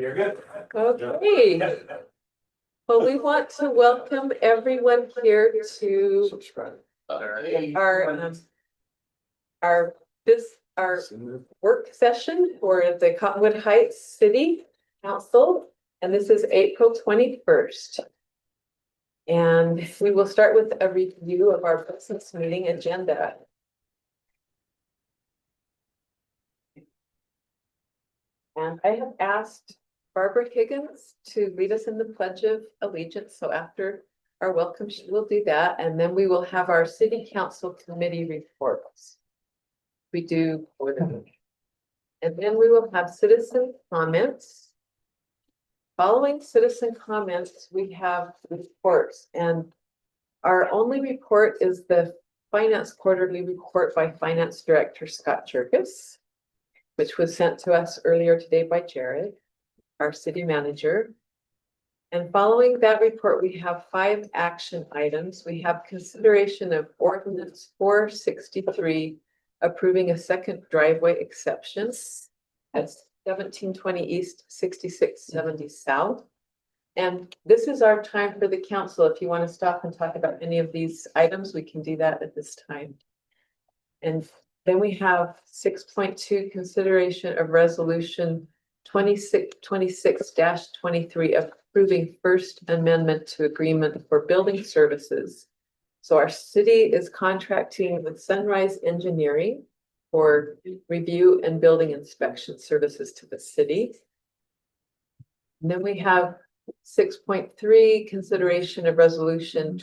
You're good. Okay, well, we want to welcome everyone here to Subscribe. our work session for the Cottonwood Heights City Council, and this is April 21st. And we will start with a review of our business meeting agenda. And I have asked Barbara Higgins to lead us in the Pledge of Allegiance. So after our welcome, she will do that. And then we will have our City Council Committee reports. We do for them. And then we will have citizen comments. Following citizen comments, we have reports. And our only report is the Finance Quarterly Report by Finance Director Scott Jerkis, which was sent to us earlier today by Jared, our city manager. And following that report, we have 5 action items. We have consideration of ordinance 463, approving a second driveway exception at 1720 East, 6670 South. And this is our time for the council. If you want to stop and talk about any of these items, we can do that at this time. And then we have 6.2, consideration of resolution 26-23 approving First Amendment to agreement for building services. So our city is contracting with Sunrise Engineering for review and building inspection services to the city. And then we have 6.3, consideration of resolution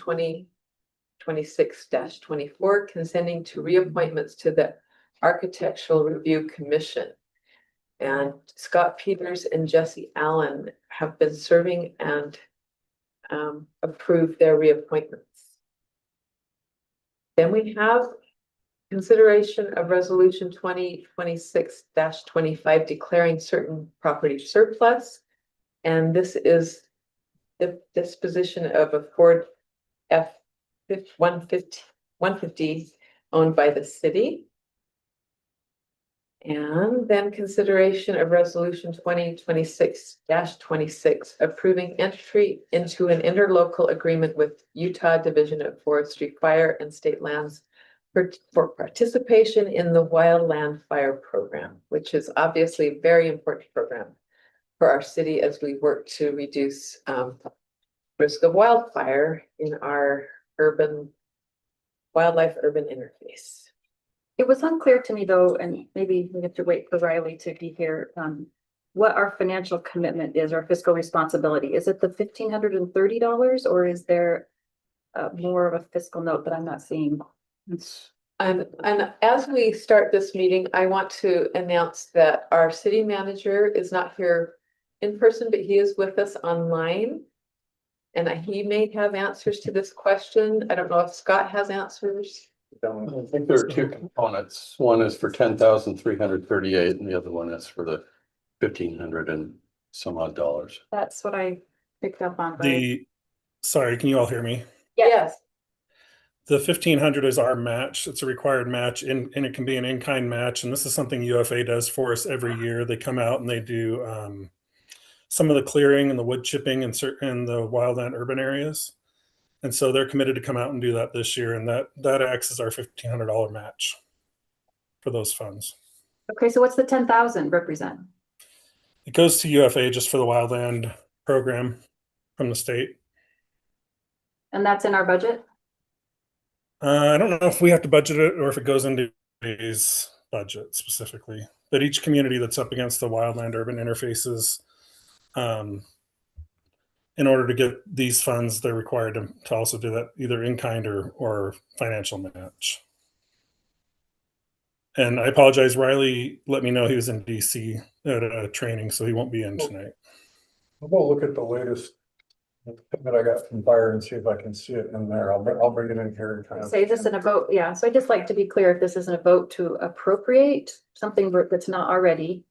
2026-24, consenting to reappointments to the Architectural Review Commission. And Scott Peters and Jesse Allen have been serving and approved their reappointments. Then we have consideration of resolution 2026-25, declaring certain property surplus. And this is the disposition of a Ford F-150 owned by the city. And then consideration of resolution 2026-26, approving entry into an interlocal agreement with Utah Division of Forestry, Fire and State Lands for participation in the Wildland Fire Program, which is obviously a very important program for our city as we work to reduce risk of wildfire in our wildlife urban interface. It was unclear to me though, and maybe we have to wait for Riley to be here, what our financial commitment is, our fiscal responsibility. Is it the $1,530 or is there more of a fiscal note that I'm not seeing? And as we start this meeting, I want to announce that our city manager is not here in person, but he is with us online. And he may have answers to this question. I don't know if Scott has answers. I think there are 2 components. One is for 10,338 and the other one is for the 1,500 and some odd dollars. That's what I picked up on. Sorry, can you all hear me? Yes. The 1,500 is our match. It's a required match and it can be an in-kind match. And this is something UFA does for us every year. They come out and they do some of the clearing and the wood chipping in the wildland urban areas. And so they're committed to come out and do that this year. And that acts as our $1,500 match for those funds. Okay, so what's the 10,000 represent? It goes to UFA just for the wildland program from the state. And that's in our budget? I don't know if we have to budget it or if it goes into UFA's budget specifically. But each community that's up against the wildland urban interfaces, in order to get these funds, they're required to also do that either in kind or financial match. And I apologize, Riley let me know he was in DC at a training, so he won't be in tonight. I'll go look at the latest that I got from fire and see if I can see it in there. I'll bring it in here and kind of. Say this in a vote, yeah. So I'd just like to be clear if this isn't a vote to appropriate something that's not already,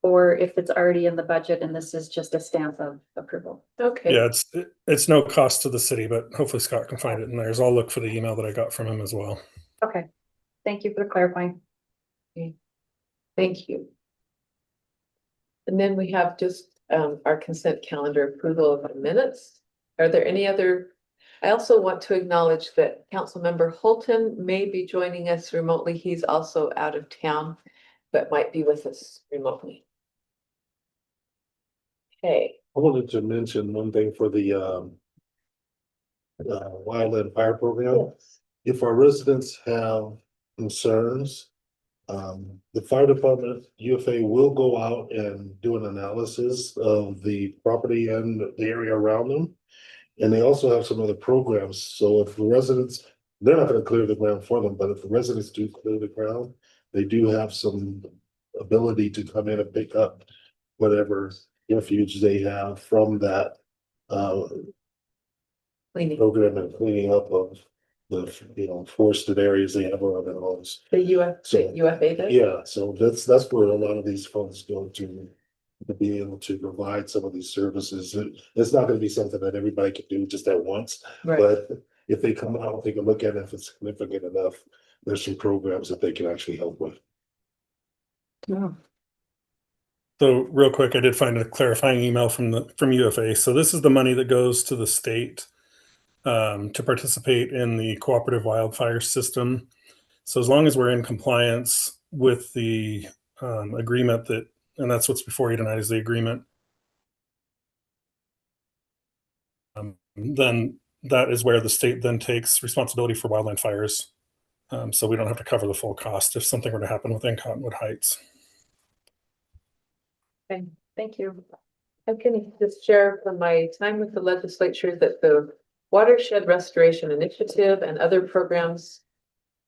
or if it's already in the budget and this is just a stamp of approval. Okay. Yeah, it's no cost to the city, but hopefully Scott can find it in there. I'll look for the email that I got from him as well. Okay, thank you for clarifying. Okay. Thank you. And then we have just our consent calendar approval of the minutes. Are there any other? I also want to acknowledge that Councilmember Holton may be joining us remotely. He's also out of town, but might be with us remotely. Okay, I wanted to mention one thing for the wildland fire program. If our residents have concerns, the fire department, UFA will go out and do an analysis of the property and the area around them. And they also have some other programs. So if the residents, they're not gonna clear the ground for them, but if the residents do clear the ground, they do have some ability to come in and pick up whatever refuge they have from that cleaning program and cleaning up of the forested areas they have around their homes. the UFA does? Yeah, so that's where a lot of these funds go to be able to provide some of these services. It's not gonna be something that everybody can do just at once, Right. but if they come out and take a look at it, if it's significant enough, there's some programs that they can actually help with. Oh, So real quick, I did find a clarifying email from UFA. So this is the money that goes to the state to participate in the cooperative wildfire system. So as long as we're in compliance with the agreement that, and that's what's before you tonight is the agreement, then that is where the state then takes responsibility for wildland fires. So we don't have to cover the full cost if something were to happen within Cottonwood Heights. okay, thank you. I can just share from my time with the legislature that the Watershed Restoration Initiative and other programs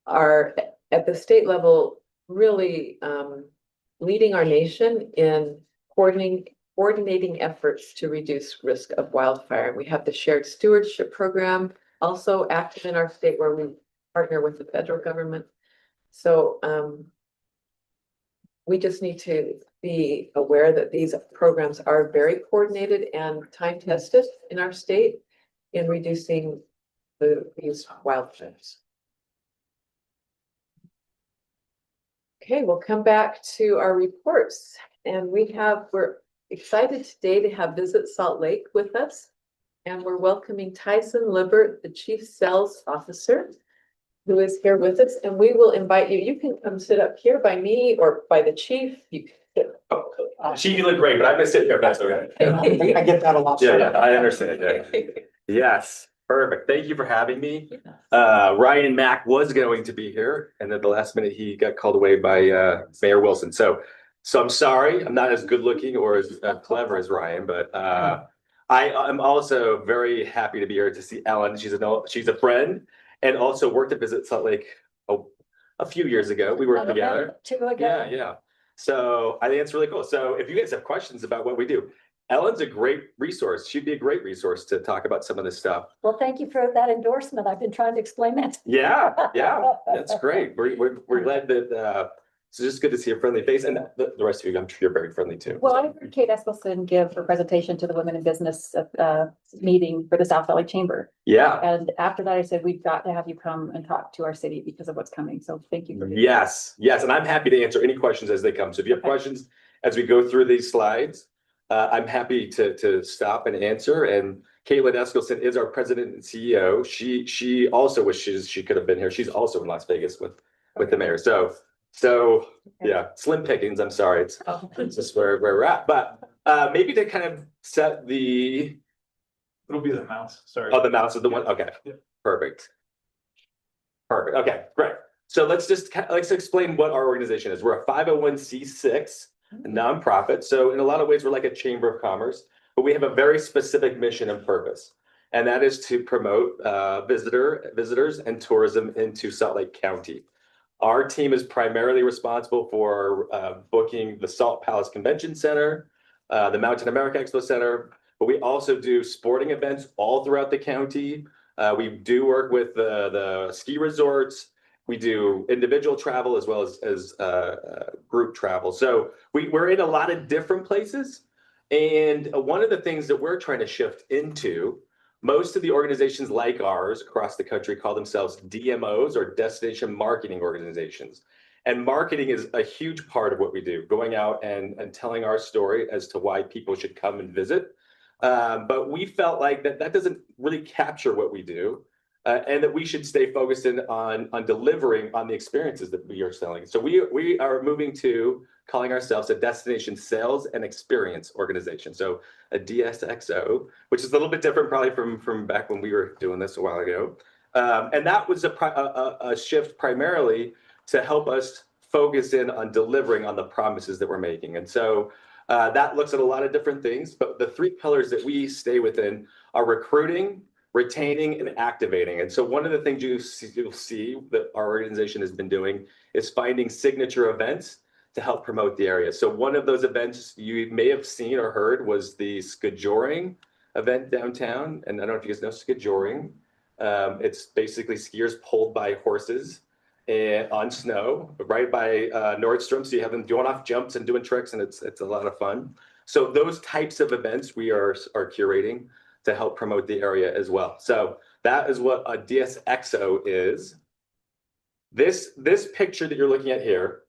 are at the state level really leading our nation in coordinating efforts to reduce risk of wildfire. We have the Shared Stewardship Program also active in our state where we partner with the federal government. So we just need to be aware that these programs are very coordinated and time tested in our state in reducing these wildfires. Okay, we'll come back to our reports, and we're excited today to have Visit Salt Lake with us. And we're welcoming Tyson Libert, the Chief Sales Officer, who is here with us, and we will invite you. You can come sit up here by me or by the chief. You can sit. She can look great, but I'm gonna sit here, if that's okay. I get that a lot. Yeah, I understand, yeah. Yes, perfect. Thank you for having me. Ryan Mack was going to be here, and at the last minute, he got called away by Mayor Wilson. So I'm sorry, I'm not as good looking or as clever as Ryan, but I'm also very happy to be here to see Ellen. She's a friend and also worked at Visit Salt Lake a few years ago. We worked together. Yeah. So I think it's really cool. So if you guys have questions about what we do, Ellen's a great resource. She'd be a great resource to talk about some of this stuff. Well, thank you for that endorsement. I've been trying to explain that. Yeah, that's great. We're glad that it's just good to see a friendly face, and the rest of you, I'm sure you're very friendly too. Well, I heard Kate Eskelson give her presentation to the Women in Business meeting for the South Valley Chamber. Yeah. And after that, I said, we've got to have you come and talk to our city because of what's coming. So thank you. Yes, and I'm happy to answer any questions as they come. So if you have questions as we go through these slides, I'm happy to stop and answer. And Caitlin Eskelson is our president and CEO. She also wishes she could have been here. She's also in Las Vegas with the mayor. So yeah, slim pickings. I'm sorry. It's just where we're at. But maybe to kind of set the. It'll be the mouse, sorry. Oh, the mouse is the one. Okay, Yep. Perfect. Okay, great. So let's explain what our organization is. We're a 501c6 nonprofit. So in a lot of ways, we're like a chamber of commerce, but we have a very specific mission and purpose, and that is to promote visitors and tourism into Salt Lake County. Our team is primarily responsible for booking the Salt Palace Convention Center, the Mountain America Expo Center, but we also do sporting events all throughout the county. We do work with the ski resorts. We do individual travel as well as group travel. So we're in a lot of different places. And one of the things that we're trying to shift into, most of the organizations like ours across the country call themselves DMOs, or destination marketing organizations. And marketing is a huge part of what we do, going out and telling our story as to why people should come and visit. But we felt like that doesn't really capture what we do. And that we should stay focused on delivering on the experiences that we are selling. So we are moving to calling ourselves a destination sales and experience organization. So a DSXO, which is a little bit different probably from back when we were doing this a while ago. And that was a shift primarily to help us focus in on delivering on the promises that we're making. And so that looks at a lot of different things, but the three pillars that we stay within are recruiting, retaining, and activating. And so one of the things you'll see that our organization has been doing is finding signature events to help promote the area. So one of those events you may have seen or heard was the Skijoring event downtown. And I don't know if you guys know Skijoring. It's basically skiers pulled by horses on snow right by Nordstrom. So you have them doing off jumps and doing tricks, and it's a lot of fun. So those types of events we are curating to help promote the area as well. So that is what a DSXO is. This picture that you're looking at here,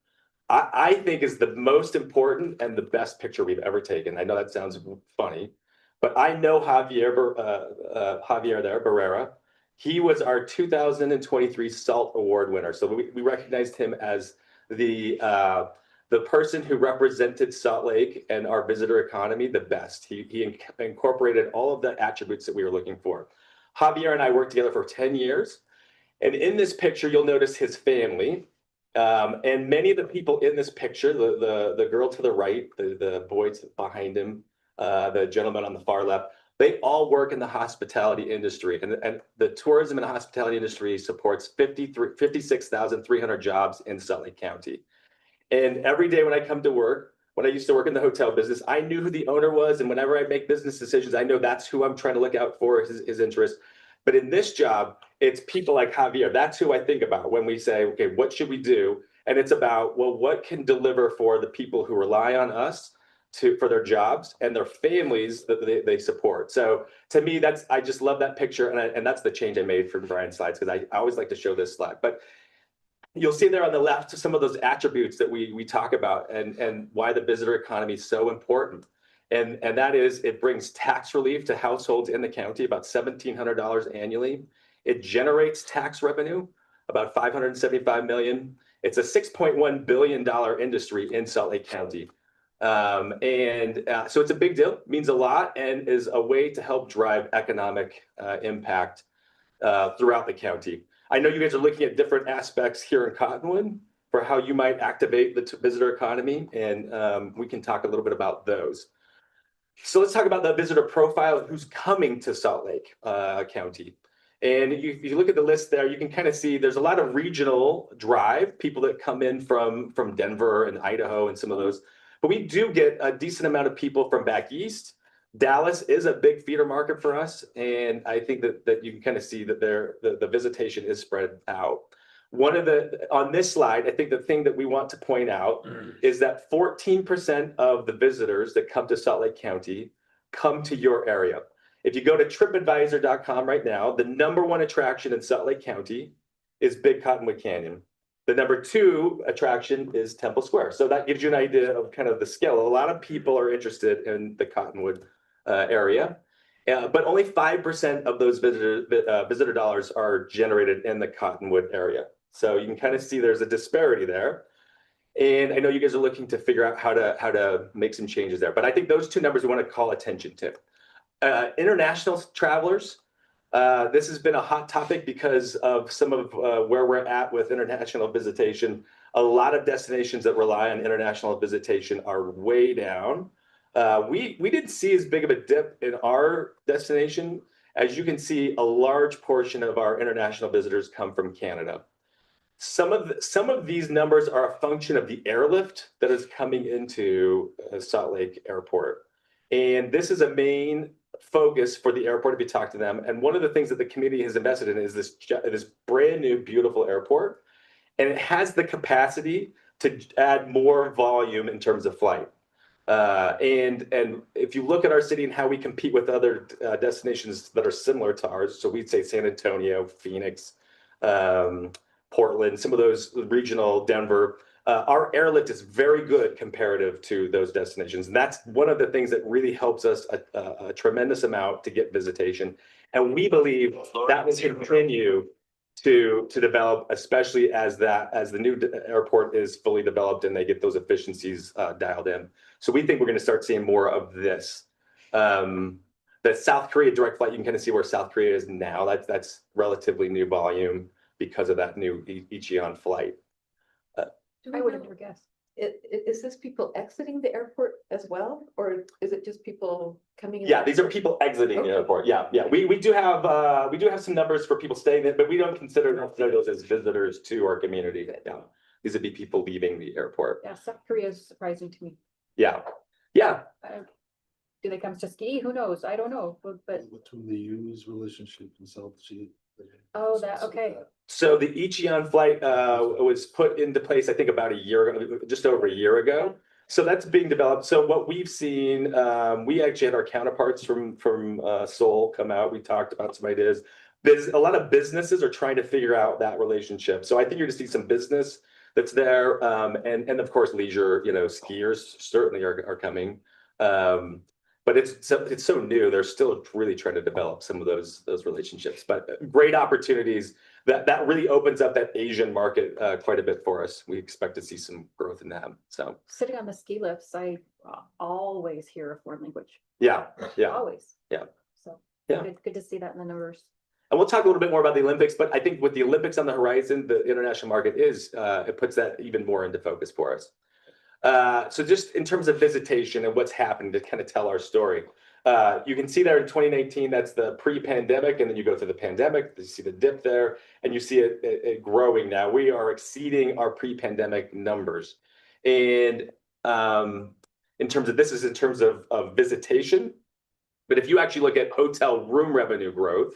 I think is the most important and the best picture we've ever taken. I know that sounds funny, but I know Javier there, Barrera. He was our 2023 SALT Award winner. So we recognized him as the person who represented Salt Lake and our visitor economy the best. He incorporated all of the attributes that we were looking for. Javier and I worked together for 10 years. And in this picture, you'll notice his family. And many of the people in this picture, the girl to the right, the boys behind him, the gentleman on the far left, they all work in the hospitality industry. And the tourism and hospitality industry supports 56,300 jobs in Salt Lake County. And every day when I come to work, when I used to work in the hotel business, I knew who the owner was. And whenever I make business decisions, I know that's who I'm trying to look out for, his interest. But in this job, it's people like Javier. That's who I think about when we say, okay, what should we do? And it's about, well, what can deliver for the people who rely on us for their jobs and their families that they support. So to me, I just love that picture. And that's the change I made from Brian's slides, because I always like to show this slide. But you'll see there on the left some of those attributes that we talk about and why the visitor economy is so important. And that is, it brings tax relief to households in the county, about $1,700 annually. It generates tax revenue, about $575 million. It's a $6.1 billion industry in Salt Lake County. So it's a big deal, means a lot, and is a way to help drive economic impact throughout the county. I know you guys are looking at different aspects here in Cottonwood for how you might activate the visitor economy, and we can talk a little bit about those. So let's talk about the visitor profile of who's coming to Salt Lake County. And if you look at the list there, you can kind of see there's a lot of regional drive, people that come in from Denver and Idaho and some of those. But we do get a decent amount of people from back east. Dallas is a big feeder market for us. And I think that you can kind of see that the visitation is spread out. On this slide, I think the thing that we want to point out is that 14% of the visitors that come to Salt Lake County come to your area. If you go to tripadvisor.com right now, the #1 attraction in Salt Lake County is Big Cottonwood Canyon. The #2 attraction is Temple Square. So that gives you an idea of kind of the scale. A lot of people are interested in the Cottonwood area, but only 5% of those visitor dollars are generated in the Cottonwood area. So you can kind of see there's a disparity there. And I know you guys are looking to figure out how to make some changes there. But I think those two numbers we want to call attention to. International travelers, this has been a hot topic because of some of where we're at with international visitation. A lot of destinations that rely on international visitation are way down. We didn't see as big of a dip in our destination. As you can see, a large portion of our international visitors come from Canada. Some of these numbers are a function of the airlift that is coming into Salt Lake Airport. And this is a main focus for the airport if you talk to them. And one of the things that the community has invested in is this brand new, beautiful airport. And it has the capacity to add more volume in terms of flight. And if you look at our city and how we compete with other destinations that are similar to ours, so we'd say San Antonio, Phoenix, Portland, some of those regional Denver. Our airlift is very good comparative to those destinations. And that's one of the things that really helps us a tremendous amount to get visitation. And we believe that will continue to develop, especially as the new airport is fully developed and they get those efficiencies dialed in. So we think we're going to start seeing more of this. The South Korea direct flight, you can kind of see where South Korea is now. That's relatively new volume because of that new Icheon flight. Do we I would know- have never guessed. Is this people exiting the airport as well, or is it just people coming in? Yeah, these are people exiting the airport. Yeah. We do have some numbers for people staying there, but we don't consider those as visitors to our community. Yeah, these would be people leaving the airport. Yeah, South Korea is surprising to me. Yeah. Do they come to ski? Who knows? I don't know, but Between the U's relationship and South Sea. Oh, that- okay. So the Icheon flight was put into place, I think, about a year ago, just over a year ago. So that's being developed. So what we've seen, we actually had our counterparts from Seoul come out. We talked about some ideas. A lot of businesses are trying to figure out that relationship. So I think you're going to see some business that's there, and of course leisure. Skiers certainly are coming. But it's so new. They're still really trying to develop some of those relationships. But great opportunities that really opens up that Asian market quite a bit for us. We expect to see some growth in that. So sitting on the ski lifts, I always hear a foreign language. yeah. Always. Yeah. So Yeah. good to see that in the numbers. And we'll talk a little bit more about the Olympics, but I think with the Olympics on the horizon, the international market it puts that even more into focus for us. So just in terms of visitation and what's happened to kind of tell our story, you can see there in 2019, that's the pre-pandemic, and then you go through the pandemic, you see the dip there, and you see it growing now. We are exceeding our pre-pandemic numbers. And in terms of visitation, but if you actually look at hotel room revenue growth,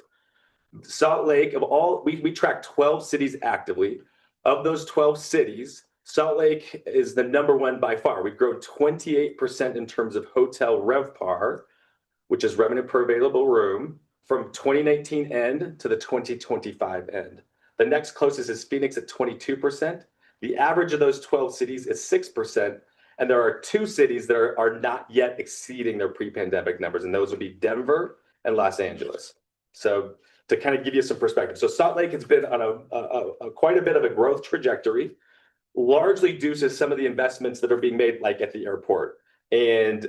Salt Lake, we track 12 cities actively. Of those 12 cities, Salt Lake is the number one by far. We've grown 28% in terms of hotel RevPAR, which is revenue per available room, from 2019 end to the 2025 end. The next closest is Phoenix at 22%. The average of those 12 cities is 6%. And there are 2 cities that are not yet exceeding their pre-pandemic numbers, and those would be Denver and Los Angeles. So to kind of give you some perspective. So Salt Lake has been on a quite a bit of a growth trajectory, largely due to some of the investments that are being made, like at the airport. And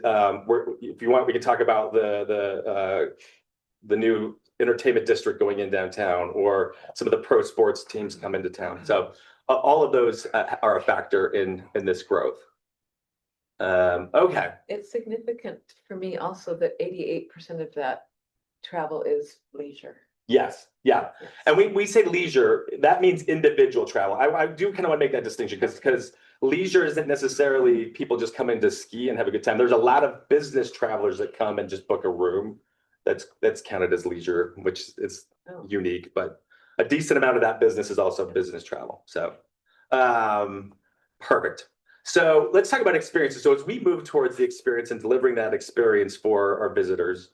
if you want, we can talk about the new entertainment district going in downtown, or some of the pro sports teams come into town. So all of those are a factor in this growth. Okay. It's significant for me also that 88% of that travel is leisure. Yes. Yeah. And we say leisure, that means individual travel. I do kind of want to make that distinction because leisure isn't necessarily people just come in to ski and have a good time. There's a lot of business travelers that come and just book a room. That's counted as leisure, which is unique, but a decent amount of that business is also business travel. So perfect. So let's talk about experiences. So as we move towards the experience and delivering that experience for our visitors,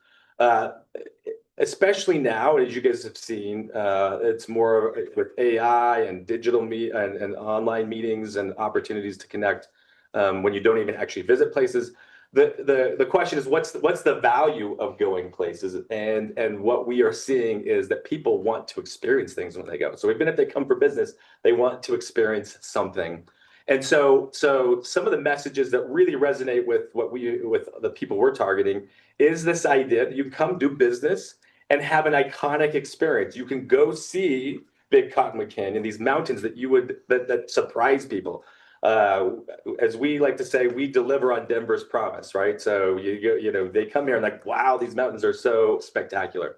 especially now, as you guys have seen, it's more with AI and digital and online meetings and opportunities to connect when you don't even actually visit places. The question is, what's the value of going places? And what we are seeing is that people want to experience things when they go. So even if they come for business, they want to experience something. And so some of the messages that really resonate with with the people we're targeting is this idea that you can come do business and have an iconic experience. You can go see Big Cottonwood Canyon, these mountains that surprise people. As we like to say, we deliver on Denver's promise, right? So they come here and like, wow, these mountains are so spectacular.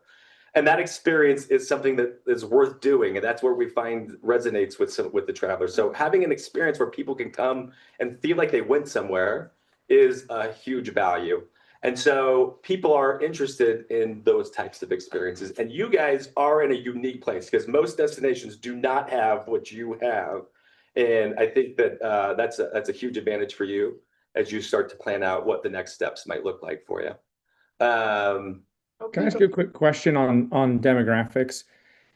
And that experience is something that is worth doing. And that's where we find resonates with the travelers. So having an experience where people can come and feel like they went somewhere is a huge value. And so people are interested in those types of experiences. And you guys are in a unique place because most destinations do not have what you have. And I think that that's a huge advantage for you as you start to plan out what the next steps might look like for you. Can I ask you a quick question on demographics?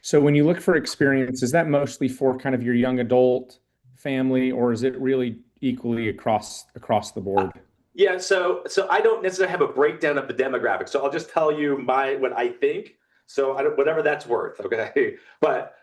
So when you look for experience, is that mostly for kind of your young adult family, or is it really equally across the board? Yeah, so I don't necessarily have a breakdown of the demographics. So I'll just tell you what I think. So whatever that's worth, okay. But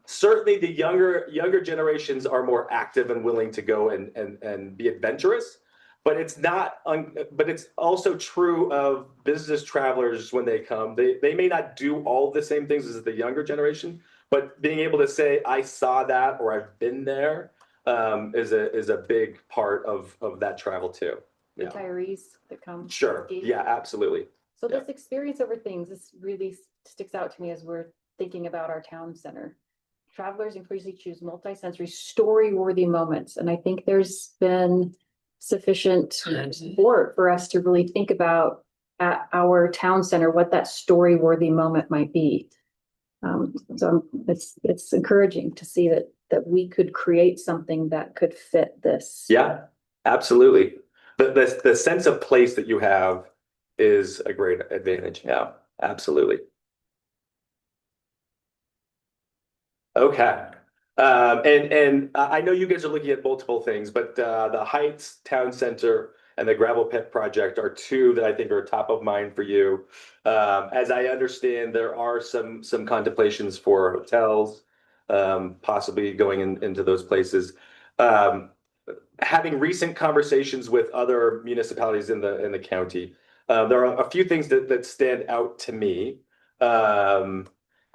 certainly the younger generations are more active and willing to go and be adventurous. But it's not. But it's also true of business travelers when they come. They may not do all the same things as the younger generation, but being able to say I saw that or I've been there is a big part of that travel too. Yeah. Retirees that come. Sure. Yeah, absolutely. So Yeah. this experience over things, this really sticks out to me as we're thinking about our town center. Travelers increasingly choose multi-sensory story-worthy moments, and I think there's been sufficient support for us to really think about at our town center what that story-worthy moment might be. So it's encouraging to see that we could create something that could fit this. Yeah, absolutely. The sense of place that you have is a great advantage. Yeah, absolutely. Okay. And I know you guys are looking at multiple things, but the Heights Town Center and the gravel pit project are two that I think are top of mind for you. As I understand, there are some contemplations for hotels, possibly going into those places. Having recent conversations with other municipalities in the county, there are a few things that stand out to me.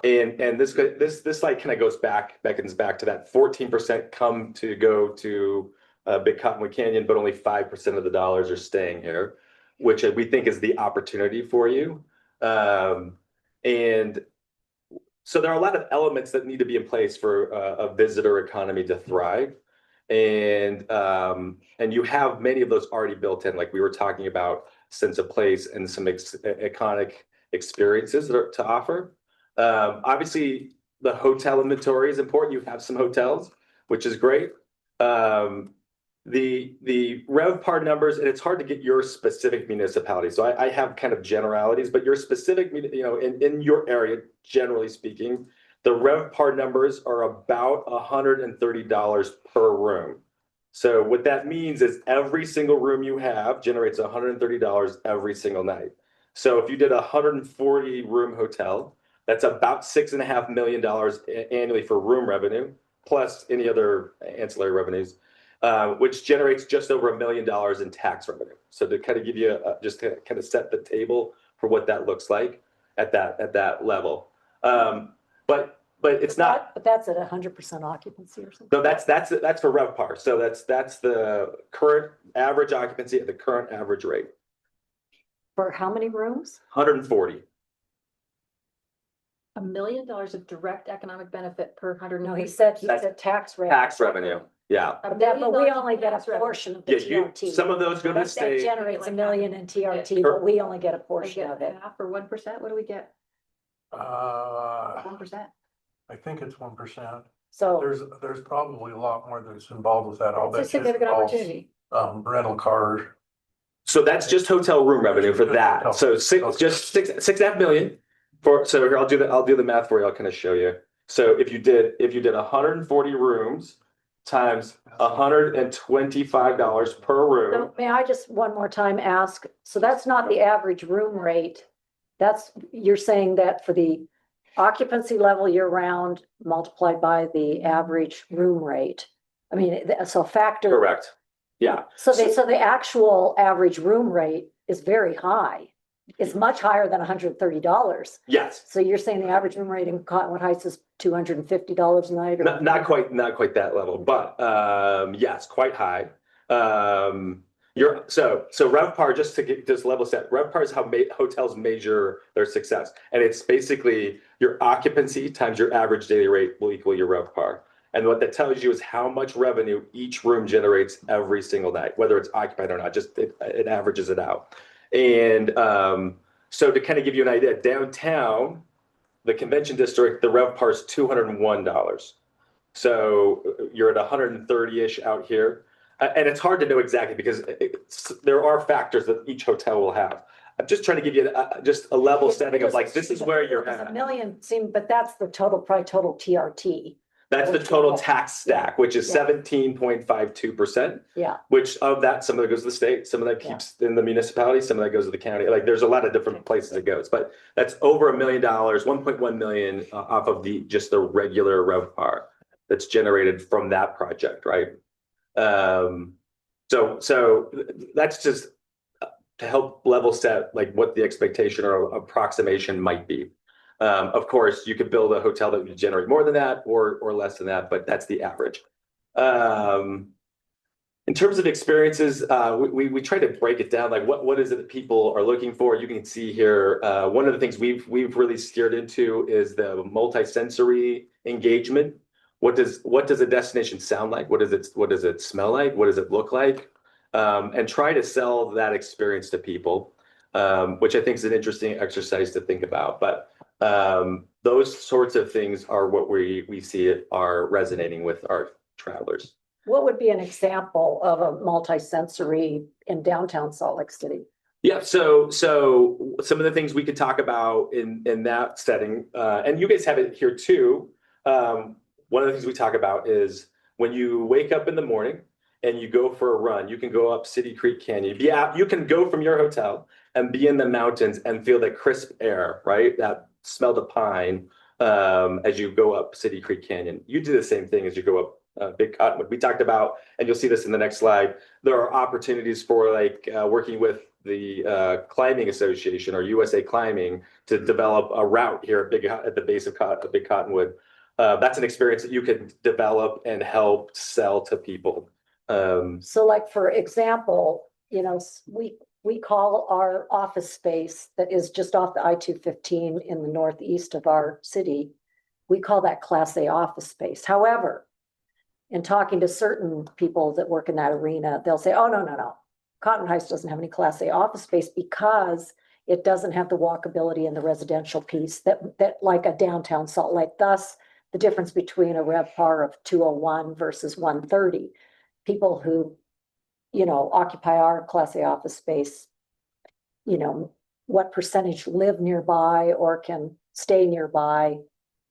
And this like kind of beckons back to that 14% come to go to Big Cottonwood Canyon, but only 5% of the dollars are staying here, which we think is the opportunity for you. And so there are a lot of elements that need to be in place for a visitor economy to thrive. And you have many of those already built in, like we were talking about, sense of place and some iconic experiences that are to offer. Obviously, the hotel inventory is important. You have some hotels, which is great. The RevPAR numbers, and it's hard to get your specific municipality. So I have kind of generalities, but your specific, in your area, generally speaking, the RevPAR numbers are about $130 per room. So what that means is every single room you have generates $130 every single night. So if you did a 140 room hotel, that's about $6.5 million annually for room revenue, plus any other ancillary revenues, which generates just over $1 million in tax revenue. So to kind of give you just to kind of set the table for what that looks like at that level. But it's not. But that's at 100% occupancy or something. No, that's for RevPAR. So that's the current average occupancy at the current average rate. For how many rooms? 140. $1 million of direct economic benefit per 100. No, he said tax revenue. Tax revenue. Yeah. But we only get a portion of the TRT. Some of those go to That state. generates $1 million in TRT, but we only get a portion of it. Half or 1%? What do we get? 1%. I think it's 1%. So There's probably a lot more that's involved with that. I'll It's a bet you significant involves, opportunity. rental cars. So that's just hotel room revenue for that. So just 6.5 million so here, I'll do the math for you. I'll kind of show you. So if you did 140 rooms times $125 per room. So may I just one more time ask, so that's not the average room rate. You're saying that for the occupancy level year round multiplied by the average room rate. I mean, so factor. Correct. Yeah. So the actual average room rate is very high. It's much higher than $130. Yes. So you're saying the average room rate in Cottonwood Heights is $250 a night? Or Not quite that level, but yes, quite high. So RevPAR, just level set, RevPAR is how hotels measure their success. And it's basically your occupancy times your average daily rate will equal your RevPAR. And what that tells you is how much revenue each room generates every single night, whether it's occupied or not, just it averages it out. And so to kind of give you an idea, downtown, the convention district, the RevPAR is $201. So you're at 130-ish out here. And it's hard to know exactly because there are factors that each hotel will have. I'm just trying to give you just a level setting of like, this is where you're Because at. A million seem, but that's the total, probably total TRT. That's the total tax stack, which is Yeah. 17.52%. Yeah. Which of that, some of it goes to the state, some of that keeps in the municipality, some of that goes to the county. Like there's a lot of different places it goes, but that's over $1 million, 1.1 million off of just the regular RevPAR that's generated from that project, right? So that's just to help level set like what the expectation or approximation might be. Of course, you could build a hotel that would generate more than that or less than that, but that's the average. In terms of experiences, we try to break it down. Like what is it that people are looking for? You can see here, one of the things we've really steered into is the multi-sensory engagement. What does a destination sound like? What does it smell like? What does it look like? And try to sell that experience to people, which I think is an interesting exercise to think about. But those sorts of things are what we see are resonating with our travelers. What would be an example of a multi-sensory in downtown Salt Lake City? Yeah, so some of the things we could talk about in that setting, and you guys have it here too. One of the things we talk about is when you wake up in the morning and you go for a run, you can go up City Creek Canyon. Yeah, you can go from your hotel and be in the mountains and feel the crisp air, right? That smell of pine as you go up City Creek Canyon. You do the same thing as you go up Big Cottonwood. We talked about, and you'll see this in the next slide, there are opportunities for like working with the Climbing Association or USA Climbing to develop a route here at the base of Big Cottonwood. That's an experience that you can develop and help sell to people. So like, for example, we call our office space that is just off the I-215 in the northeast of our city, we call that Class A office space. However, in talking to certain people that work in that arena, they'll say, oh, no. Cotton Heights doesn't have any Class A office space because it doesn't have the walkability and the residential piece that like a downtown Salt Lake. Thus, the difference between a RevPAR of 201 versus 130. People who, occupy our Class A office space, what percentage live nearby or can stay nearby.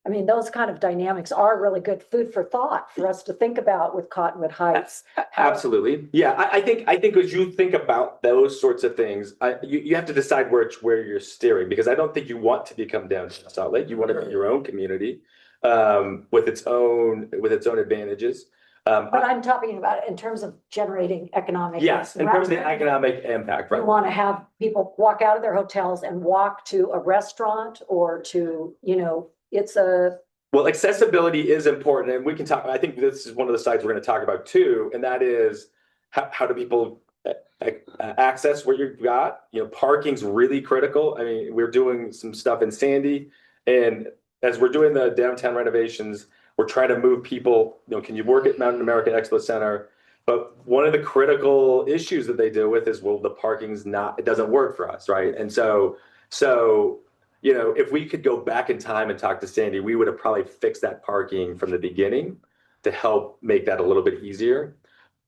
I mean, those kind of dynamics are really good food for thought for us to think about with Cottonwood Heights. Absolutely. Yeah, I think as you think about those sorts of things, you have to decide where you're steering, because I don't think you want to become downtown Salt Lake. You want to be your own community with its own advantages. But I'm talking about it in terms of generating economic. Yes, in terms of the economic impact, right? You want to have people walk out of their hotels and walk to a restaurant or to, Well, accessibility is important, and we can talk. I think this is one of the sides we're going to talk about too, and that is how do people access what you've got? Parking's really critical. I mean, we're doing some stuff in Sandy, and as we're doing the downtown renovations, we're trying to move people. Can you work at Mountain America Expo Center? But one of the critical issues that they deal with is, well, the parking's not. It doesn't work for us, right? And so. If we could go back in time and talk to Sandy, we would have probably fixed that parking from the beginning to help make that a little bit easier.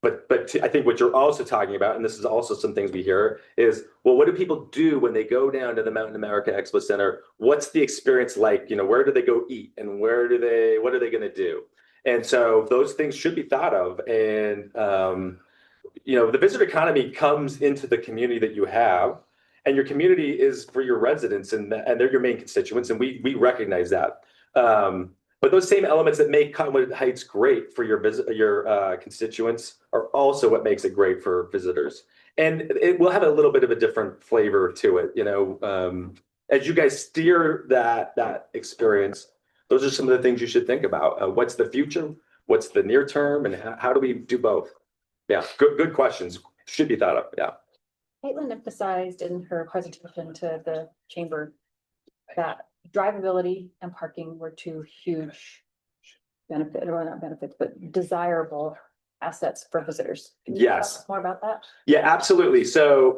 But I think what you're also talking about, and this is also some things we hear, is, well, what do people do when they go down to the Mountain America Expo Center? What's the experience like? Where do they go eat, and what are they going to do? And so those things should be thought of. And the visitor economy comes into the community that you have. And your community is for your residents, and they're your main constituents, and we recognize that. But those same elements that make Cottonwood Heights great for your constituents are also what makes it great for visitors. And it will have a little bit of a different flavor to it. As you guys steer that experience, those are some of the things you should think about. What's the future? What's the near term? And how do we do both? Yeah, good questions. Should be thought of. Yeah. Caitlin emphasized in her presentation to the chamber that drivability and parking were two huge not benefits, but desirable assets for visitors. Can you Yes. talk more about that? Yeah, absolutely. So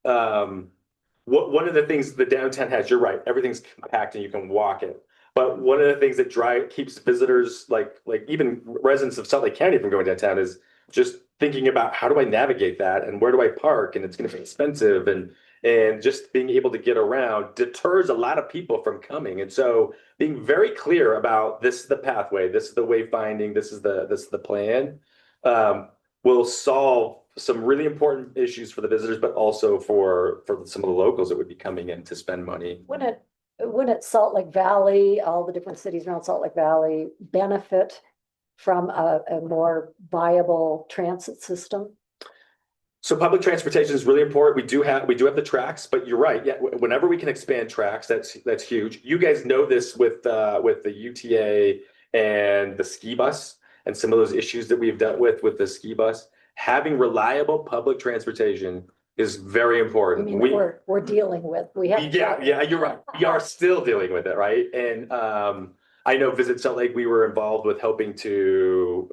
one of the things the downtown has, you're right, everything's compact and you can walk it. But one of the things that keeps visitors, like even residents of Salt Lake County from going downtown, is just thinking about how do I navigate that and where do I park, and it's going to be expensive, and just being able to get around deters a lot of people from coming. And so being very clear about this is the pathway, this is the wayfinding, this is the plan, will solve some really important issues for the visitors, but also for some of the locals that would be coming in to spend money. Wouldn't Salt Lake Valley, all the different cities around Salt Lake Valley benefit from a more viable transit system? So public transportation is really important. We do have the tracks, but you're right. Yeah, whenever we can expand tracks, that's huge. You guys know this with the UTA and the ski bus and some of those issues that we've dealt with the ski bus. Having reliable public transportation is very I important. mean, we're dealing with, we have. Yeah, you're right. We are still dealing with it, right? And I know Visit Salt Lake, we were involved with helping to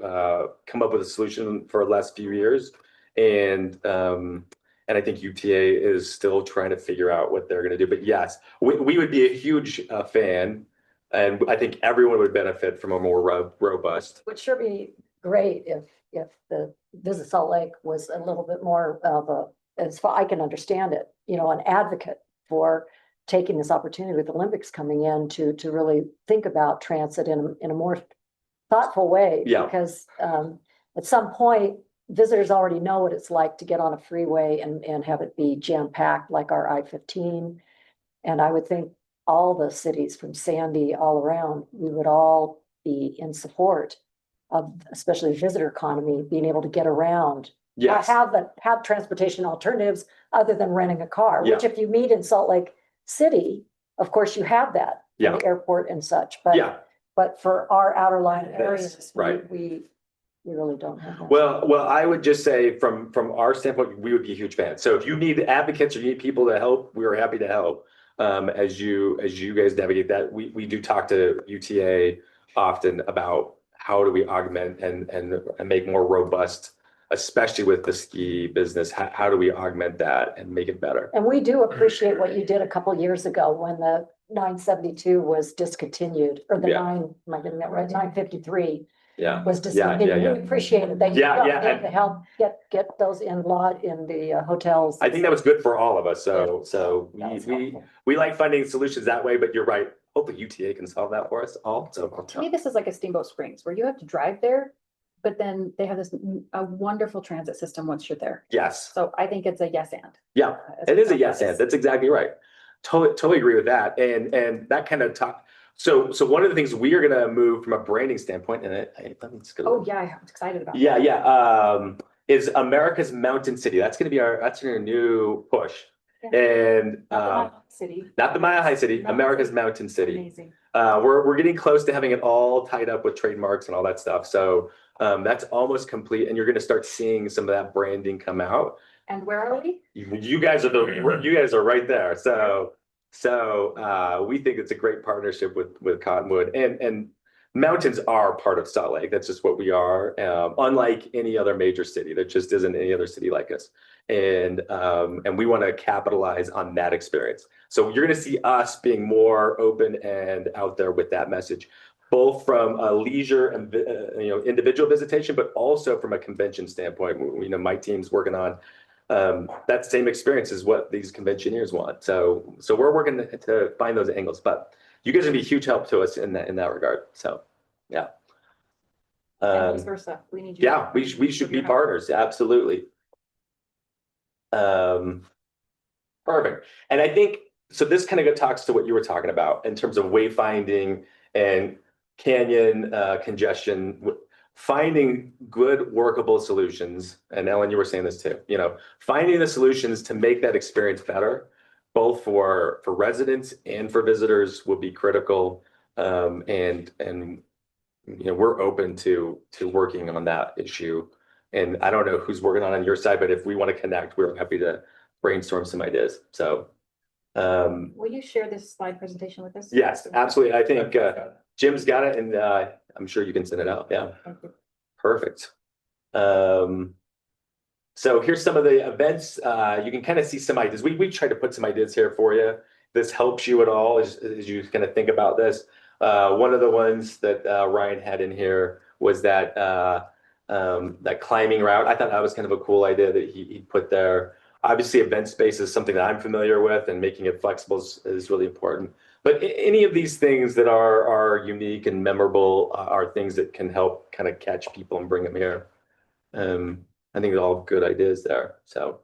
come up with a solution for the last few years. And I think UTA is still trying to figure out what they're going to do. But yes, we would be a huge fan, and I think everyone would benefit from a more robust. Would sure be great if the Visit Salt Lake was a little bit more of a, as far I can understand it, an advocate for taking this opportunity with the Olympics coming in to really think about transit in a more thoughtful way. Yeah. Because at some point, visitors already know what it's like to get on a freeway and have it be jam-packed like our I-15. And I would think all the cities from Sandy all around, we would all be in support of, especially the visitor economy, being able to get around. Yes. Have transportation alternatives other than renting a car, which Yeah. if you meet in Salt Lake City, of course you have that. Yeah. The airport and such, but Yeah. For our outer line Yes, areas, right. we really don't have that. Well, I would just say from our standpoint, we would be huge fans. So if you need advocates or you need people to help, we are happy to help. As you guys navigate that, we do talk to UTA often about how do we augment and make more robust, especially with the ski business. How do we augment that and make it better? And we do appreciate what you did a couple years ago when the 972 was discontinued, or the Yeah. am I getting that right? 953 Yeah. was Yeah, discontinued. We appreciated that you Yeah, yeah, helped to help get those in the hotels. I think that was good for all of us. So That was we helpful. like finding solutions that way, but you're right. Hopefully UTA can solve that for us all. So To me, this is like a Steamboat Springs where you have to drive there, but then they have a wonderful transit system once you're there. yes. So I think it's a yes and. Yeah, it is a yes and. That's exactly right. Totally agree with that. And that kind of talk. So one of the things we are going to move from a branding standpoint, and let me just go. Oh, yeah, I'm excited about Yeah, that. yeah. Is America's Mountain City. That's going to be our new push. Yeah. And Not the Mile City. not the Mile High City, Mountain America's City. Mountain City. Amazing. We're getting close to having it all tied up with trademarks and all that stuff. So that's almost complete, and you're going to start seeing some of that branding come out. And where are we? You guys are right there. So we think it's a great partnership with Cottonwood, and mountains are part of Salt Lake. That's just what we are. Unlike any other major city, there just isn't any other city like us. And we want to capitalize on that experience. So you're going to see us being more open and out there with that message, both from a leisure and individual visitation, but also from a convention standpoint. My team's working on that same experience is what these conventioneers want. So we're working to find those angles, but you guys are gonna be a huge help to us in that regard. So, yeah. And vice versa. We need you. Yeah, we should be partners. Absolutely. Perfect. And I think, so this kind of talks to what you were talking about in terms of wayfinding and canyon congestion, finding good workable solutions. And Ellen, you were saying this too, finding the solutions to make that experience better, both for residents and for visitors, will be critical. And we're open to working on that issue. And I don't know who's working on your side, but if we want to connect, we're happy to brainstorm some ideas. So Will you share this slide presentation with us? yes, absolutely. I think Jim's got it, and I'm sure you can send it out. Yeah, Thank you. perfect. So here's some of the events. You can kind of see some ideas. We tried to put some ideas here for you. This helps you at all as you kind of think about this. One of the ones that Ryan had in here was that that climbing route. I thought that was kind of a cool idea that he put there. Obviously, event space is something that I'm familiar with, and making it flexible is really important. But any of these things that are unique and memorable are things that can help kind of catch people and bring them here. I think they're all good ideas there. So.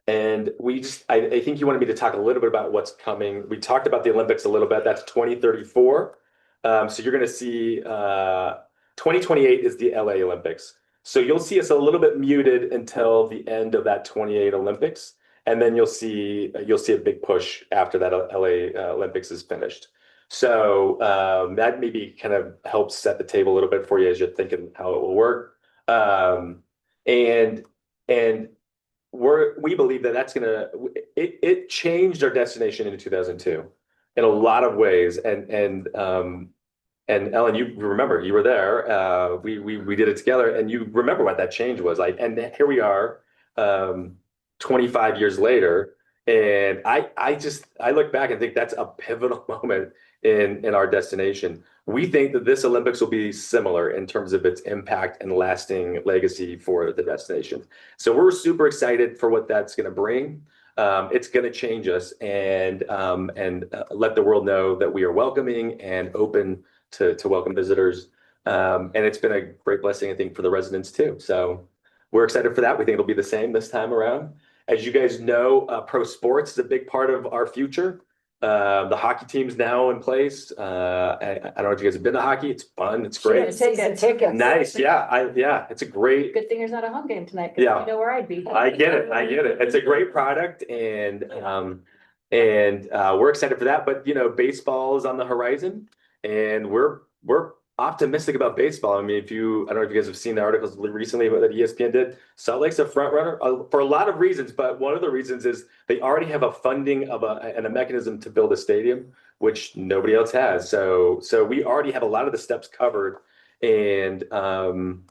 And I think you wanted me to talk a little bit about what's coming. We talked about the Olympics a little bit. That's 2034. So you're going to see 2028 is the LA Olympics. So you'll see us a little bit muted until the end of that 28 Olympics. And then you'll see a big push after that LA Olympics is finished. So that maybe kind of helps set the table a little bit for you as you're thinking how it will work. And we believe that that's gonna it changed our destination in 2002 in a lot of ways. And Ellen, you remember, you were there. We did it together, and you remember what that change was like. And here we are, 25 years later, and I look back and think that's a pivotal moment in our destination. We think that this Olympics will be similar in terms of its impact and lasting legacy for the destination. So we're super excited for what that's going to bring. It's going to change us and let the world know that we are welcoming and open to welcome visitors. And it's been a great blessing, I think, for the residents too. So we're excited for that. We think it'll be the same this time around. As you guys know, pro sports is a big part of our future. The hockey team's now in place. I don't know if you guys have been to hockey. It's fun. It's great. Season tickets. Nice. Yeah. It's a great. Good thing there's not a home game tonight, 'cause Yeah. you know where I'd be. I get it. It's a great product, and we're excited for that. But baseball is on the horizon, and we're optimistic about baseball. I mean, I don't know if you guys have seen the articles recently that ESPN did. Salt Lake's a front runner for a lot of reasons, but one of the reasons is they already have a funding and a mechanism to build a stadium, which nobody else has. So we already have a lot of the steps covered, and I'm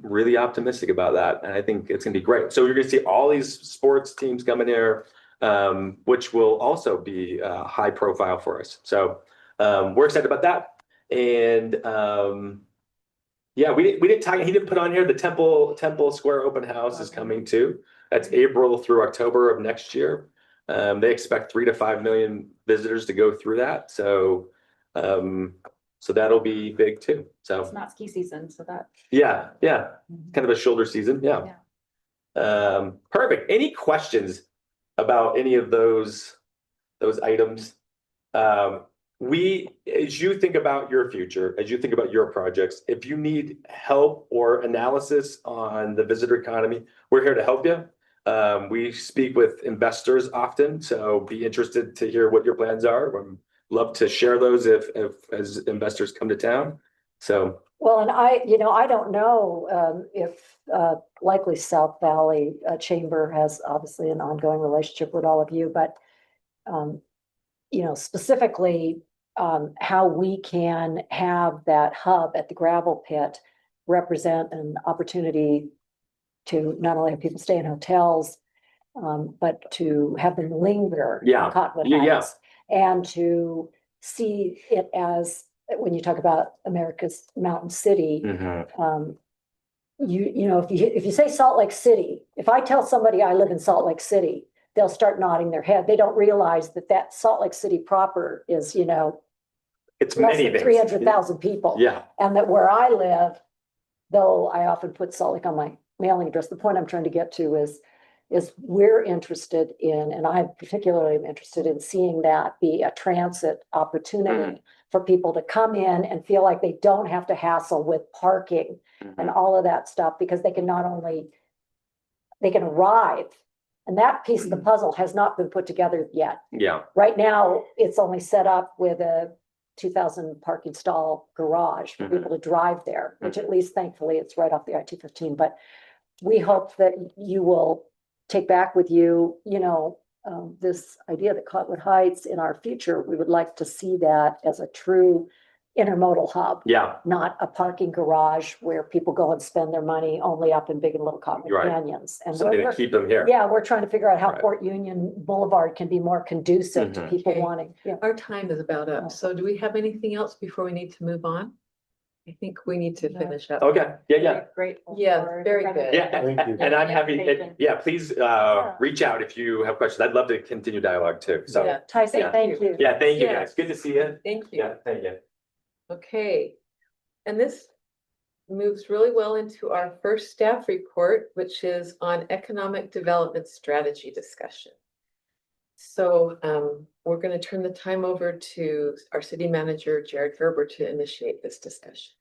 really optimistic about that, and I think it's gonna be great. So you're gonna see all these sports teams coming here, which will also be high profile for us. So we're excited about that. And we didn't talk, he didn't put on here the Temple Square open house is coming too. That's April through October of next year. They expect 3 to 5 million visitors to go through that. So that'll be big too. So It's not ski season, so that. yeah, kind of a shoulder season. Yeah. Perfect. Any questions about any of those items? As you think about your future, as you think about your projects, if you need help or analysis on the visitor economy, we're here to help you. We speak with investors often, so be interested to hear what your plans are. We'd love to share those if as investors come to town. So. Well, and I don't know if likely South Valley Chamber has obviously an ongoing relationship with all of you, but specifically how we can have that hub at the gravel pit represent an opportunity to not only have people stay in hotels, but to have them linger in Cottonwood Heights, and to see it as, when you talk about America's Mountain City, if you say Salt Lake City, if I tell somebody I live in Salt Lake City, they'll start nodding their head. They don't realize that Salt Lake City proper is, it's less many than things. 300,000 people. Yeah. And that where I live, though I often put Salt Lake on my mailing address, the point I'm trying to get to is we're interested in, and I particularly am interested in seeing that be a transit opportunity for people to come in and feel like they don't have to hassle with parking and all of that stuff, because they can arrive. And that piece of the puzzle has not been put together yet. Yeah. Right now, it's only set up with a 2,000 parking stall garage for people to drive there, which at least thankfully it's right off the I-215. But we hope that you will take back with you, this idea that Cottonwood Heights in our future, we would like to see that as a true intermodal hub, Yeah, not a parking garage where people go and spend their money only up in Big and Little Cotton Right. Canyons. And something to we're, keep them here. yeah, we're trying to figure out how Right. Port Union Boulevard can be more conducive to Mhm. people Okay. wanting, yeah. Our time is about up. So do we have anything else before we need to move on? I think we need to No. finish up. Okay, yeah. Grateful. Yeah, for very the good. Yeah, Thank you. and I'm happy, Invitation. yeah, please, reach out if you have questions. I'd love to continue dialogue too, so. Yeah, Tyson, Yeah. thank you. Yeah, thank you Yeah. guys. Good to see you. thank you. Yeah, thank you. Okay. And this moves really well into our first staff report, which is on economic development strategy discussion. So we're going to turn the time over to our city manager, Jared Gerber, to initiate this discussion.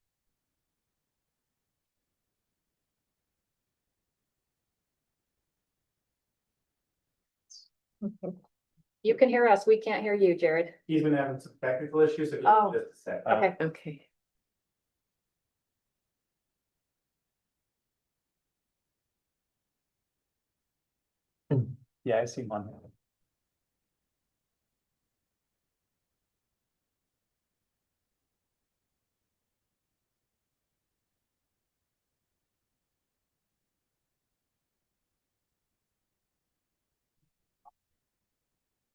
You can hear us. We can't hear you, Jared. He's been having some technical issues. So Oh. just a sec. Okay. Okay. Yeah, I see one.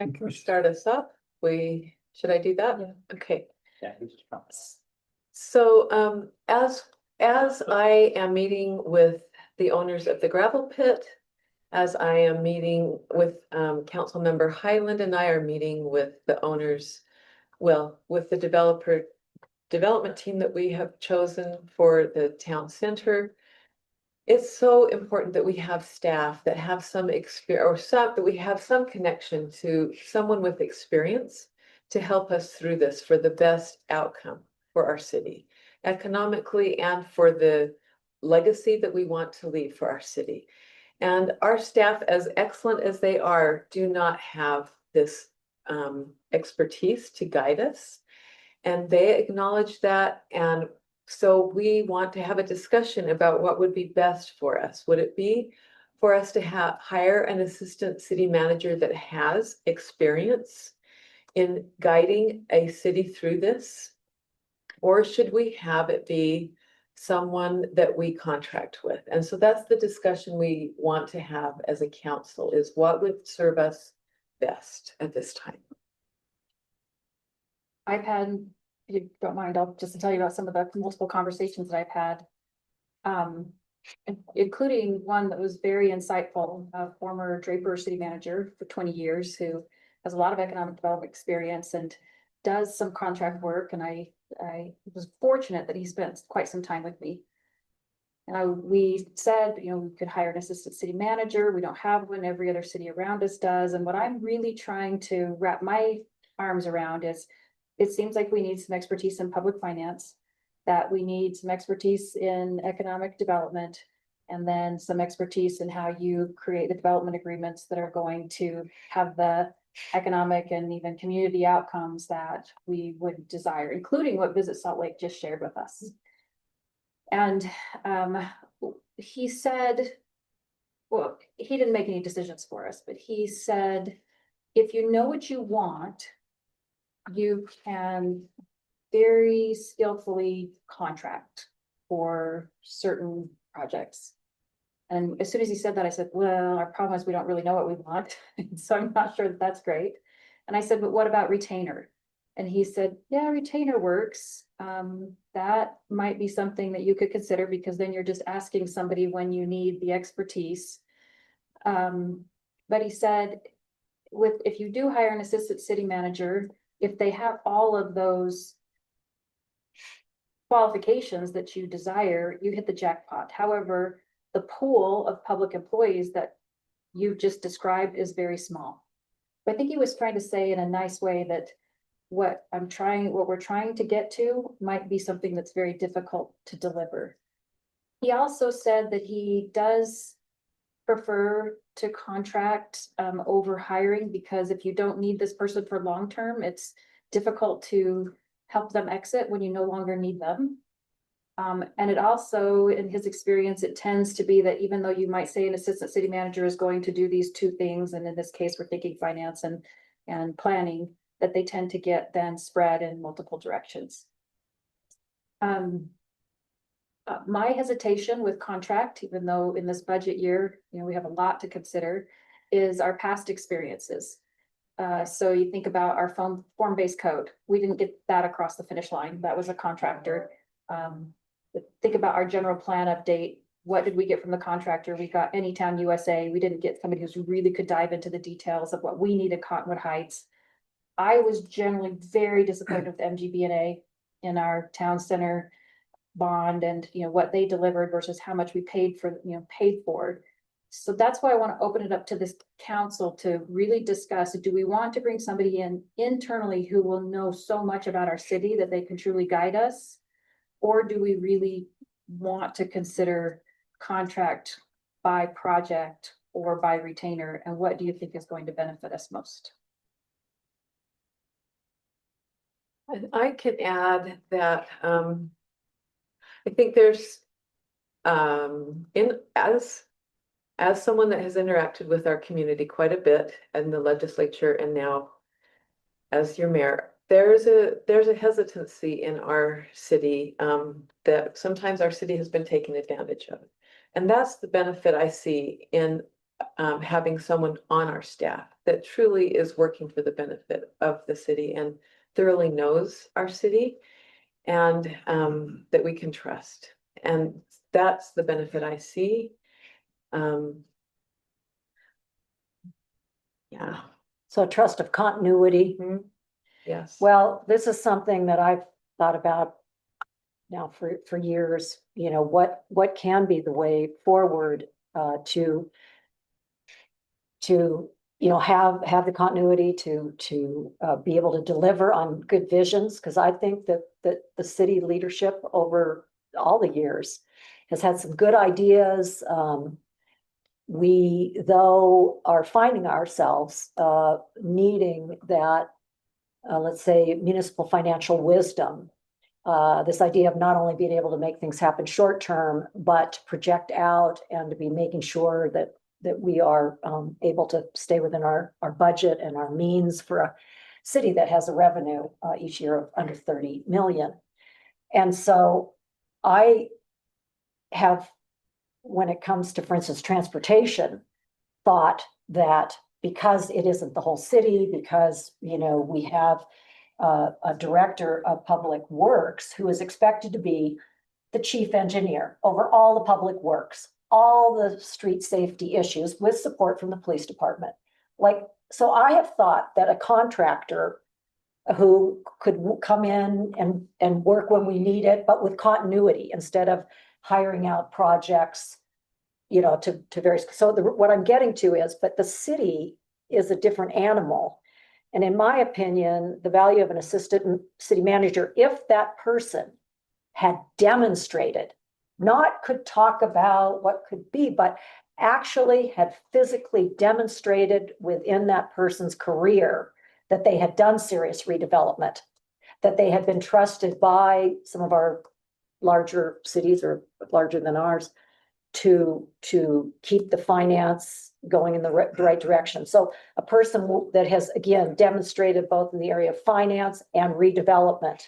I can start us up. Should I do that? Yeah. Okay. Yeah, he just promised. So as I am meeting with the owners of the gravel pit, as I am meeting with Councilmember Highland and I are meeting with the owners, well, with the development team that we have chosen for the town center. It's so important that we have staff that have some experience, or that we have some connection to someone with experience to help us through this for the best outcome for our city, economically and for the legacy that we want to leave for our city. And our staff, as excellent as they are, do not have this expertise to guide us. And they acknowledge that, and so we want to have a discussion about what would be best for us. Would it be for us to hire an assistant city manager that has experience in guiding a city through this? Or should we have it be someone that we contract with? And so that's the discussion we want to have as a council, is what would serve us best at this time. I've had, if you don't mind, I'll just tell you about some of the multiple conversations that I've had. Including one that was very insightful, a former Draper city manager for 20 years who has a lot of economic development experience and does some contract work. And I was fortunate that he spent quite some time with me. And we said, we could hire an assistant city manager. We don't have one. Every other city around us does. And what I'm really trying to wrap my arms around is, it seems like we need some expertise in public finance, that we need some expertise in economic development, and then some expertise in how you create the development agreements that are going to have the economic and even community outcomes that we would desire, including what Visit Salt Lake just shared with us. And he said, well, he didn't make any decisions for us, but he said, if you know what you want, you can very skillfully contract for certain projects. And as soon as he said that, I said, well, our problem is we don't really know what we want. So I'm not sure that that's great. And I said, but what about retainer? And he said, yeah, retainer works. That might be something that you could consider, because then you're just asking somebody when you need the expertise. But he said, if you do hire an assistant city manager, if they have all of those qualifications that you desire, you hit the jackpot. However, the pool of public employees that you just described is very small. But I think he was trying to say in a nice way that what we're trying to get to might be something that's very difficult to deliver. He also said that he does prefer to contract over hiring, because if you don't need this person for long term, it's difficult to help them exit when you no longer need them. And it also, in his experience, it tends to be that even though you might say an assistant city manager is going to do these two things, and in this case, we're thinking finance and planning, that they tend to get then spread in multiple directions. My hesitation with contract, even though in this budget year, we have a lot to consider, is our past experiences. So you think about our form-based code. We didn't get that across the finish line. That was a contractor. But think about our general plan update. What did we get from the contractor? We got Anytown USA. We didn't get somebody who really could dive into the details of what we needed Cottonwood Heights. I was generally very disappointed with MGB&A in our town center bond and, what they delivered versus how much we paid for. So that's why I want to open it up to this council to really discuss, do we want to bring somebody in internally who will know so much about our city that they can truly guide us? Or do we really want to consider contract by project or by retainer? And what do you think is going to benefit us most? And I can add that, I think there's, as someone that has interacted with our community quite a bit in the legislature and now as your mayor, there's a hesitancy in our city, that sometimes our city has been taken advantage of. And that's the benefit I see in, having someone on our staff that truly is working for the benefit of the city and thoroughly knows our city and, that we can trust. And that's the benefit I see. Yeah, So trust of continuity. yes. Well, this is something that I've thought about now for years, what can be the way forward to have the continuity to be able to deliver on good visions, because I think that the city leadership over all the years has had some good ideas. We, though, are finding ourselves needing that, let's say, municipal financial wisdom. This idea of not only being able to make things happen short term, but project out and to be making sure that we are able to stay within our budget and our means for a city that has a revenue each year of under 30 million. And so I have, when it comes to, for instance, transportation, thought that because it isn't the whole city, because, we have a director of public works who is expected to be the chief engineer over all the public works, all the street safety issues with support from the police department. So I have thought that a contractor who could come in and work when we need it, but with continuity instead of hiring out projects, to various. So what I'm getting to is, but the city is a different animal. And in my opinion, the value of an assistant city manager, if that person had demonstrated, not could talk about what could be, but actually had physically demonstrated within that person's career that they had done serious redevelopment, that they had been trusted by some of our larger cities or larger than ours to keep the finance going in the right direction. So a person that has, again, demonstrated both in the area of finance and redevelopment.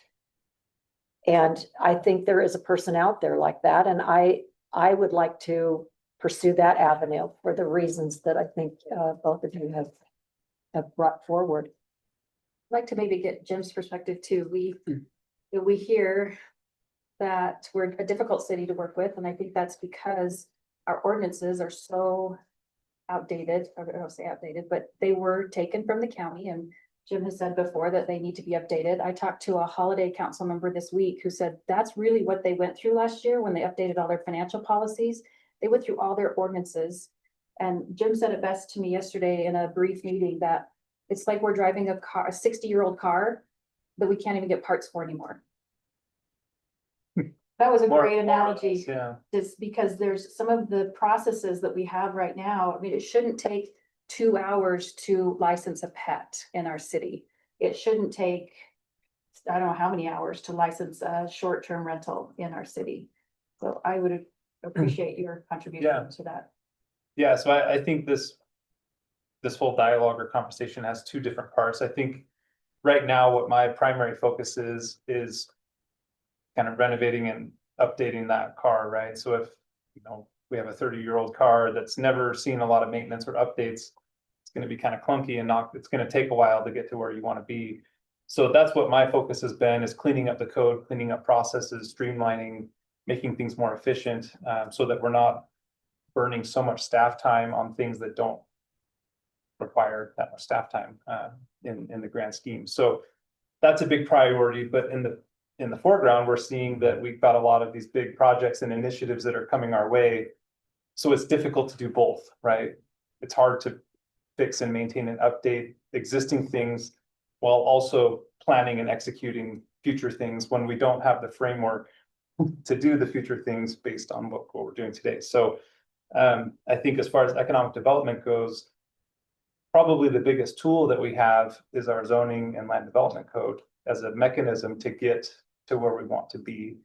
And I think there is a person out there like that. And I would like to pursue that avenue for the reasons that I think both of you have brought forward. I'd like to maybe get Jim's perspective too. We hear that we're a difficult city to work with, and I think that's because our ordinances are so outdated. I don't say outdated, but they were taken from the county, and Jim has said before that they need to be updated. I talked to a Holiday council member this week who said that's really what they went through last year when they updated all their financial policies. They went through all their ordinances, and Jim said it best to me yesterday in a brief meeting that it's like we're driving a 60-year-old car that we can't even get parts for anymore. That was a great analogy. Yeah. Just because there's some of the processes that we have right now. I mean, it shouldn't take 2 hours to license a pet in our city. It shouldn't take, I don't know how many hours to license a short-term rental in our city. So I would appreciate your contribution to that. Yeah, so I think this whole dialogue or conversation has two different parts. I think right now what my primary focus is kind of renovating and updating that car, right? So if, you know, we have a 30-year-old car that's never seen a lot of maintenance or updates, it's gonna be kind of clunky and it's gonna take a while to get to where you want to be. So that's what my focus has been, is cleaning up the code, cleaning up processes, streamlining, making things more efficient, so that we're not burning so much staff time on things that don't require that much staff time in the grand scheme. So that's a big priority, but in the foreground, we're seeing that we've got a lot of these big projects and initiatives that are coming our way. So it's difficult to do both, right? It's hard to fix and maintain and update existing things while also planning and executing future things when we don't have the framework to do the future things based on what we're doing today. So I think as far as economic development goes, probably the biggest tool that we have is our zoning and land development code as a mechanism to get to where we want to be.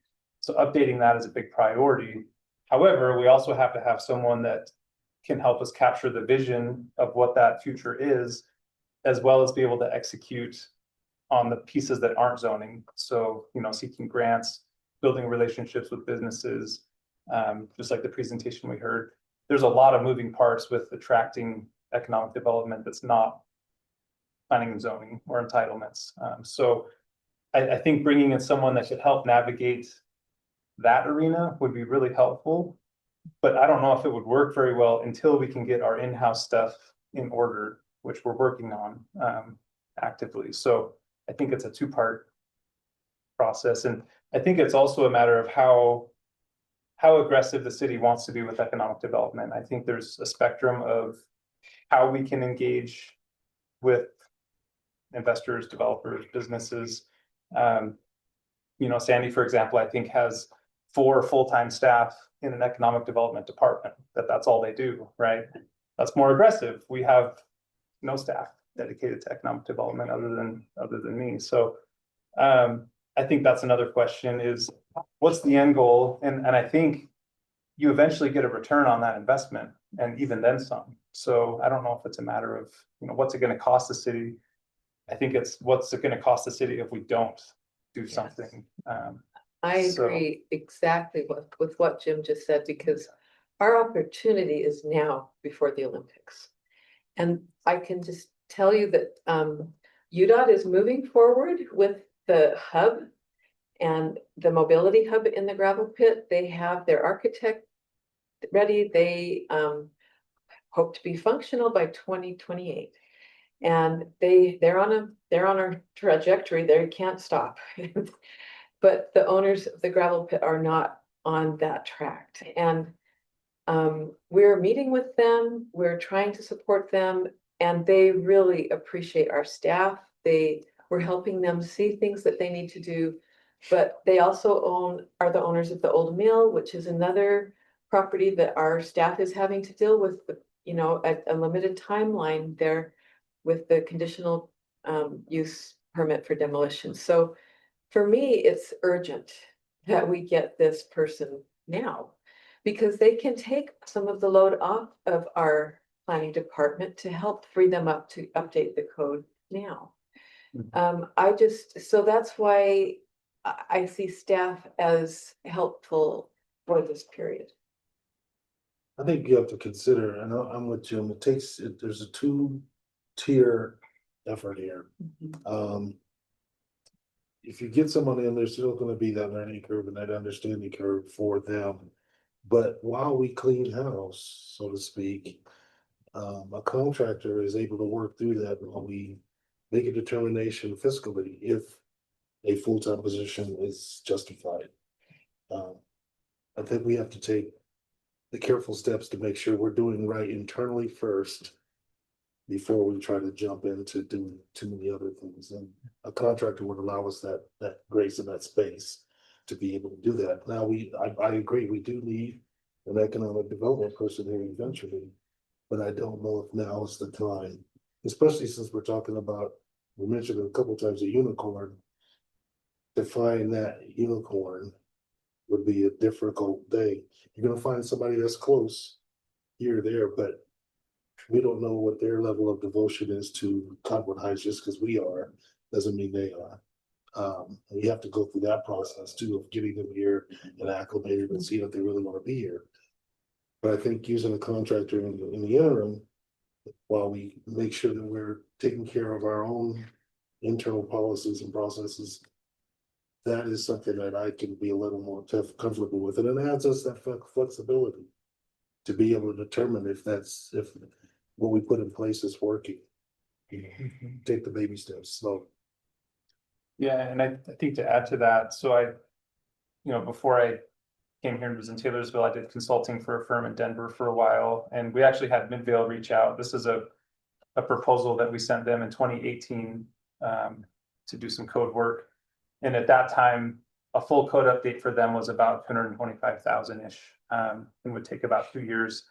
So updating that is a big priority. However, we also have to have someone that can help us capture the vision of what that future is, as well as be able to execute on the pieces that aren't zoning. So, you know, seeking grants, building relationships with businesses, just like the presentation we heard. There's a lot of moving parts with attracting economic development that's not planning and zoning or entitlements. So I think bringing in someone that could help navigate that arena would be really helpful. But I don't know if it would work very well until we can get our in-house stuff in order, which we're working on actively. So I think it's a two-part process. And I think it's also a matter of how aggressive the city wants to be with economic development. I think there's a spectrum of how we can engage with investors, developers, businesses. You know, Sandy, for example, I think has 4 full-time staff in an economic development department. That's all they do, right? That's more aggressive. We have no staff dedicated to economic development other than me. So I think that's another question, is what's the end goal? And I think you eventually get a return on that investment, and even then some. So I don't know if it's a matter of, you know, what's it going to cost the city? I think it's what's it going to cost the city if we don't do something. I agree exactly with what Jim just said, because our opportunity is now before the Olympics. And I can just tell you that UDOT is moving forward with the hub and the mobility hub in the gravel pit. They have their architect ready. They hope to be functional by 2028. And they're on a trajectory. They can't stop. But the owners of the gravel pit are not on that track. And we're meeting with them, we're trying to support them, and they really appreciate our staff. We're helping them see things that they need to do, but they also are the owners of the old mill, which is another property that our staff is having to deal with, you know, a limited timeline there with the conditional use permit for demolition. So for me, it's urgent that we get this person now, because they can take some of the load off of our planning department to help free them up to update the code now. So that's why I see staff as helpful for this period. I think you have to consider, and I'm with Jim, there's a 2-tier effort here. If you get someone in, there's still gonna be that learning curve and that understanding curve for them. But while we clean house, so to speak, a contractor is able to work through that while we make a determination fiscally if a full-time position is justified. I think we have to take the careful steps to make sure we're doing right internally first before we try to jump into doing too many other things. And a contractor would allow us that grace and that space to be able to do that. Now, I agree, we do need an economic development person here eventually, but I don't know if now is the time, especially since we're talking about, we mentioned a couple of times, a unicorn. To find that unicorn would be a difficult thing. You're gonna find somebody that's close here or there, but we don't know what their level of devotion is to Cottonwood Heights. Just because we are, doesn't mean they are. We have to go through that process too, of getting them here and acclimated and seeing if they really want to be here. But I think using a contractor in the interim, while we make sure that we're taking care of our own internal policies and processes, that is something that I can be a little more comfortable with, and it adds us that flexibility to be able to determine if what we put in place is working. Take the baby steps slow. Yeah, and I think to add to that, so before I came here and was in Taylorsville, I did consulting for a firm in Denver for a while, and we actually had Midvale reach out. This is a proposal that we sent them in 2018 to do some code work. And at that time, a full code update for them was about 225,000-ish, and would take about 2 years.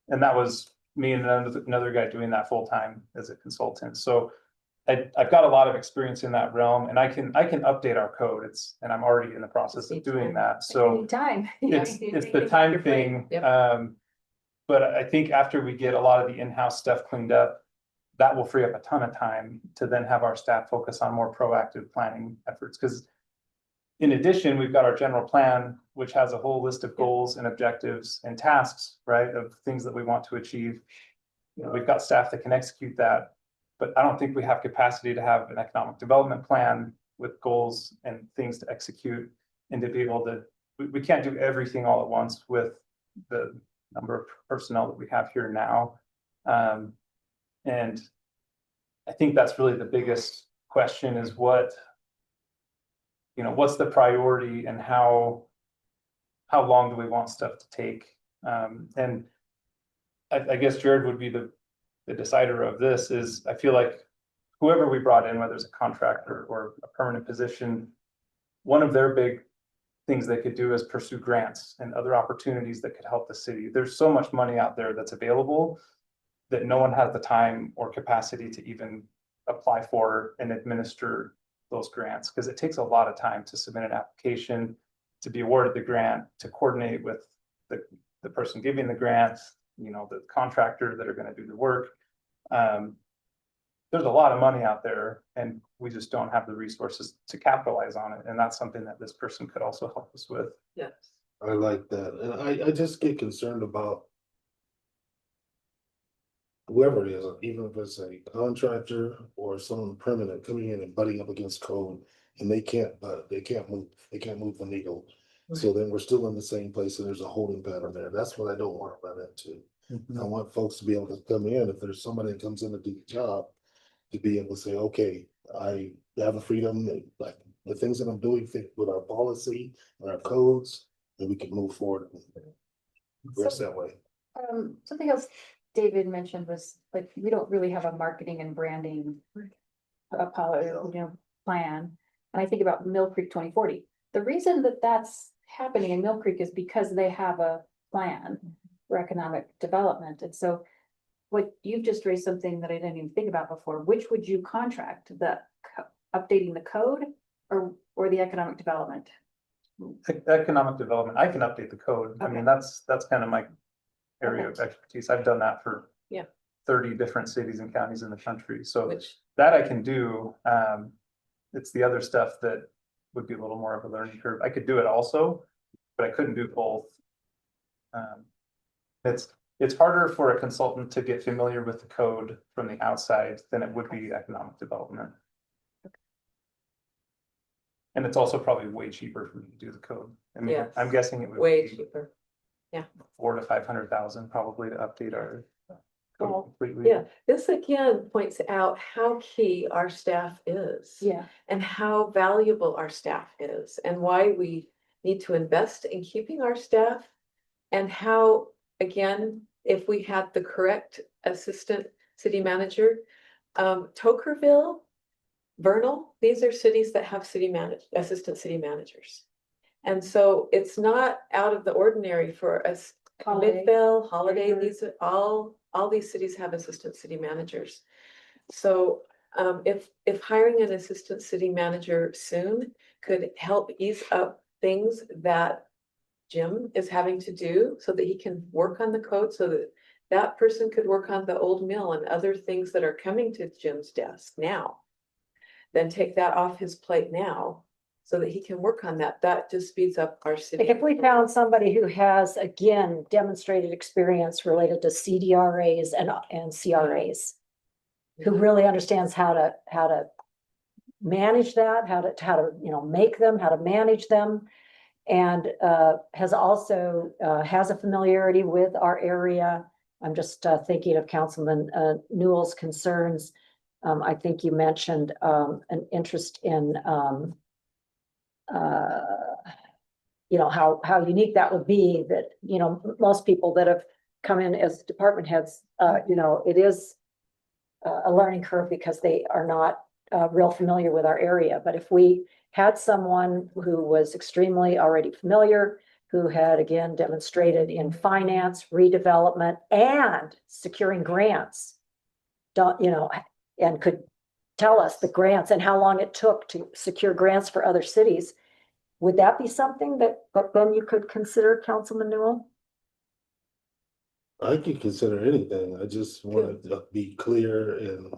And that was me and another guy doing that full time as a consultant. So I've got a lot of experience in that realm, and I can update our code. And I'm already in the process of doing that. So Time. it's the time thing. But I think after we get a lot of the in-house stuff cleaned up, that will free up a ton of time to then have our staff focus on more proactive planning efforts. Because in addition, we've got our general plan, which has a whole list of goals and objectives and tasks, right, of things that we want to achieve. We've got staff that can execute that, but I don't think we have capacity to have an economic development plan with goals and things to execute, and to be able to, we can't do everything all at once with the number of personnel that we have here now. And I think that's really the biggest question, is what's the priority, and how long do we want stuff to take? And I guess Jared would be the decider of this. Is I feel like whoever we brought in, whether it's a contractor or a permanent position, one of their big things they could do is pursue grants and other opportunities that could help the city. There's so much money out there that's available that no one has the time or capacity to even apply for and administer those grants, because it takes a lot of time to submit an application, to be awarded the grant, to coordinate with the person giving the grant, the contractor that are going to do the work. There's a lot of money out there, and we just don't have the resources to capitalize on it. And that's something that this person could also help us with. Yes. I like that, and I just get concerned about whoever it is, even if it's a contractor or someone permanent coming in and butting up against code, and they can't move the needle. So then we're still in the same place, and there's a holding pattern there. That's what I don't want to run into. I want folks to be able to come in, if there's somebody that comes in to do the job, to be able to say, okay, I have the freedom, like the things that I'm doing fit with our policy and our codes, and we can move forward and progress that way. Something else David mentioned was, like, we don't really have a marketing and branding plan. And I think about Mill Creek 2040. The reason that that's happening in Mill Creek is because they have a plan for economic development. And so what you've just raised something that I didn't even think about before. Which would you contract, the updating the code or the economic development? Economic development, I can update the code. I mean, that's kind of my area of expertise. I've done that for 30 different cities and counties in the country. So that I can do. It's the other stuff that would be a little more of a learning curve. I could do it also, but I couldn't do both. It's harder for a consultant to get familiar with the code from the outside than it would be economic development. And it's also probably way cheaper for me to do the code. I mean, Yes. I'm guessing it would Way be cheaper. 400,000 to 500,000 probably to update our code Oh, completely. Yeah, this again points out how key our staff is. Yeah. And how valuable our staff is, and why we need to invest in keeping our staff. And how, again, if we had the correct assistant city manager, Tokerville, Vernal, these are cities that have assistant city managers. And so it's not out of the ordinary for us. Midvale, Holiday, these are all these cities have assistant city managers. So if hiring an assistant city manager soon could help ease up things that Jim is having to do, so that he can work on the code, so that that person could work on the old mill and other things that are coming to Jim's desk now, then take that off his plate now so that he can work on that. That just speeds up our city. Like if we found somebody who has, again, demonstrated experience related to CDRAs and CRAs, who really understands how to manage that, how to, you know, make them, how to manage them. And has also has a familiarity with our area. I'm just thinking of Councilman Newell's concerns. I think you mentioned an interest in you know, how unique that would be, that, you know, most people that have come in as department heads, you know, it is a learning curve because they are not real familiar with our area. But if we had someone who was extremely already familiar, who had again demonstrated in finance, redevelopment, and securing grants, don't, you know, and could tell us the grants and how long it took to secure grants for other cities, would that be something that then you could consider, Councilman Newell? I could consider anything. I just want to be clear and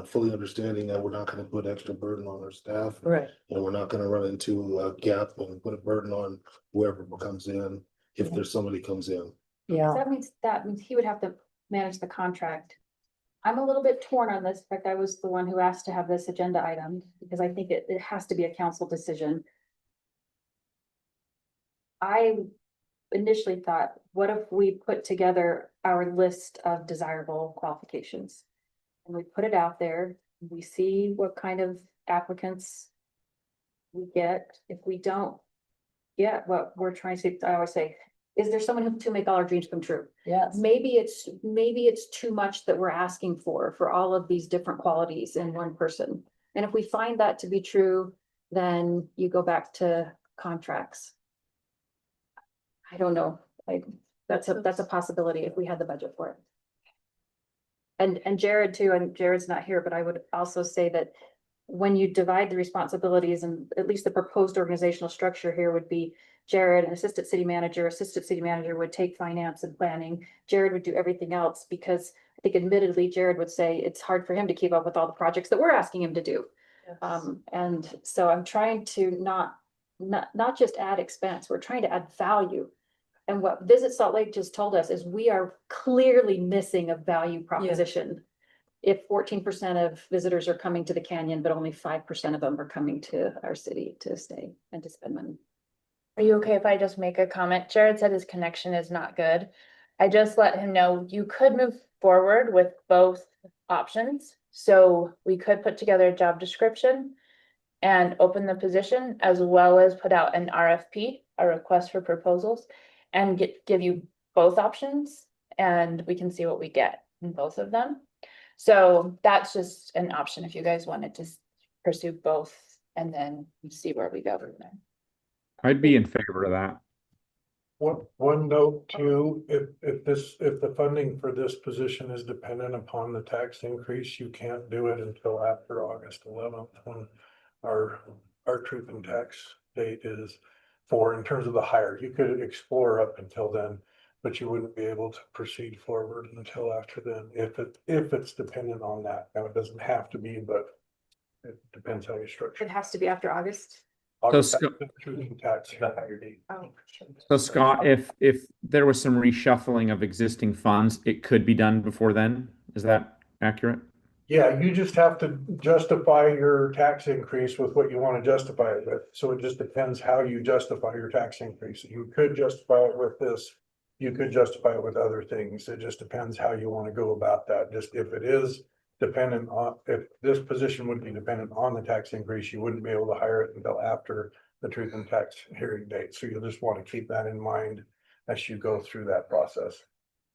fully understanding that we're not going to put extra burden on our staff. Right. And we're not going to run into a gap and put a burden on whoever comes in, if there's somebody comes in. Yeah. That means he would have to manage the contract. I'm a little bit torn on this. In fact, I was the one who asked to have this agenda item because I think it has to be a council decision. I initially thought, what if we put together our list of desirable qualifications? And we put it out there, we see what kind of applicants we get. If we don't get what we're trying to, I always say, is there someone who to make all our dreams come true? Yes. Maybe it's too much that we're asking for all of these different qualities in one person. And if we find that to be true, then you go back to contracts. I don't know. That's a possibility if we had the budget for it. And Jared too, and Jared's not here, but I would also say that when you divide the responsibilities, and at least the proposed organizational structure here would be Jared, an assistant city manager would take finance and planning. Jared would do everything else because I think admittedly, Jared would say it's hard for him to keep up with all the projects that we're asking him to do. Yes. And so I'm trying to not just add expense, we're trying to add value. And what Visit Salt Lake just told us is we are clearly missing a value proposition. If 14% of visitors are coming to the canyon, but only 5% of them are coming to our city to stay and to spend money. Are you okay if I just make a comment? Jared said his connection is not good. I just let him know you could move forward with both options. So we could put together a job description and open the position, as well as put out an RFP, a request for proposals, and give you both options, and we can see what we get in both of them. So that's just an option if you guys wanted to pursue both and then see where we go from there. I'd be in favor of that. One note too, if the funding for this position is dependent upon the tax increase, you can't do it until after August 11th, when our truth and tax date is for, in terms of the hire. You could explore up until then, but you wouldn't be able to proceed forward until after then, if it's dependent on that. Now, it doesn't have to be, but it depends how you structure. It has to be after August. August, Scott- truth and tax, the hire date. Oh, So Scott, if there was some reshuffling of existing funds, it could be done before then. Is that accurate? Yeah, you just have to justify your tax increase with what you want to justify it with. So it just depends how you justify your tax increase. You could justify it with this. You could justify it with other things. It just depends how you want to go about that. Just if it is dependent on, if this position would be dependent on the tax increase, you wouldn't be able to hire it until after the truth and tax hearing date. So you'll just want to keep that in mind as you go through that process.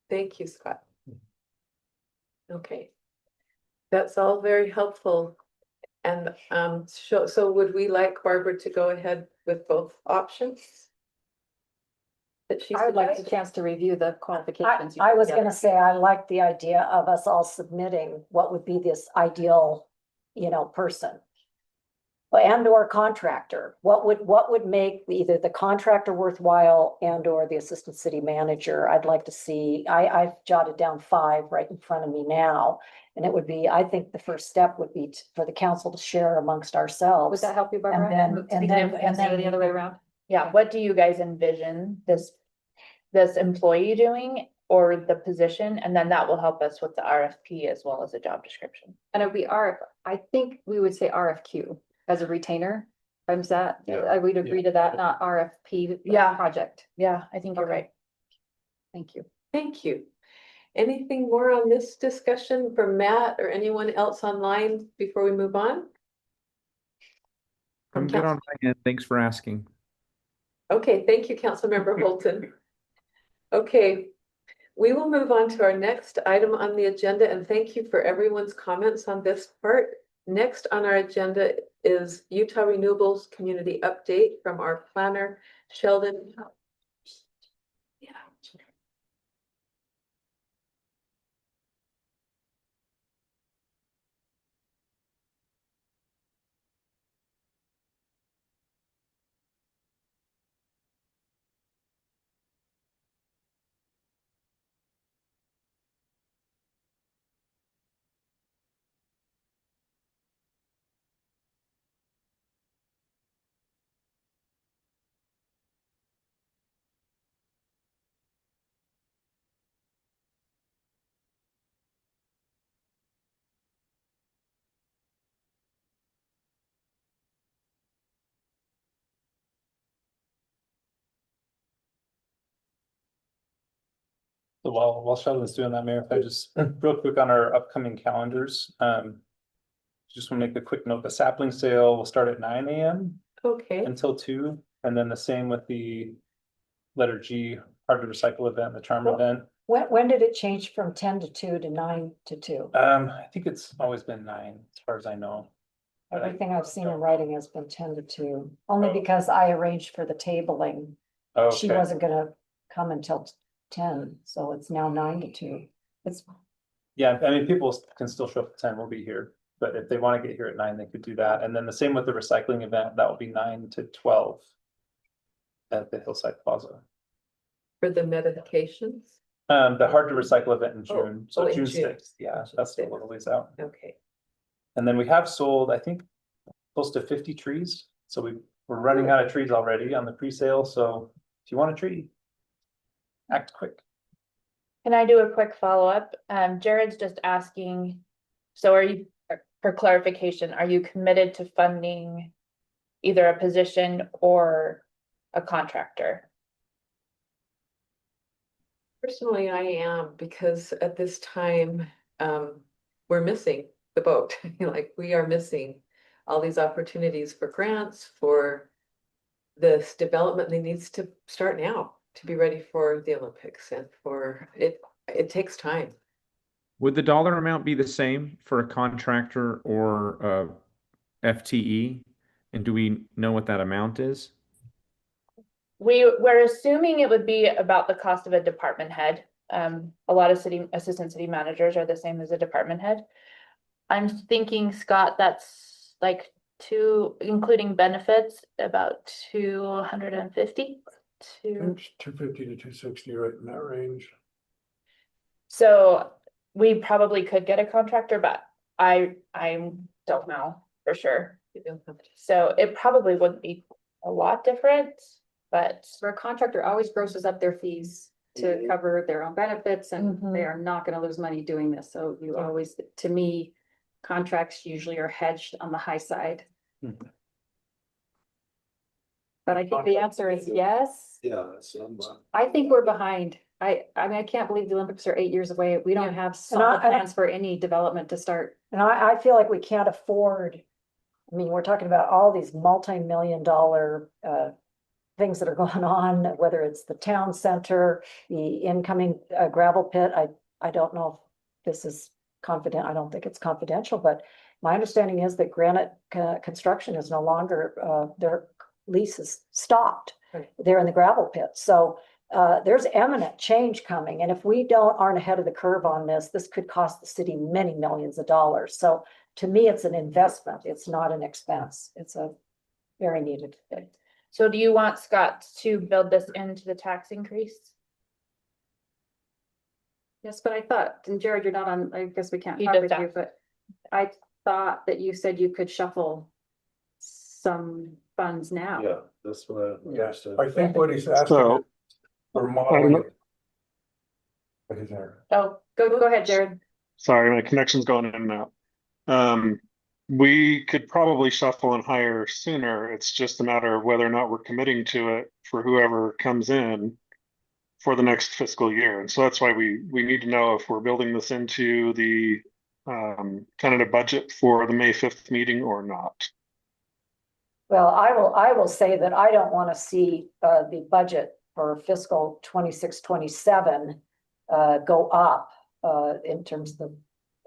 Thank you, Scott. Okay. That's all very helpful. And so would we like Barbara to go ahead with both options? That she I would like a suggested? chance to review the qualifications. I was gonna say, I like the idea of us all submitting what would be this ideal, you know, person. And or contractor, what would make either the contractor worthwhile and or the assistant city manager? I'd like to see, I've jotted down 5 right in front of me now. And it would be, I think the first step would be for the council to share amongst ourselves. Would that help you, Barbara? And then The other way around? Yeah, what do you guys envision this employee doing or the position? And then that will help us with the RFP as well as a job description. And it would be I think we would say RFQ as a retainer. Is that, Yeah. I would agree to that, not RFP. Yeah. Project. Yeah, I think you're Okay. right. Thank you. Thank you. Anything more on this discussion from Matt or anyone else online before we move on? I'm good on my end. Thanks for asking. Okay, thank you, Councilmember Holton. Okay, we will move on to our next item on the agenda, and thank you for everyone's comments on this part. Next on our agenda is Utah Renewables Community Update from our planner, Sheldon. Yeah. So while Sheldon's doing that, Mayor, if I just real quick on our upcoming calendars, just want to make a quick note, the sapling sale will start at 9 a.m. Okay, until 2, and then the same with the letter G, hard to recycle event, the charm event. when did it change from 10 to 2 to 9 to 2? I think it's always been 9, as far as I know. Everything I've seen in writing has been 10 to 2, only because I arranged for the tabling. She Okay. wasn't gonna come until 10, so it's now 9 to 2. It's, Yeah, I mean, people can still show up at 10, we'll be here, but if they want to get here at 9, they could do that, and then the same with the recycling event, that will be 9 to 12. At the Hillside Plaza. for the medications. The hard to recycle event in Oh, June, so in June June. 6th, yeah, that's still a little ways out. Okay, And then we have sold, I think, close to 50 trees, so we're running out of trees already on the pre-sale, so if you want a tree, act quick. Can I do a quick follow-up? Jared's just asking, so are you, for clarification, are you committed to funding either a position or a contractor? personally, I am, because at this time, we're missing the boat. Like, we are missing all these opportunities for grants, for this development that needs to start now to be ready for the Olympics, and for it takes time. Would the dollar amount be the same for a contractor or a FTE? And do we know what that amount is? We're assuming it would be about the cost of a department head. A lot of assistant city managers are the same as a department head. I'm thinking, Scott, that's like including benefits, about 250 to. It's 250 to 260, right in that range. So we probably could get a contractor, but I don't know for sure. So it probably wouldn't be a lot different, but So our contractor always grosses up their fees to cover their own benefits, and Mhm. they are not gonna lose money doing this, so you always, to me, contracts usually are hedged on the high side. Mhm. But I think the answer is yes. Yeah, so I think we're behind. I mean, I can't believe the Olympics are 8 years away. We don't have And I- solid plans for any development to start. and I feel like we can't afford, I mean, we're talking about all these multi-million-dollar things that are going on, whether it's the town center, the incoming gravel pit. I don't know if this is confident, I don't think it's confidential, but my understanding is that Granite Construction is no longer, their lease is stopped. Right. They're in the gravel pit, so there's eminent change coming, and if we aren't ahead of the curve on this, this could cost the city many millions of dollars. So to me, it's an investment. It's not an expense. It's a very needed thing. So do you want Scott to build this into the tax increase? Yes, but I thought, and Jared, you're not on, I guess we can't You talk just with you, asked. but I thought that you said you could shuffle some funds now. Yeah, that's what I Yes, understood. I think what he's asking So, for I don't modeling. know. What is there? Oh, Go ahead, Jared. Sorry, my connection's going in and out. We could probably shuffle and hire sooner. It's just a matter of whether or not we're committing to it for whoever comes in for the next fiscal year. And so that's why we need to know if we're building this into the tentative budget for the May 5th meeting or not. Well, I will say that I don't want to see the budget for fiscal 26-27 go up in terms of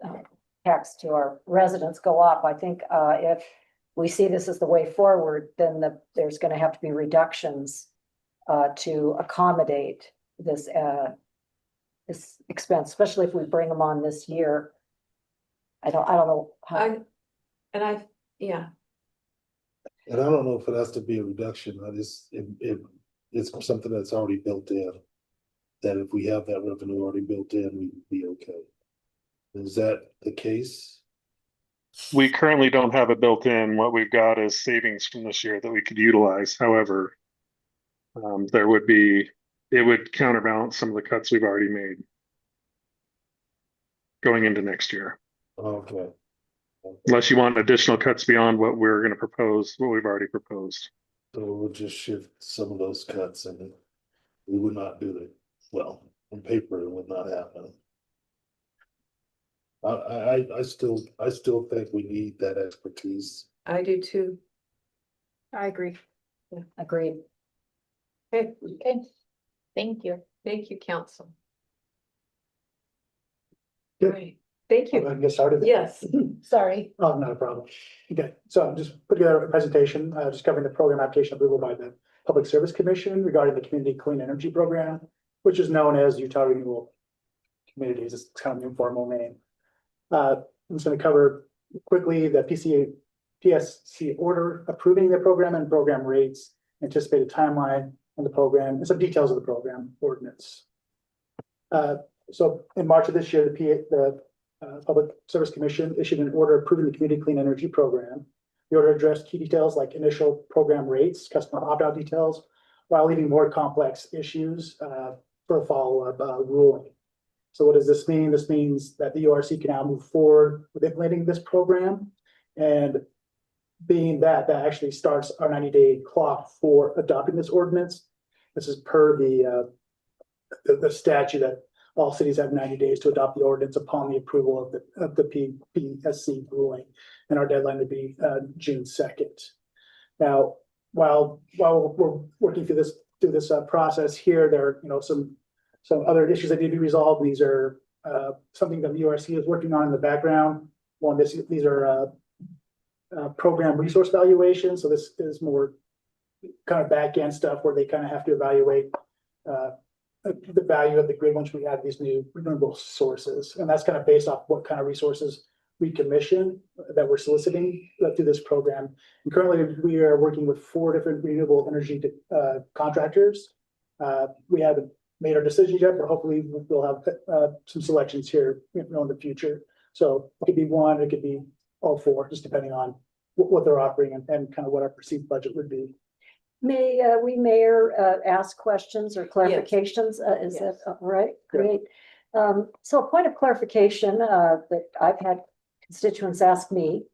the tax to our residents go up. I think if we see this as the way forward, then there's going to have to be reductions to accommodate this expense, especially if we bring them on this year. I don't know how. Yeah, And I don't know if it has to be a reduction, it's something that's already built in. That if we have that revenue already built in, we'd be okay. Is that the case? We currently don't have it built in. What we've got is savings from this year that we could utilize. However, it would counterbalance some of the cuts we've already made going into next year. Okay. Unless you want additional cuts beyond what we're going to propose, what we've already proposed. So we'll just shift some of those cuts and we would not do it. Well, on paper, it would not happen. I still think we need that expertise. I do too. I agree. Agreed. Okay, okay. Thank you. thank you, council. Good. Great, thank I'm you. gonna get started. Yes, Sorry. Oh, not a problem. Okay, so I'm just put together a presentation, just covering the program application approval by the Public Service Commission regarding the Community Clean Energy Program, which is known as Utah Renewable Communities. It's kind of an informal name. I'm just gonna cover quickly the PSC order approving the program and program rates, anticipated timeline on the program, and some details of the program ordinance. So in March of this year, the Public Service Commission issued an order approving the Community Clean Energy Program. The order addressed key details like initial program rates, customer opt-out details, while leaving more complex issues for a follow-up ruling. So what does this mean? This means that the URC can now move forward with implementing this program. And being that actually starts our 90-day clock for adopting this ordinance. This is per the statute that all cities have 90 days to adopt the ordinance upon the approval of the PSC ruling. And our deadline would be June 2nd. Now, while we're working through this process here, there are some other issues that need to be resolved. These are something that the URC is working on in the background. These are program resource valuations. So this is more kind of back end stuff where they kind of have to evaluate the value of the grid once we add these new renewable sources. And that's kind of based off what kind of resources we commission that we're soliciting through this program. And currently we are working with 4 different renewable energy contractors. We haven't made our decisions yet, but hopefully we'll have some selections here in the future. So it could be one, it could be all 4, just depending on what they're offering and kind of what our perceived budget would be. May we, Mayor, ask questions or clarifications? Is that Yes. all right? Great. So a point of clarification that I've had constituents ask me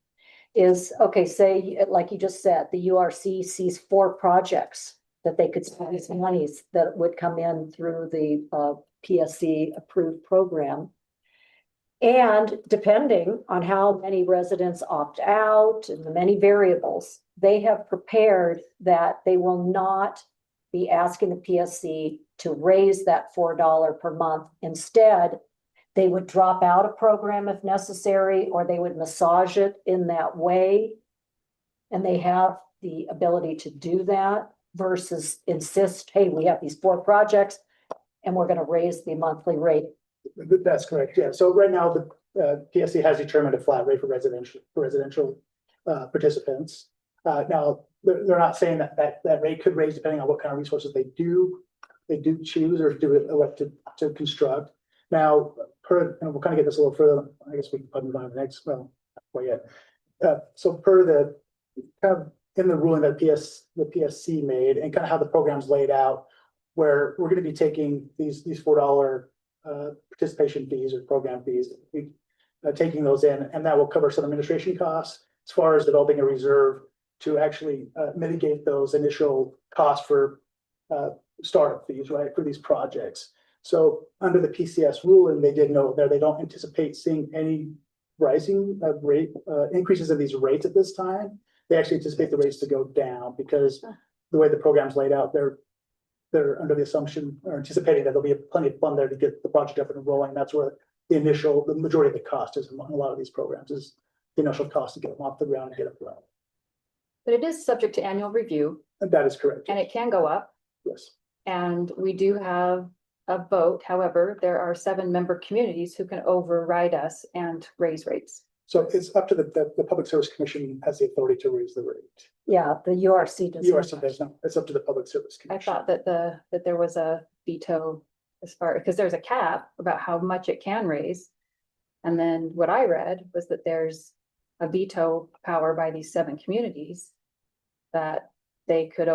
is, okay, say, like you just said, the URC sees 4 projects that they could spend these monies that would come in through the PSC approved program. And depending on how many residents opt out and the many variables, they have prepared that they will not be asking the PSC to raise that $4 per month. Instead, they would drop out a program if necessary, or they would massage it in that way. And they have the ability to do that versus insist, hey, we have these 4 projects and we're going to raise the monthly rate. That's correct. Yeah. So right now, PSC has determined a flat rate for residential participants. Now, they're not saying that rate could raise depending on what kind of resources they do choose or do elect to construct. Now, and we'll kind of get this a little further, I guess we can probably move on to the next, well, not quite yet. So per the kind of in the ruling that the PSC made and kind of how the program's laid out, where we're going to be taking these $4 participation fees or program fees, taking those in, and that will cover some administration costs as far as developing a reserve to actually mitigate those initial costs for startup fees, right, for these projects. So under the PCS ruling, they did note there they don't anticipate seeing any rising rate increases in these rates at this time. They actually anticipate the rates to go down because the way the program's laid out, they're under the assumption or anticipating that there'll be plenty of fund there to get the project up and rolling. That's where the majority of the cost is in a lot of these programs, is the initial cost to get them off the ground and get up running. But it is subject to annual review And that is correct. and it can go up. Yes. And we do have a vote. However, there are 7 member communities who can override us and raise rates. So it's up to the Public Service Commission has the authority to raise the rate. Yeah, the URC does. URC does not. It's up to the Public Service I Commission. thought that there was a veto as far, because there's a cap about how much it can raise. And then what I read was that there's a veto power by these 7 communities that they could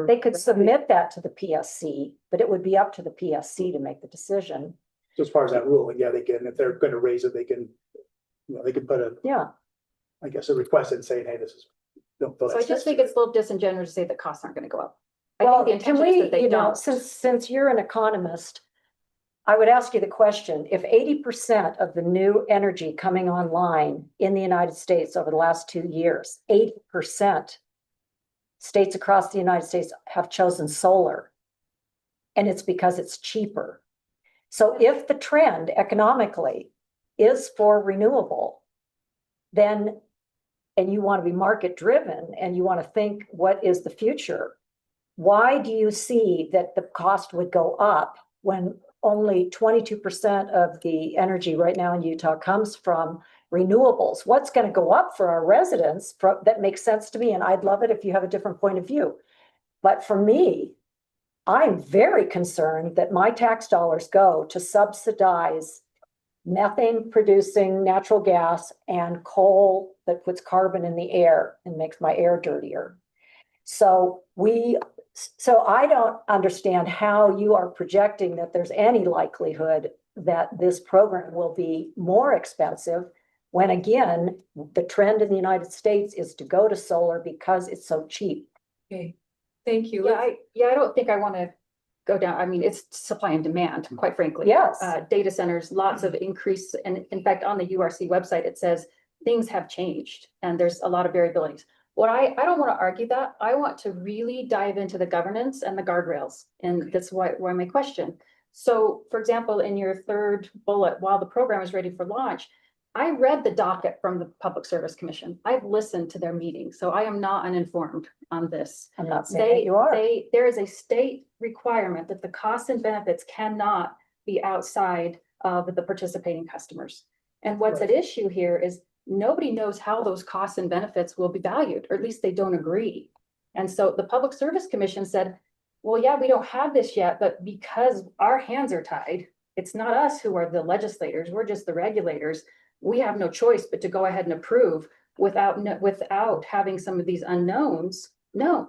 They could submit that to the PSC, but it would be up to the PSC to make the decision. So as far as that ruling, yeah, they can, if they're going to raise it, they can, they can put Yeah, I guess, a request in saying, hey, this is. Don't feel So I that's just think it's a little disingenuous to say that costs aren't gonna go up. I well, think the can intention is we, that they you know, don't. since you're an economist, I would ask you the question, if 80% of the new energy coming online in the United States over the last 2 years, 80% states across the United States have chosen solar, and it's because it's cheaper. So if the trend economically is for renewable, then, and you want to be market driven and you want to think what is the future, why do you see that the cost would go up when only 22% of the energy right now in Utah comes from renewables? What's going to go up for our residents that makes sense to me? And I'd love it if you have a different point of view. But for me, I'm very concerned that my tax dollars go to subsidize methane producing natural gas and coal that puts carbon in the air and makes my air dirtier. So I don't understand how you are projecting that there's any likelihood that this program will be more expensive when, again, the trend in the United States is to go to solar because it's so cheap. Okay, thank you. I don't think I want to go down. I mean, it's supply and demand, quite frankly. Yes. Data centers, lots of increase. And in fact, on the URC website, it says things have changed and there's a lot of variabilities. What I don't want to argue that. I want to really dive into the governance and the guardrails. And that's why my question. So for example, in your 3rd bullet, while the program is ready for launch, I read the docket from the Public Service Commission. I've listened to their meetings, so I am not uninformed on this. I'm not saying that you are. There is a state requirement that the costs and benefits cannot be outside of the participating customers. And what's at issue here is nobody knows how those costs and benefits will be valued, or at least they don't agree. And so the Public Service Commission said, well, yeah, we don't have this yet, but because our hands are tied, it's not us who are the legislators, we're just the regulators. We have no choice but to go ahead and approve without having some of these unknowns known.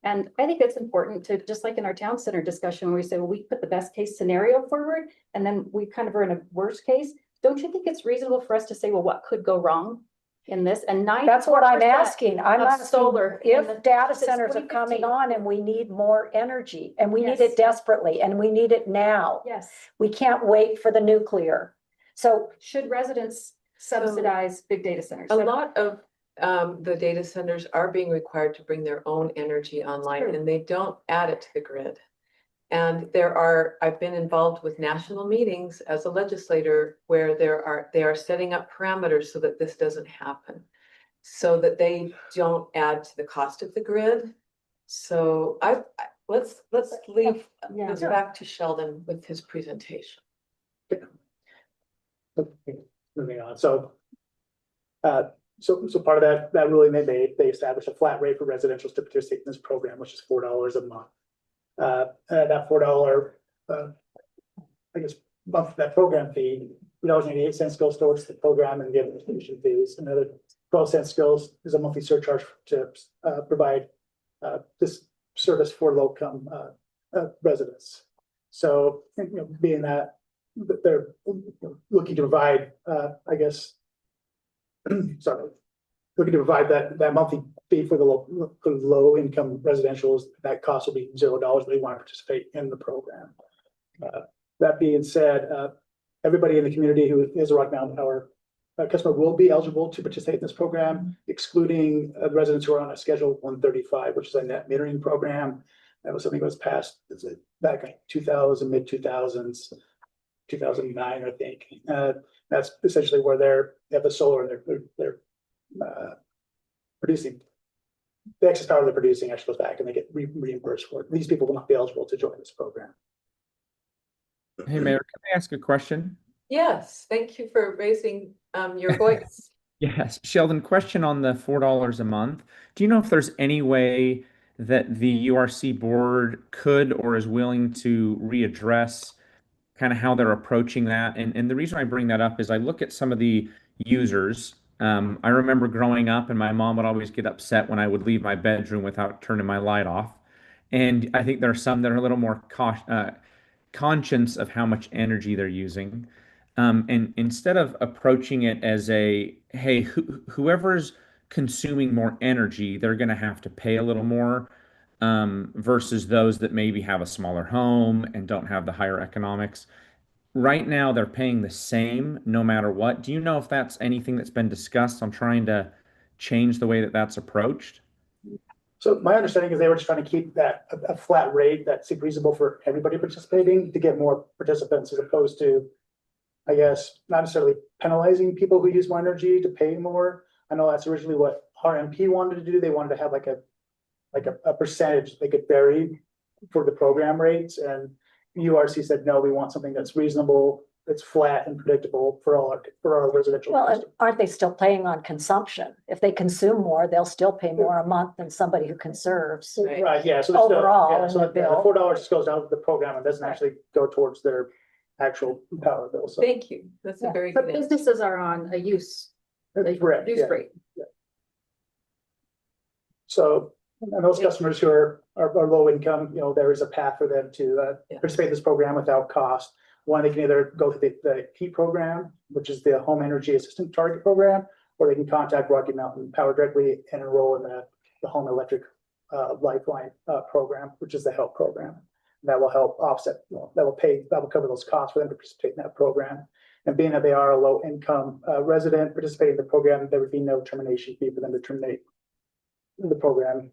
And I think it's important to, just like in our town center discussion, where we say, well, we put the best case scenario forward, and then we kind of are in a worst case. Don't you think it's reasonable for us to say, well, what could go wrong in this? And That's what I'm asking. I'm of asking solar in the- if data since centers are coming 2015. on and we need more energy and we need Yes. it desperately and we need it now. Yes. We can't wait for the nuclear. So Should residents subsidize big data centers? A lot of the data centers are being required to bring their own energy online true. and they don't add it to the grid. And I've been involved with national meetings as a legislator where they are setting up parameters so that this doesn't happen. So that they don't add to the cost of the grid. So let's leave yeah. this back to Sheldon with his presentation. moving on, so. So part of that ruling they made, they established a flat rate for residentials to participate in this program, which is $4 a month. That $4, I guess, month, that program fee, $3.88 goes towards the program and the administration fees. Another 12 cents goes is a monthly surcharge to provide this service for low-income residents. So, being that they're looking to provide, I guess, sorry, looking to provide that monthly fee for the low income residentials, that cost will be $0, but they want to participate in the program. That being said, everybody in the community who is a Rocky Mountain Power customer will be eligible to participate in this program, excluding residents who are on a Schedule 135, which is a net metering program. That was something that was passed back in 2000, mid 2000s, 2009, I think. That's essentially where they have the solar and they're producing. The excess power they're producing actually goes back and they get reimbursed for it. These people will not be eligible to join this program. Hey, Mayor, can I ask a question? Yes, thank you for raising your voice. Yes, Sheldon, question on the $4 a month. Do you know if there's any way that the URC board could or is willing to readdress kind of how they're approaching that? And the reason I bring that up is I look at some of the users. I remember growing up and my mom would always get upset when I would leave my bedroom without turning my light off. And I think there are some that are a little more conscious of how much energy they're using. And instead of approaching it as a, hey, whoever's consuming more energy, they're going to have to pay a little more, versus those that maybe have a smaller home and don't have the higher economics. Right now, they're paying the same no matter what. Do you know if that's anything that's been discussed? I'm trying to change the way that that's approached. So my understanding is they were just trying to keep that a flat rate that's reasonable for everybody participating to get more participants, as opposed to, I guess, not necessarily penalizing people who use more energy to pay more. I know that's originally what RMP wanted to do. They wanted to have like a percentage they could vary for the program rates, and URC said, no, we want something that's reasonable, that's flat and predictable for our residential. Well, and customers. aren't they still paying on consumption? If they consume more, they'll still pay more a month than somebody who conserves. Right, yeah, so it's still, Overall, yeah, in so the the bill. $4 just goes down to the program and doesn't actually go towards their actual power bill, so. Thank you. That's a very But good answer. businesses are on a use Correct, yeah. rate. So, and those customers who are low income, there is a path for them to participate in this program without cost. One, they can either go to the HEAT program, which is the Home Energy Assistant Target Program, or they can contact Rocky Mountain Power directly and enroll in the Home Electric Lifeline program, which is the HELP program. That will help offset, that will cover those costs for them to participate in that program. And being that they are a low income resident participating in the program, there would be no termination fee for them to terminate the program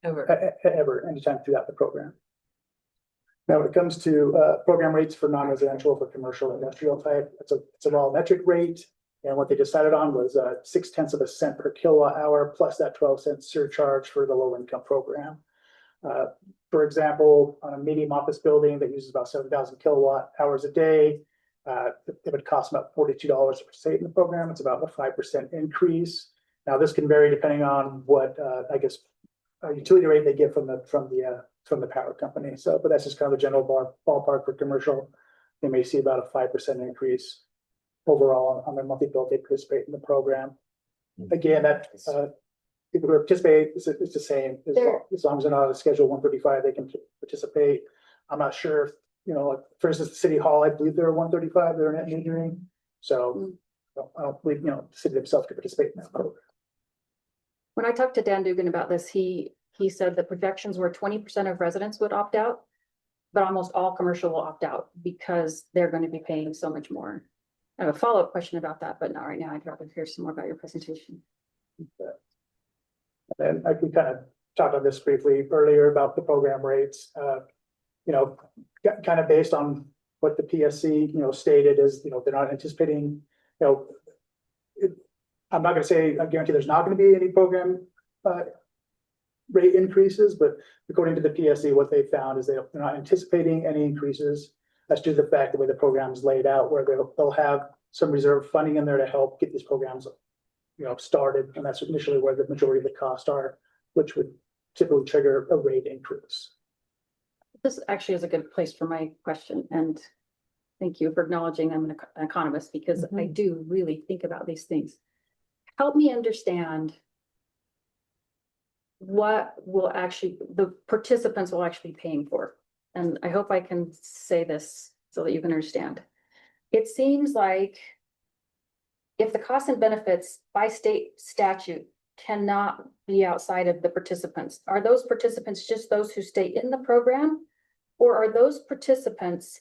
ever anytime throughout the program. Now, when it comes to program rates for non-residential, for commercial industrial type, it's a raw metric rate. And what they decided on was 0.6 cents per kilowatt hour, plus that 12 cent surcharge for the low income program. For example, on a medium office building that uses about 7,000 kilowatt hours a day, it would cost about $42 to participate in the program. It's about a 5% increase. Now, this can vary depending on what, I guess, utility rate they get from the power company. So, but that's just kind of a general ballpark for commercial. They may see about a 5% increase overall on their monthly bill if they participate in the program. Again, that people who participate, it's the same. As long as they're not on a Schedule 135, they can participate. I'm not sure, for instance, the City Hall, I believe they're 135, they're net metering. So I don't believe, the city themselves could participate in that program. When I talked to Dan Dugan about this, he said the projections were 20% of residents would opt out, but almost all commercial will opt out because they're going to be paying so much more. I have a follow-up question about that, but not right now. I'd rather hear some more about your presentation. And we kind of talked on this briefly earlier about the program rates, kind of based on what the PSC, stated is, they're not anticipating, I'm not going to say, I guarantee there's not going to be any program rate increases, but according to the PSC, what they found is they're not anticipating any increases. That's due to the fact the way the program is laid out, where they'll have some reserve funding in there to help get these programs, started, and that's initially where the majority of the costs are, which would typically trigger a rate increase. This actually is a good place for my question, and thank you for acknowledging I'm an economist, because I do really think about these things. Help me understand what will actually, the participants will actually be paying for. And I hope I can say this so that you can understand. It seems like if the costs and benefits by state statute cannot be outside of the participants, are those participants just those who stay in the program? Or are those participants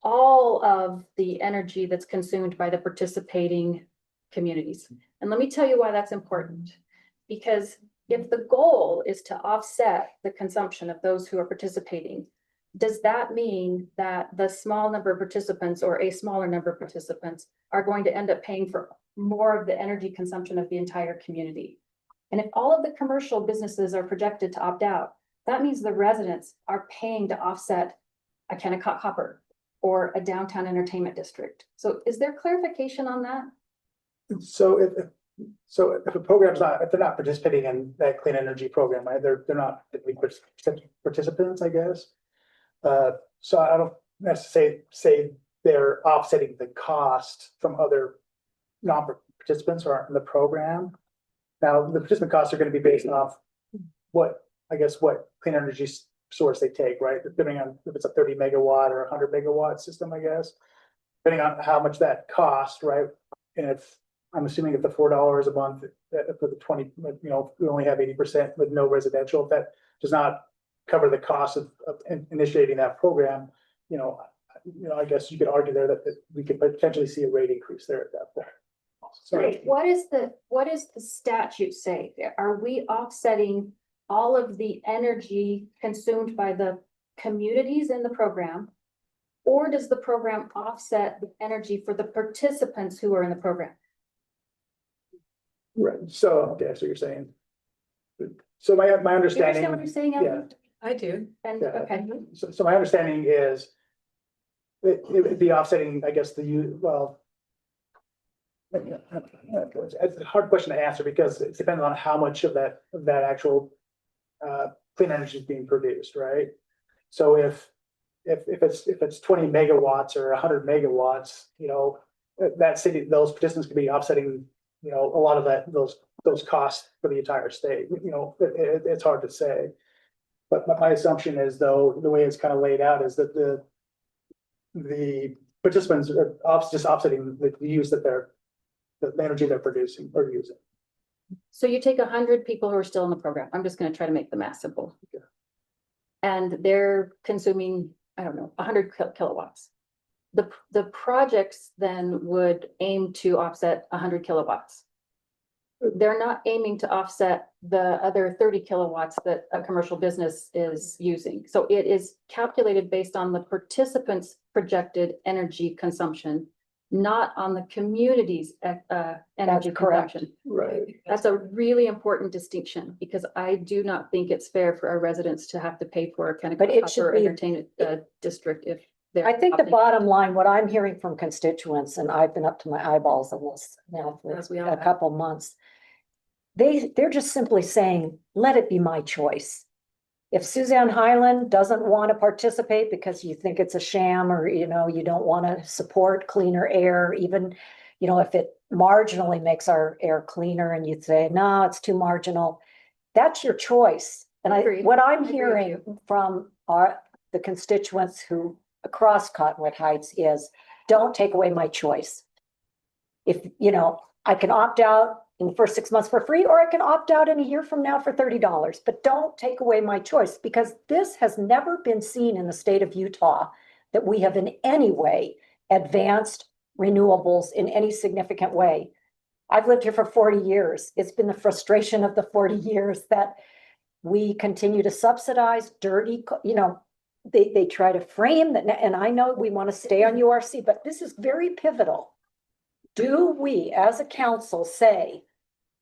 all of the energy that's consumed by the participating communities? And let me tell you why that's important. Because if the goal is to offset the consumption of those who are participating, does that mean that the small number of participants or a smaller number of participants are going to end up paying for more of the energy consumption of the entire community? And if all of the commercial businesses are projected to opt out, that means the residents are paying to offset a Kennecott Copper or a downtown entertainment district. So is there clarification on that? So if a program's not, if they're not participating in that clean energy program, right, they're not participants, I guess. So I don't necessarily say they're offsetting the cost from other non-participants who aren't in the program. Now, the participant costs are going to be based off what clean energy source they take, right? Depending on if it's a 30 megawatt or 100 megawatt system, I guess, depending on how much that costs, right? And if I'm assuming if the $4 a month for the 20, we only have 80% with no residential, if that does not cover the cost of initiating that program, I guess you could argue there that we could potentially see a rate increase there at that point. Right. What is the statute say? Are we offsetting all of the energy consumed by the communities in the program? Or does the program offset the energy for the participants who are in the program? Right, so, okay, so you're saying. So my Do you understanding. understand what you're saying, Yeah. Ellen? I do. And, Yeah. okay. So my understanding is it would be offsetting, I guess, it's a hard question to answer because it depends on how much of that actual clean energy is being produced, right? So if it's 20 megawatts or 100 megawatts, that city, those participants could be offsetting, a lot of those costs for the entire state. It's hard to say. But my assumption is, though, the way it's kind of laid out is that the participants are just offsetting the use that the energy they're producing or using. So you take 100 people who are still in the program. I'm just going to try to make the math simple. Yeah. And they're consuming, I don't know, 100 kilowatts. The projects then would aim to offset 100 kilowatts. They're not aiming to offset the other 30 kilowatts that a commercial business is using. So it is calculated based on the participants' projected energy consumption, not on the community's energy correct. consumption. Right. That's a really important distinction, because I do not think it's fair for our residents to have to pay for a But it Kennecott should Copper be- entertainment district if they're. I think the opting- bottom line, what I'm hearing from constituents, and I've been up to my eyeballs on this now for As we all a have. couple months. They're just simply saying, let it be my choice. If Suzanne Highland doesn't want to participate because you think it's a sham, or, you don't want to support cleaner air, even, if it marginally makes our air cleaner and you'd say, no, it's too marginal, that's your choice. And Agreed. what I'm I agree with hearing from the constituents who across Cottonwood Heights is, don't take away my choice. If, I can opt out in the first 6 months for free, or I can opt out in a year from now for $30, but don't take away my choice, because this has never been seen in the state of Utah that we have in any way advanced renewables in any significant way. I've lived here for 40 years. It's been the frustration of the 40 years that we continue to subsidize dirty, they try to frame that, and I know we want to stay on URC, but this is very pivotal. Do we, as a council, say,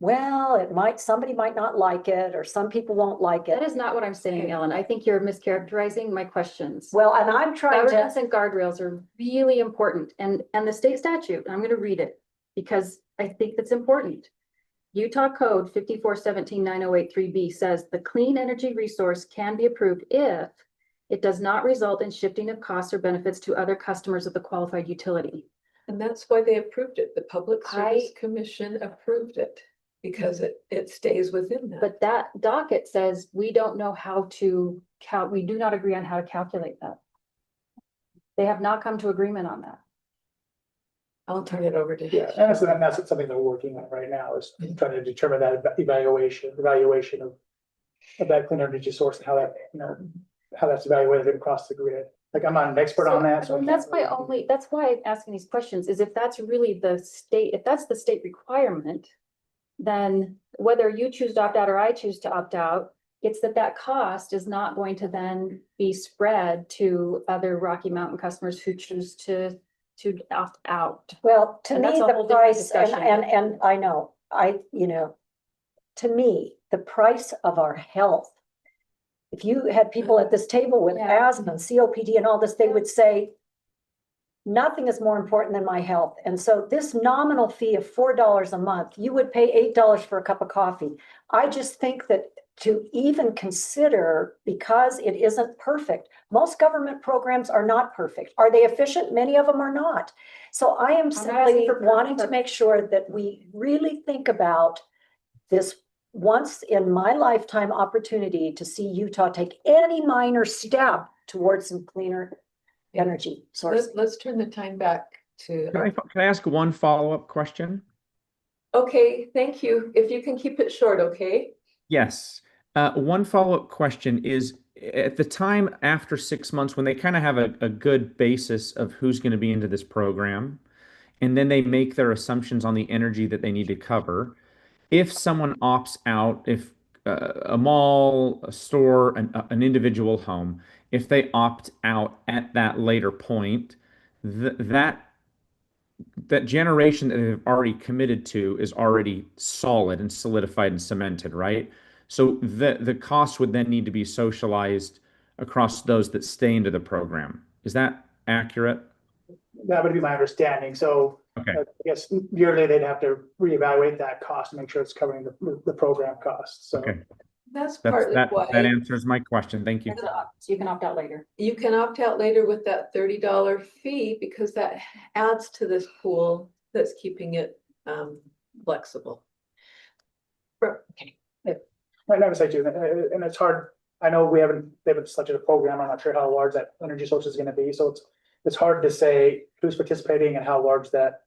well, somebody might not like it, or some people won't like That it. is not what I'm saying, Ellen. I think you're mischaracterizing my questions. Well, and I'm trying Governance to, and guardrails are really important, and the state statute, I'm gonna read it, because I think that's important. Utah Code 54179083B says the clean energy resource can be approved if it does not result in shifting of costs or benefits to other customers of the qualified utility. And that's why they approved it. The Public Service I- Commission approved it because it stays within that. But that docket says we don't know how to we do not agree on how to calculate that. They have not come to agreement on that. I'll turn it over to. Yeah, and that's something they're working on right now, is trying to determine that evaluation of that clean energy source and how that, how that's evaluated across the grid. Like, I'm not an expert on that, so. I And can't that's why I'm asking these questions, is if that's really if that's the state requirement, then whether you choose to opt out or I choose to opt out, it's that cost is not going to then be spread to other Rocky Mountain customers who choose to opt out. well, to And me, that's a the whole different price, and, discussion. and I know, to me, the price of our health. If you had people at this table with Yeah. asthma and COPD and all this, they would say, nothing is more important than my health. And so this nominal fee of $4 a month, you would pay $8 for a cup of coffee. I just think that to even consider, because it isn't perfect, most government programs are not perfect. Are they efficient? Many of them are not. So I am not asking simply for wanting to perfect. make sure that we really think about this once in my lifetime opportunity to see Utah take any minor step towards some cleaner energy source. Let's turn the time back to. Can I ask one follow-up question? Okay, thank you. If you can keep it short, okay? Yes. One follow-up question is, at the time after 6 months, when they kind of have a good basis of who's going to be into this program, and then they make their assumptions on the energy that they need to cover, if someone opts out, if a mall, a store, an individual home, if they opt out at that later point, that generation that they've already committed to is already solid and solidified and cemented, right? So the cost would then need to be socialized across those that stay into the program. Is that accurate? That would be my understanding, so. Okay. I guess yearly they'd have to reevaluate that cost and make sure it's covering the program costs, so. Okay. That's partly That why answers my question. Thank you. So you can opt out later. you can opt out later with that $30 fee, because that adds to this pool that's keeping it flexible. Okay. I never say too, and it's hard, I know they haven't selected a program, I'm not sure how large that energy source is gonna be, so it's hard to say who's participating and how large that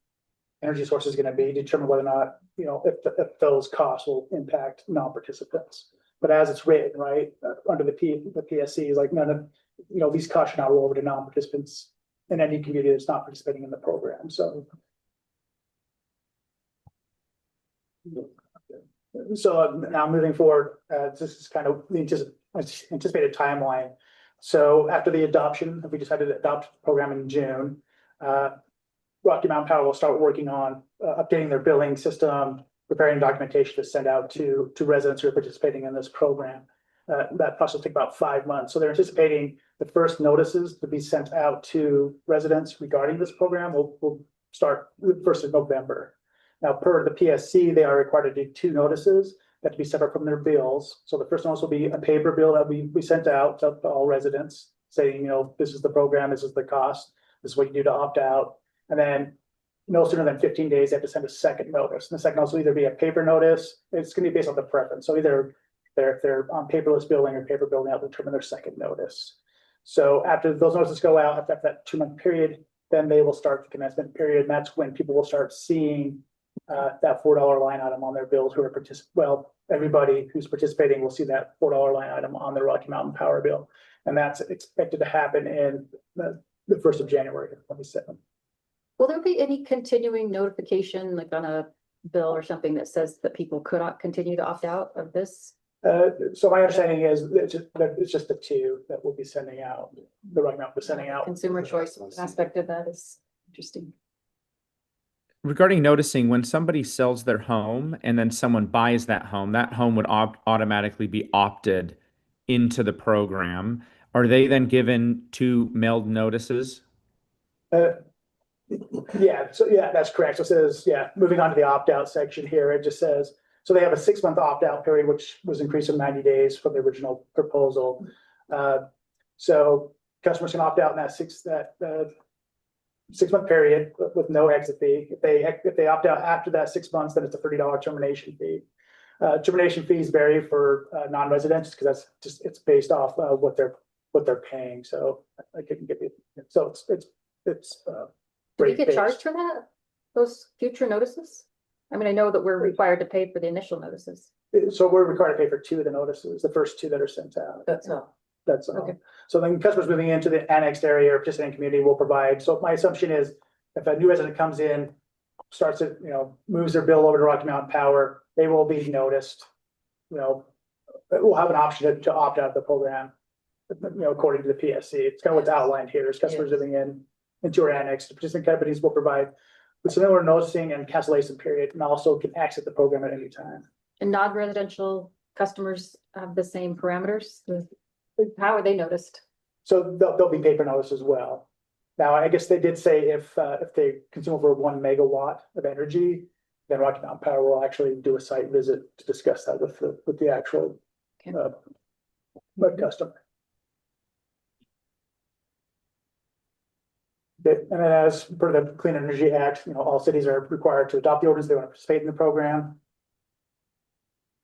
energy source is gonna be, determine whether or not, if those costs will impact non-participants. But as it's written, right, under the PSC is like, none of, these costs should not roll over to non-participants in any community that's not participating in the program, so. So now moving forward, this is kind of the anticipated timeline. So after the adoption, if we decided to adopt the program in June, Rocky Mountain Power will start working on updating their billing system, preparing documentation to send out to residents who are participating in this program. That process will take about 5 months. So they're anticipating the first notices to be sent out to residents regarding this program will start the 1st of November. Now, per the PSC, they are required to do 2 notices that to be separate from their bills. So the first notice will be a paper bill that we sent out to all residents saying, this is the program, this is the cost, this is what you do to opt out. And then no sooner than 15 days, they have to send a second notice. And the second notice will either be a paper notice, it's gonna be based on the preference. So either if they're on paperless billing or paper billing, they'll determine their second notice. So after those notices go out, after that 2-month period, then they will start the commencement period. And that's when people will start seeing that $4 line item on their bills who are everybody who's participating will see that $4 line item on their Rocky Mountain Power bill. And that's expected to happen in the 1st of January of 2027. Will there be any continuing notification, like on a bill or something that says that people could continue to opt out of this? So my understanding is that it's just the 2 that we'll be sending out, the Rocky Mountain is sending out. Consumer choice aspect of that is interesting. regarding noticing, when somebody sells their home and then someone buys that home would automatically be opted into the program. Are they then given 2 mailed notices? Yeah, so yeah, that's correct. So it says, yeah, moving on to the opt-out section here, it just says, so they have a 6-month opt-out period, which was increased from 90 days from the original proposal. So customers can opt out in that 6-month period with no exit fee. If they opt out after that 6 months, then it's a $30 termination fee. Termination fees vary for non-residents because that's just, it's based off what they're paying. So I couldn't give you, so it's Do we rate get based. charged for that? Those future notices? I mean, I know that we're required to pay for the initial notices. So we're required to pay for 2 of the notices, the first 2 that are sent out. That's all. That's all. Okay. So then customers moving into the annexed area or participating community will provide, so my assumption is if a new resident comes in, starts to, moves their bill over to Rocky Mountain Power, they will be noticed. We'll have an option to opt out of the program, according to the PSC. It's kind of what's outlined here is customers Yes. living into our annex. The participating companies will provide the similar noticing and cancellation period and also can exit the program at any time. And non-residential customers have the same parameters? How are they noticed? So there'll be paper notice as well. Now, I guess they did say if they consume over 1 megawatt of energy, then Rocky Mountain Power will actually do a site visit to discuss that with the actual Okay. customer. And then as per the Clean Energy Act, all cities are required to adopt the ordinance. They want to participate in the program.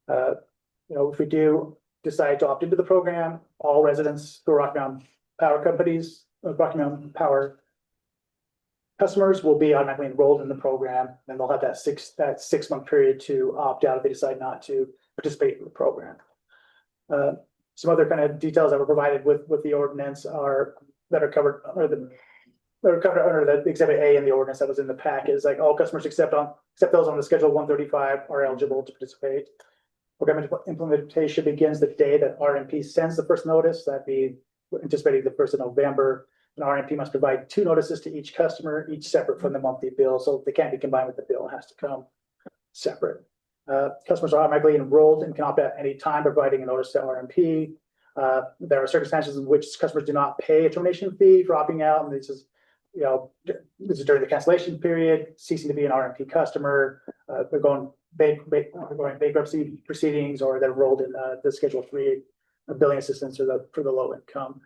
If we do decide to opt into the program, all residents who are Rocky Mountain Power companies, Rocky Mountain Power customers will be automatically enrolled in the program, and they'll have that 6-month period to opt out if they decide not to participate in the program. Some other kind of details that were provided with the ordinance that are covered under the Exhibit A in the ordinance that was in the pack is like all customers except those on the Schedule 135 are eligible to participate. Program implementation begins the day that RMP sends the first notice. That'd be anticipating the 1st of November. An RMP must provide 2 notices to each customer, each separate from the monthly bill. So they can't be combined with the bill. It has to come separate. Customers are automatically enrolled and can opt out at any time, providing a notice to RMP. There are circumstances in which customers do not pay a termination fee for opting out. And this is during the cancellation period, ceasing to be an RMP customer. They're going bankruptcy proceedings, or they're enrolled in the Schedule 3 billing assistance for the low income.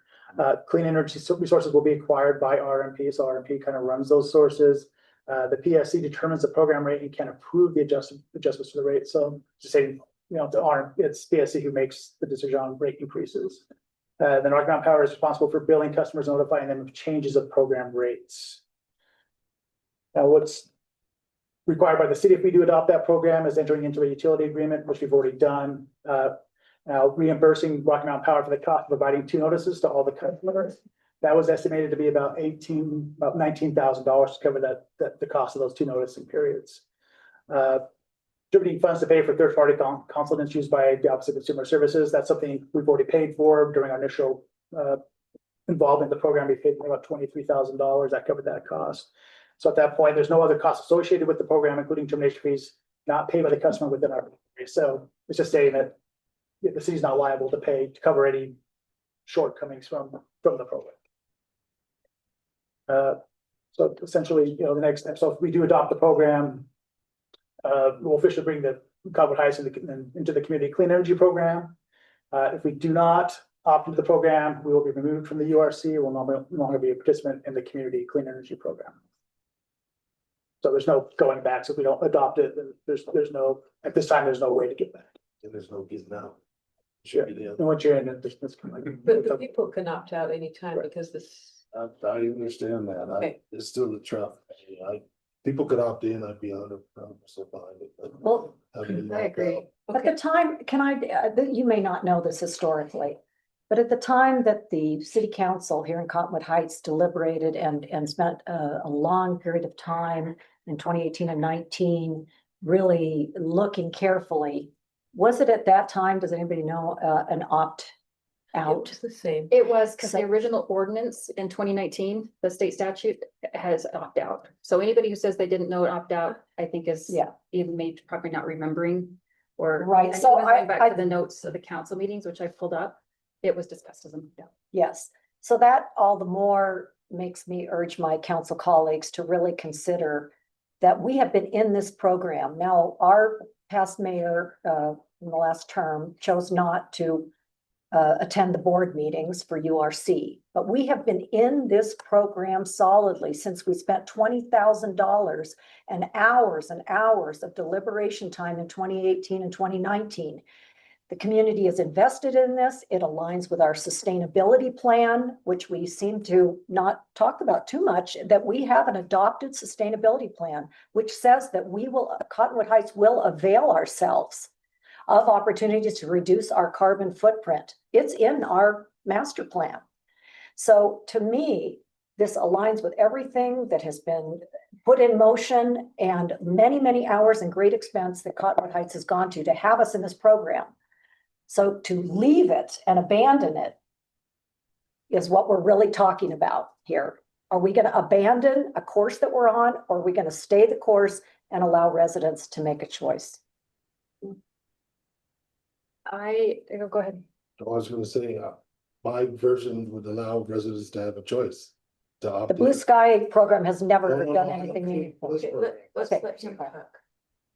Clean energy resources will be acquired by RMP, so RMP kind of runs those sources. The PSC determines the program rate and can approve the adjustments to the rate. So to say, it's PSC who makes the decision on rate increases. Then Rocky Mountain Power is responsible for billing customers, notifying them of changes of program rates. Now, what's required by the city if we do adopt that program is entering into a utility agreement, which we've already done. Now, reimbursing Rocky Mountain Power for the cost of providing 2 notices to all the customers. That was estimated to be about $19,000 to cover the cost of those 2 noticing periods. Distributing funds to pay for third-party consultants used by the Office of Consumer Services. That's something we've already paid for during our initial involvement in the program. We paid about $23,000. That covered that cost. So at that point, there's no other costs associated with the program, including termination fees not paid by the customer within our program. So it's just saying that the city's not liable to pay to cover any shortcomings from the program. So essentially, the next step. So if we do adopt the program, we'll officially bring the Cottonwood Heights into the Community Clean Energy Program. If we do not opt into the program, we will be removed from the URC. We'll no longer be a participant in the Community Clean Energy Program. So there's no going back. So if we don't adopt it, then there's no, at this time, there's no way to get back. And there's no getting out. Sure. And once you're in it, this can But the people can opt out anytime Right. because this, I understand that. Okay. It's still the traffic. People could opt in, I'd be 100% behind it. but Well, having them I opt agree. out- At the time, you may not know this historically, but at the time that the city council here in Cottonwood Heights deliberated and spent a long period of time in 2018 and 19, really looking carefully, was it at that time, does anybody know, an out. It's the same. It was because the So- original ordinance in 2019, the state statute has opt out. So anybody who says they didn't know it opt out, I think is Yeah. even maybe probably not remembering or. Right, and so even going back I- to the notes of the council meetings, which I pulled up, it was discussed as an opt out. Yes, so that all the more makes me urge my council colleagues to really consider that we have been in this program. Now, our past mayor, in the last term chose not to attend the board meetings for URC, but we have been in this program solidly since we spent $20,000 and hours of deliberation time in 2018 and 2019. The community is invested in this. It aligns with our sustainability plan, which we seem to not talk about too much, that we have an adopted sustainability plan, which says that Cottonwood Heights will avail ourselves of opportunities to reduce our carbon footprint. It's in our master plan. So to me, this aligns with everything that has been put in motion and many, many hours and great expense that Cottonwood Heights has gone to have us in this program. So to leave it and abandon it is what we're really talking about here. Are we going to abandon a course that we're on, or are we going to stay the course and allow residents to make a choice? Go ahead. I was gonna say, my version would allow residents to have a choice. To opt The Blue in. Sky program has never No, no, done no, anything no, meaningful. this Okay, program. let's Okay. let him talk.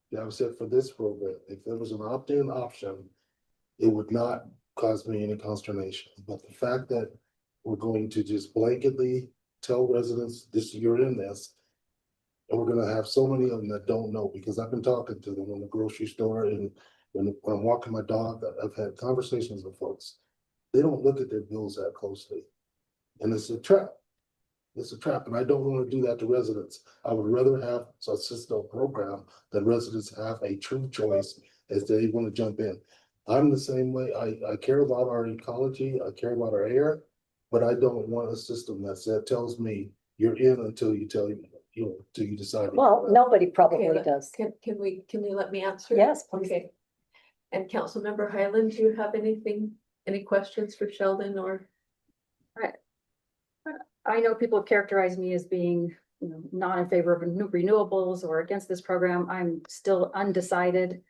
Yeah, I said for this program, if there was an opt-in option, it would not cause me any consternation. But the fact that we're going to just blanketly tell residents, this, you're in this. And we're gonna have so many of them that don't know, because I've been talking to them in the grocery store and when I'm walking my dog, I've had conversations with folks. They don't look at their bills that closely. And it's a trap. It's a trap, and I don't want to do that to residents. I would rather have a system program that residents have a true choice as they want to jump in. I'm the same way. I care about our ecology, I care about our air, but I don't want a system that tells me you're in until you till you decide. Well, nobody probably Okay, does. Can you let me answer? Yes, please. Okay. And Councilmember Highland, do you have anything, any questions for Sheldon or? I know people characterize me as being, not in favor of renewables or against this program. I'm still undecided.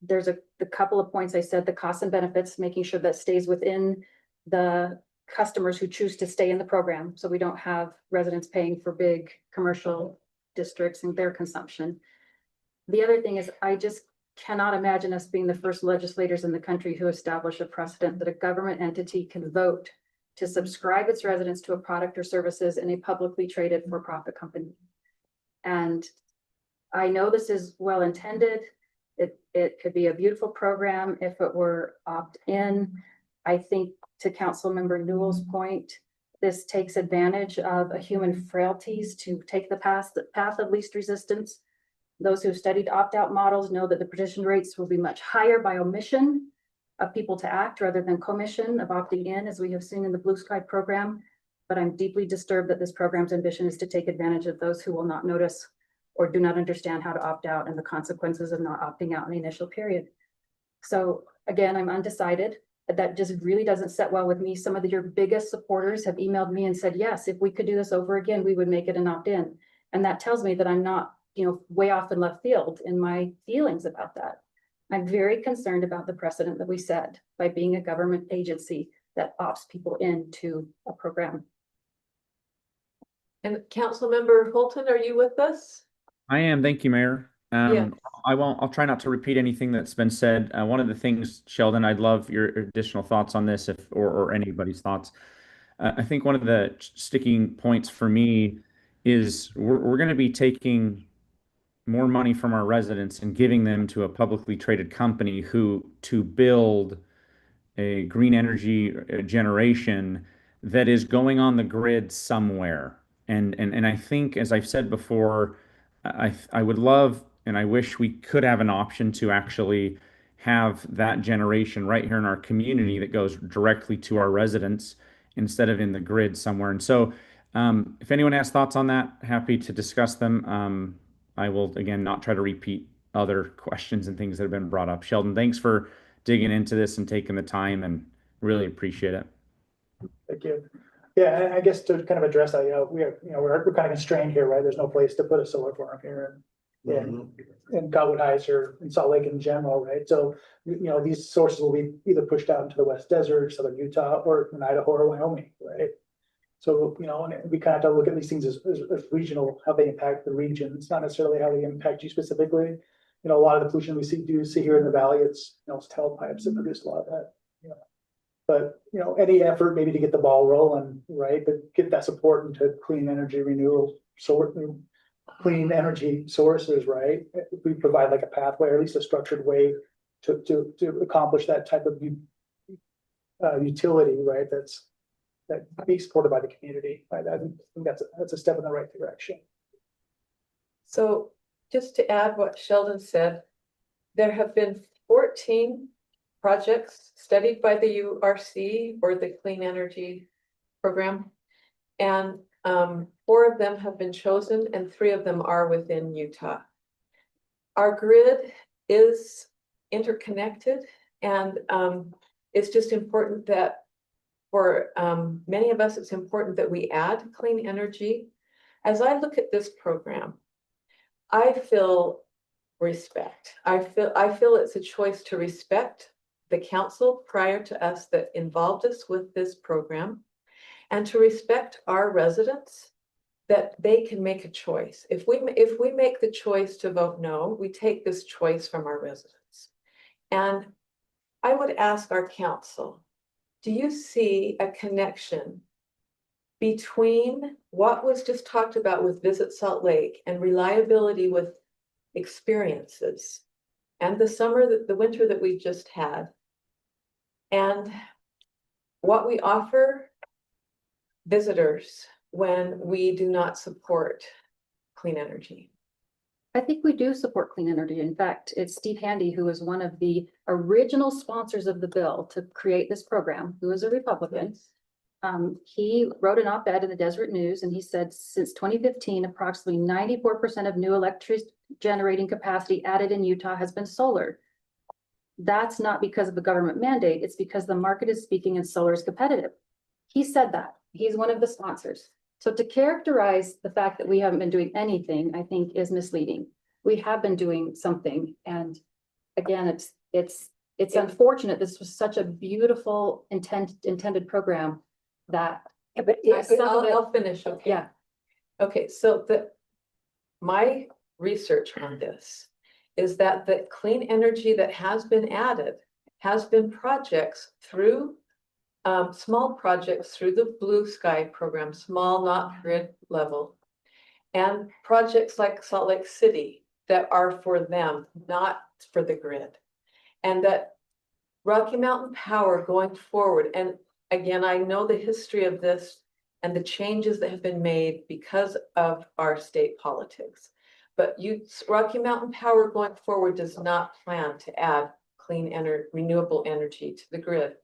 There's the couple of points I said, the costs and benefits, making sure that stays within the customers who choose to stay in the program. So we don't have residents paying for big commercial districts and their consumption. The other thing is, I just cannot imagine us being the first legislators in the country who establish a precedent that a government entity can vote to subscribe its residents to a product or services in a publicly traded for-profit company. And I know this is well intended. It could be a beautiful program if it were opt-in. I think to Councilmember Newell's point, this takes advantage of a human frailties to take the path of least resistance. Those who've studied opt-out models know that the petition rates will be much higher by omission of people to act rather than commission of opting in, as we have seen in the Blue Sky program. But I'm deeply disturbed that this program's ambition is to take advantage of those who will not notice or do not understand how to opt out and the consequences of not opting out in the initial period. So again, I'm undecided. That just really doesn't set well with me. Some of your biggest supporters have emailed me and said, yes, if we could do this over again, we would make it an opt-in. And that tells me that I'm not, way off in left field in my feelings about that. I'm very concerned about the precedent that we set by being a government agency that opts people into a program. And Councilmember Holton, are you with us? I am. Thank you, Mayor. Yeah. I'll try not to repeat anything that's been said. One of the things, Sheldon, I'd love your additional thoughts on this or anybody's thoughts. I think one of the sticking points for me is we're going to be taking more money from our residents and giving them to a publicly traded company to build a green energy generation that is going on the grid somewhere. And I think, as I've said before, I would love and I wish we could have an option to actually have that generation right here in our community that goes directly to our residents instead of in the grid somewhere. And so if anyone has thoughts on that, happy to discuss them. I will, again, not try to repeat other questions and things that have been brought up. Sheldon, thanks for digging into this and taking the time. And Really appreciate it. Thank you. Yeah, and I guess to kind of address that, we're kind of constrained here, right? There's no place to put a solar farm here in Godwood Heights or in Salt Lake in general, right? So, these sources will be either pushed out into the West Desert, southern Utah, or in Idaho or Wyoming, right? So, and we kind of have to look at these things as regional, how they impact the region. It's not necessarily how they impact you specifically. A lot of the pollution we see here in the valley, it's tailpipes that produce a lot of that. But, any effort maybe to get the ball rolling, right, but get that support into clean energy renewal, clean energy sources, right? If we provide like a pathway, or at least a structured way to accomplish that type of utility, right? That be supported by the community, right? I think that's a step in the right direction. So just to add what Sheldon said, there have been 14 projects studied by the URC or the Clean Energy Program. And 4 of them have been chosen and 3 of them are within Utah. Our grid is interconnected, and it's just important that for many of us, it's important that we add clean energy. As I look at this program, I feel respect. I feel it's a choice to respect the council prior to us that involved us with this program, and to respect our residents that they can make a choice. If we make the choice to vote no, we take this choice from our residents. And I would ask our council, do you see a connection between what was just talked about with Visit Salt Lake and reliability with experiences, and the winter that we just had, and what we offer visitors when we do not support clean energy? I think we do support clean energy. In fact, it's Steve Handy, who was one of the original sponsors of the bill to create this program, who is a Republican. He wrote an op-ed in the Deseret News, and he said, since 2015, approximately 94% of new electric generating capacity added in Utah has been solar. That's not because of a government mandate. It's because the market is speaking and solar is competitive. He said that. He's one of the sponsors. So to characterize the fact that we haven't been doing anything, I think is misleading. We have been doing something. And again, it's unfortunate. This was such a beautiful intended program that I'll finish, okay? Yeah. Okay, so my research on this is that the clean energy that has been added has been projects through small projects through the Blue Sky program, small, not grid level, and projects like Salt Lake City that are for them, not for the grid. And that Rocky Mountain Power going forward, and again, I know the history of this and the changes that have been made because of our state politics. But Rocky Mountain Power going forward does not plan to add clean energy, renewable energy to the grid.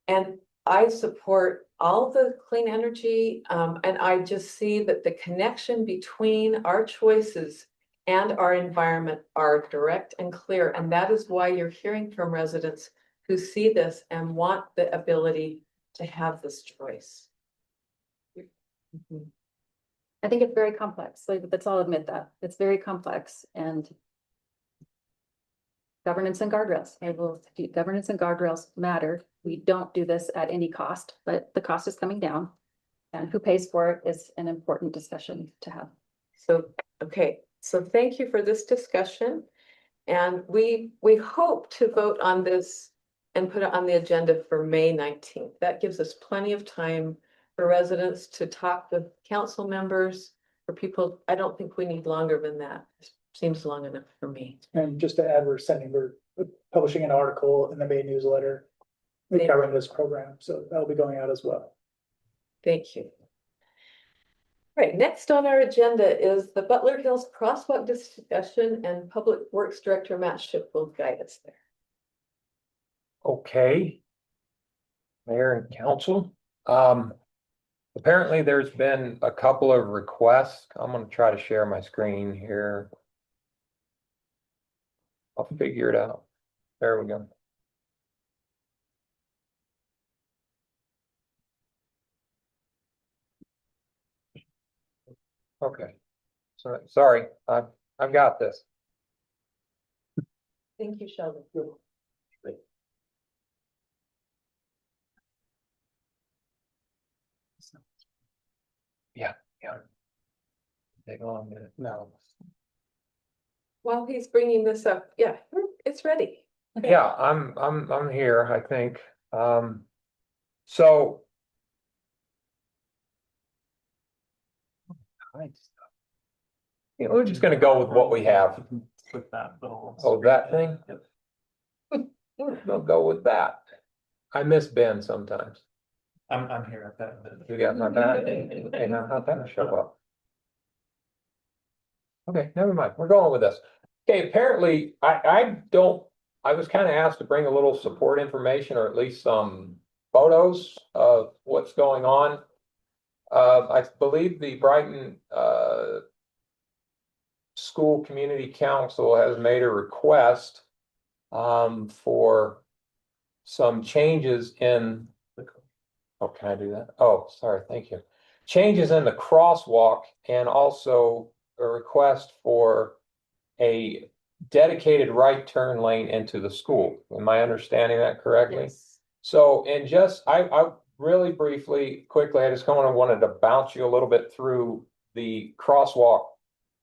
And I support all the clean energy, and I just see that the connection between our choices and our environment are direct and clear. And that is why you're hearing from residents who see this and want the ability to have this choice. I think it's very complex. Like, I'll admit that. It's very complex, and governance and guardrails. Governance and guardrails matter. We don't do this at any cost, but the cost is coming down. And who pays for it is an important discussion to have. So, okay, so thank you for this discussion. And we hope to vote on this and put it on the agenda for May 19th. That gives us plenty of time for residents to talk with council members, for people. I don't think we need longer than that. It seems long enough for me. And just to add, we're publishing an article in the May newsletter covering this program, so that'll be going out as well. Thank you. Right, next on our agenda is the Butler Hills Crosswalk discussion, and Public Works Director Matt Shipp will guide us there. Okay. Mayor and council, apparently there's been a couple of requests. I'm going to try to share my screen here. I'll figure it out. There we go. Okay. So, sorry, I've got this. Thank you, Sheldon. Yeah. Take a long minute. No. While he's bringing this up, yeah, it's ready. Yeah, I'm here, I think. So. Yeah, we're just gonna go with what we have. With that little. Oh, that thing? Yep. We'll go with that. I miss Ben sometimes. I'm here at that. You got my back? Hey, now how'd that show up? Okay, never mind. We're going with this. Okay, apparently, I was kind of asked to bring a little support information or at least some photos of what's going on. I believe the Brighton, School Community Council has made a request for some changes in oh, can I do that? Oh, sorry, thank you. Changes in the crosswalk and also a request for a dedicated right turn lane into the school. Am I understanding that correctly? Yes. So, and just, I really briefly, quickly, I just kind of wanted to bounce you a little bit through the crosswalk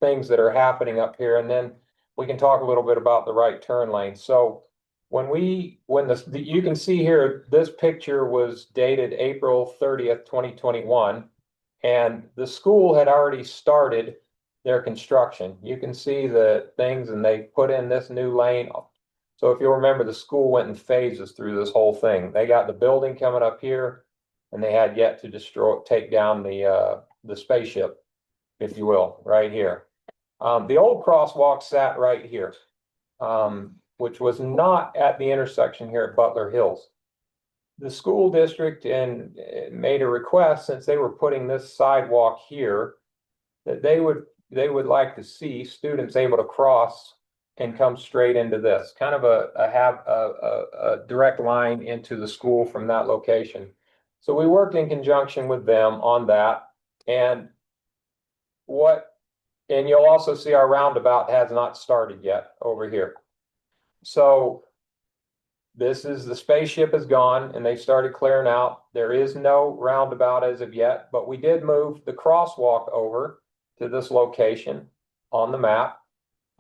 things that are happening up here, and then we can talk a little bit about the right turn lane. So when you can see here, this picture was dated April 30th, 2021, and the school had already started their construction. You can see the things, and they put in this new lane. So if you'll remember, the school went in phases through this whole thing. They got the building coming up here, and they had yet to take down the spaceship, if you will, right here. The old crosswalk sat right here, which was not at the intersection here at Butler Hills. The school district made a request, since they were putting this sidewalk here, that they would like to see students able to cross and come straight into this, kind of a direct line into the school from that location. So we worked in conjunction with them on that, and you'll also see our roundabout has not started yet over here. So this is, the spaceship is gone and they started clearing out. There is no roundabout as of yet, but we did move the crosswalk over to this location on the map,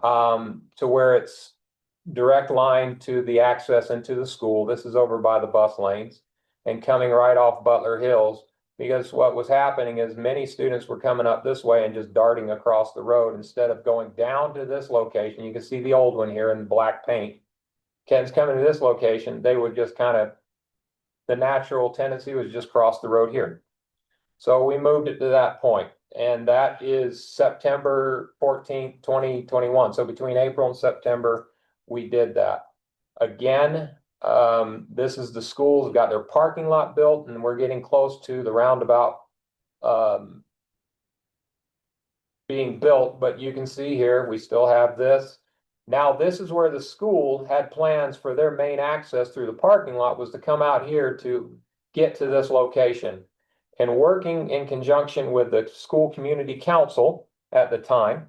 to where it's direct line to the access into the school. This is over by the bus lanes and coming right off Butler Hills, because what was happening is many students were coming up this way and just darting across the road instead of going down to this location. You can see the old one here in black paint. Kids coming to this location, they would just the natural tendency was just cross the road here. So we moved it to that point, and that is September 14th, 2021. So between April and September, we did that. Again, this is the schools got their parking lot built, and we're getting close to the roundabout being built, but you can see here, we still have this. Now, this is where the school had plans for their main access through the parking lot, was to come out here to get to this location. And working in conjunction with the school community council at the time,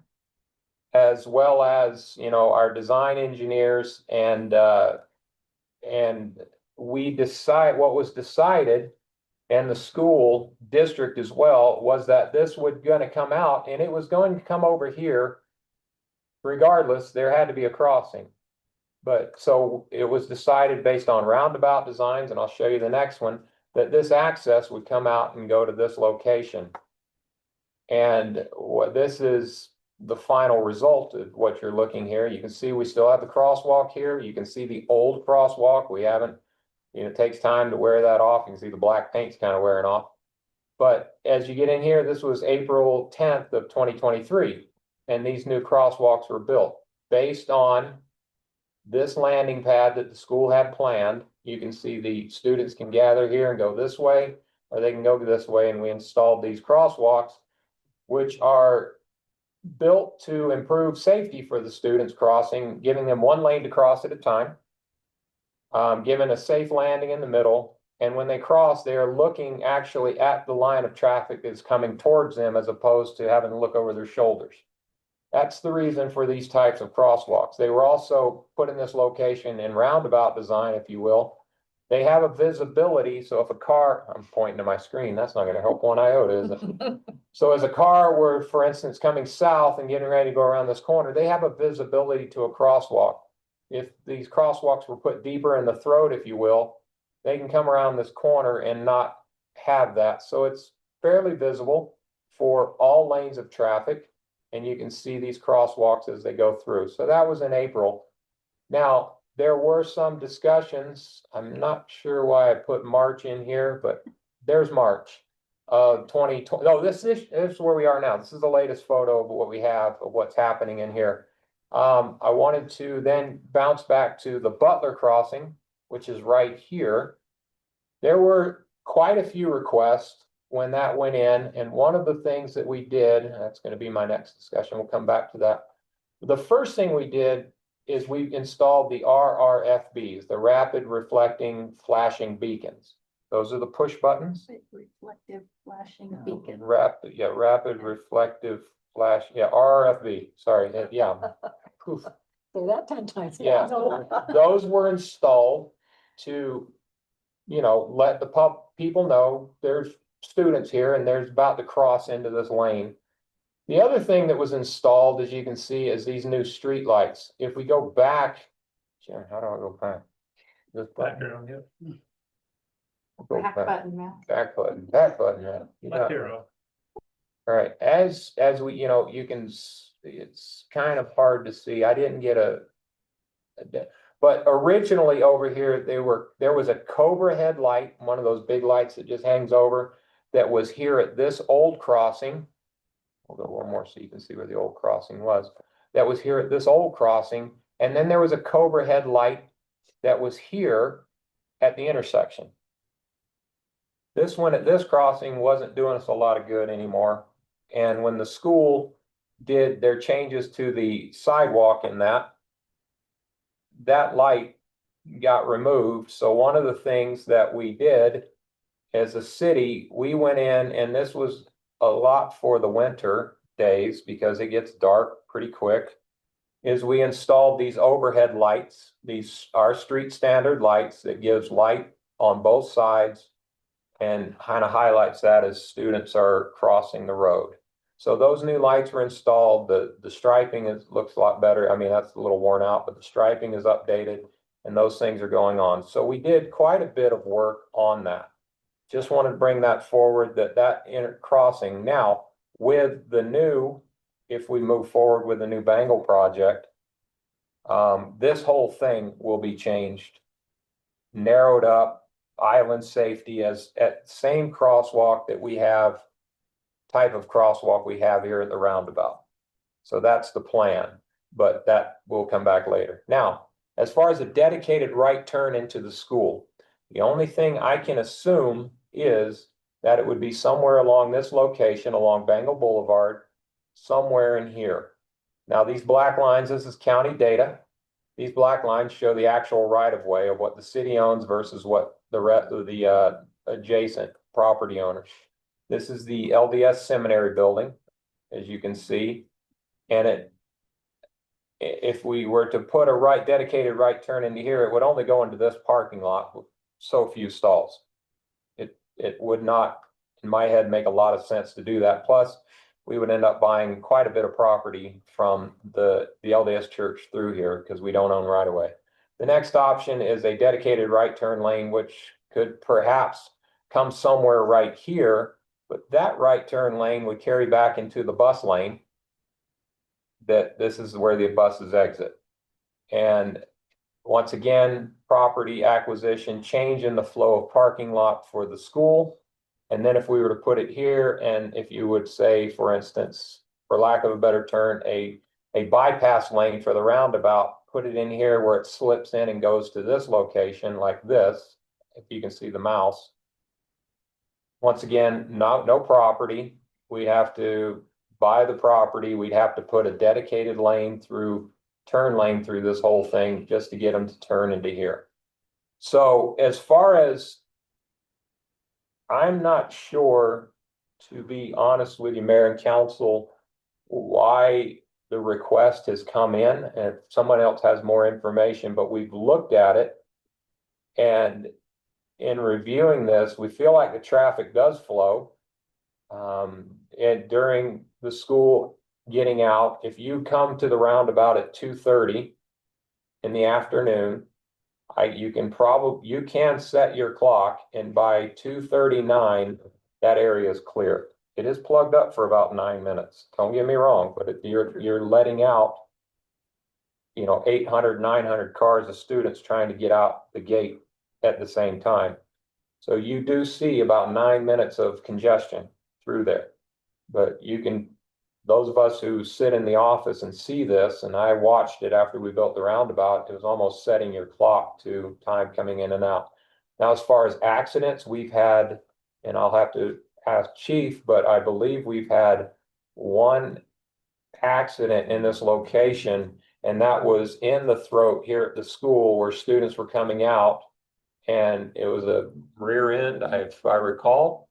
as well as, our design engineers, and what was decided, and the school district as well, was that this was going to come out, and it was going to come over here. Regardless, there had to be a crossing. But so it was decided based on roundabout designs, and I'll show you the next one, that this access would come out and go to this location. And this is the final result of what you're looking here. You can see we still have the crosswalk here. You can see the old crosswalk. We haven't, it takes time to wear that off. You can see the black paint's kind of wearing off. But as you get in here, this was April 10th of 2023. And these new crosswalks were built based on this landing pad that the school had planned. You can see the students can gather here and go this way, or they can go this way. And we installed these crosswalks, which are built to improve safety for the students crossing, giving them one lane to cross at a time, giving a safe landing in the middle, And when they cross, they are looking actually at the line of traffic that's coming towards them as opposed to having to look over their shoulders. That's the reason for these types of crosswalks. They were also put in this location in roundabout design, if you will. They have a visibility, so if a car, I'm pointing to my screen, that's not gonna help one iota, is it? So as a car were, for instance, coming south and getting ready to go around this corner, they have a visibility to a crosswalk. If these crosswalks were put deeper in the throat, if you will, they can come around this corner and not have that. So it's fairly visible for all lanes of traffic. And you can see these crosswalks as they go through. So that was in April. Now, there were some discussions. I'm not sure why I put March in here, but there's March of 2020. No, this is where we are now. This is the latest photo of what we have of what's happening in here. I wanted to then bounce back to the Butler crossing, which is right here. There were quite a few requests when that went in, and one of the things that we did, that's going to be my next discussion, we'll come back to that. The first thing we did is we installed the RRFBs, the rapid reflecting flashing beacons. Those are the push buttons. Reflective flashing beacon. Rapid reflective flash, RRFB, sorry, yeah. Poof. Say that 10 times. Yeah, those were installed to, let the people know there's students here and there's about to cross into this lane. The other thing that was installed, as you can see, is these new street lights. If we go back, Jim, how do I go back? This button. Background, yeah. Go Back button, Matt. Back button, yeah. Left arrow. All right, as we, you can, it's kind of hard to see. I didn't get but originally over here, there was a Cobra headlight, one of those big lights that just hangs over, that was here at this old crossing. We'll go one more so you can see where the old crossing was. That was here at this old crossing. And then there was a Cobra headlight that was here at the intersection. This one at this crossing wasn't doing us a lot of good anymore. And when the school did their changes to the sidewalk in that light got removed. So one of the things that we did as a city, we went in, and this was a lot for the winter days because it gets dark pretty quick, is we installed these overhead lights. These are street standard lights that gives light on both sides and kind of highlights that as students are crossing the road. So those new lights were installed. The striping looks a lot better. I mean, that's a little worn out, but the striping is updated and those things are going on. So we did quite a bit of work on that. Just wanted to bring that forward, that crossing. Now, with the new, if we move forward with the new Bengal project, this whole thing will be changed, narrowed up, island safety as at same crosswalk that we have, type of crosswalk we have here at the roundabout. So that's the plan, but that will come back later. Now, as far as a dedicated right turn into the school, the only thing I can assume is that it would be somewhere along this location, along Bengal Boulevard, somewhere in here. Now, these black lines, this is county data. These black lines show the actual right-of-way of what the city owns versus what the rest of the adjacent property owners. This is the LDS Seminary building, as you can see. And if we were to put a dedicated right turn into here, it would only go into this parking lot with so few stalls. It would not, in my head, make a lot of sense to do that. Plus, we would end up buying quite a bit of property from the LDS church through here because we don't own right away. The next option is a dedicated right turn lane, which could perhaps come somewhere right here, but that right turn lane would carry back into the bus lane. That this is where the buses exit. And once again, property acquisition, change in the flow of parking lot for the school. And then if we were to put it here, and if you would say, for instance, for lack of a better term, a bypass lane for the roundabout, put it in here where it slips in and goes to this location like this, if you can see the mouse. Once again, no property. We have to buy the property. We'd have to put a dedicated turn lane through this whole thing just to get them to turn into here. So as far as I'm not sure, to be honest with you, Mayor and Council, why the request has come in, and if someone else has more information, but we've looked at it. And in reviewing this, we feel like the traffic does flow. And during the school getting out, if you come to the roundabout at 2:30 in the afternoon, you can set your clock, and by 2:39, that area is clear. It is plugged up for about 9 minutes. Don't get me wrong, but you're letting out, 800, 900 cars of students trying to get out the gate at the same time. So you do see about 9 minutes of congestion through there. But those of us who sit in the office and see this, and I watched it after we built the roundabout, it was almost setting your clock to time coming in and out. Now, as far as accidents, we've had, and I'll have to ask Chief, but I believe we've had one accident in this location, and that was in the throat here at the school where students were coming out, and it was a rear end, if I recall,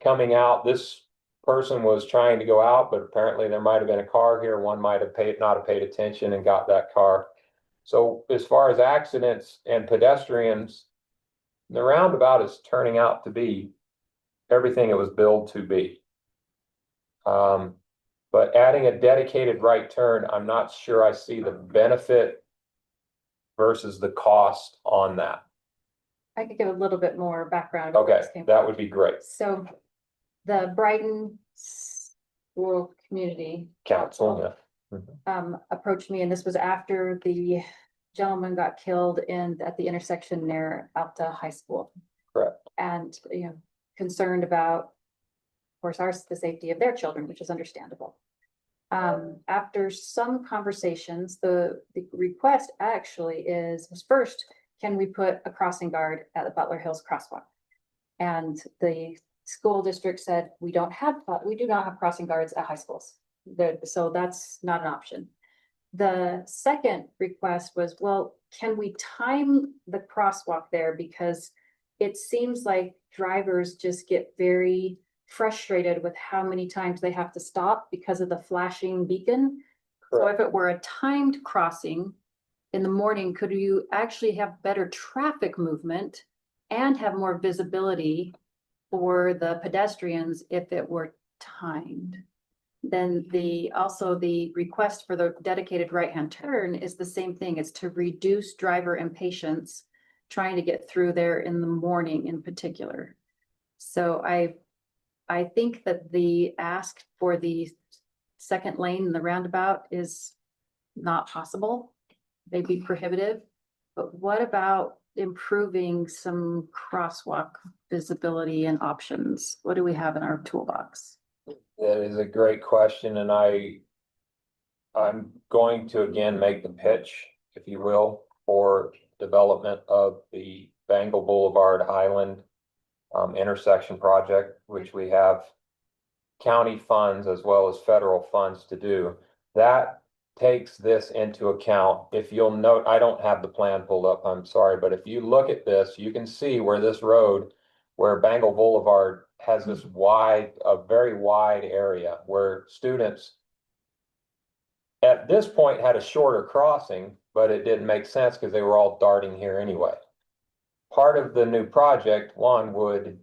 coming out. This person was trying to go out, but apparently there might have been a car here. One might have not have paid attention and got that car. So as far as accidents and pedestrians, the roundabout is turning out to be everything it was billed to be. But adding a dedicated right turn, I'm not sure I see the benefit versus the cost on that. I could give a little bit more background. about Okay, this came that from. would be great. So the Brighton Rural Community Council, yeah. approached me, and this was after the gentleman got killed at the intersection near Alta High School. Correct. And, concerned about, of course, the safety of their children, which is understandable. After some conversations, the request actually was first, can we put a crossing guard at the Butler Hills crosswalk? And the school district said, we do not have crossing guards at high schools. So that's not an option. The second request was, well, can we time the crosswalk there? Because it seems like drivers just get very frustrated with how many times they have to stop because of the flashing beacon. So if it were a timed crossing in the morning, could you actually have better traffic movement and have more visibility for the pedestrians if it were timed? Then also the request for the dedicated right-hand turn is the same thing. It's to reduce driver impatience trying to get through there in the morning in particular. So I think that the ask for the second lane in the roundabout is not possible. They'd be prohibitive. But what about improving some crosswalk visibility and options? What do we have in our toolbox? That is a great question, and I'm going to again make the pitch, if you will, for development of the Bengal Boulevard Highland intersection project, which we have county funds as well as federal funds to do. That takes this into account. If you'll note, I don't have the plan pulled up, I'm sorry, but if you look at this, you can see where this road, where Bengal Boulevard has this very wide area where students at this point had a shorter crossing, but it didn't make sense because they were all darting here anyway. Part of the new project, one, would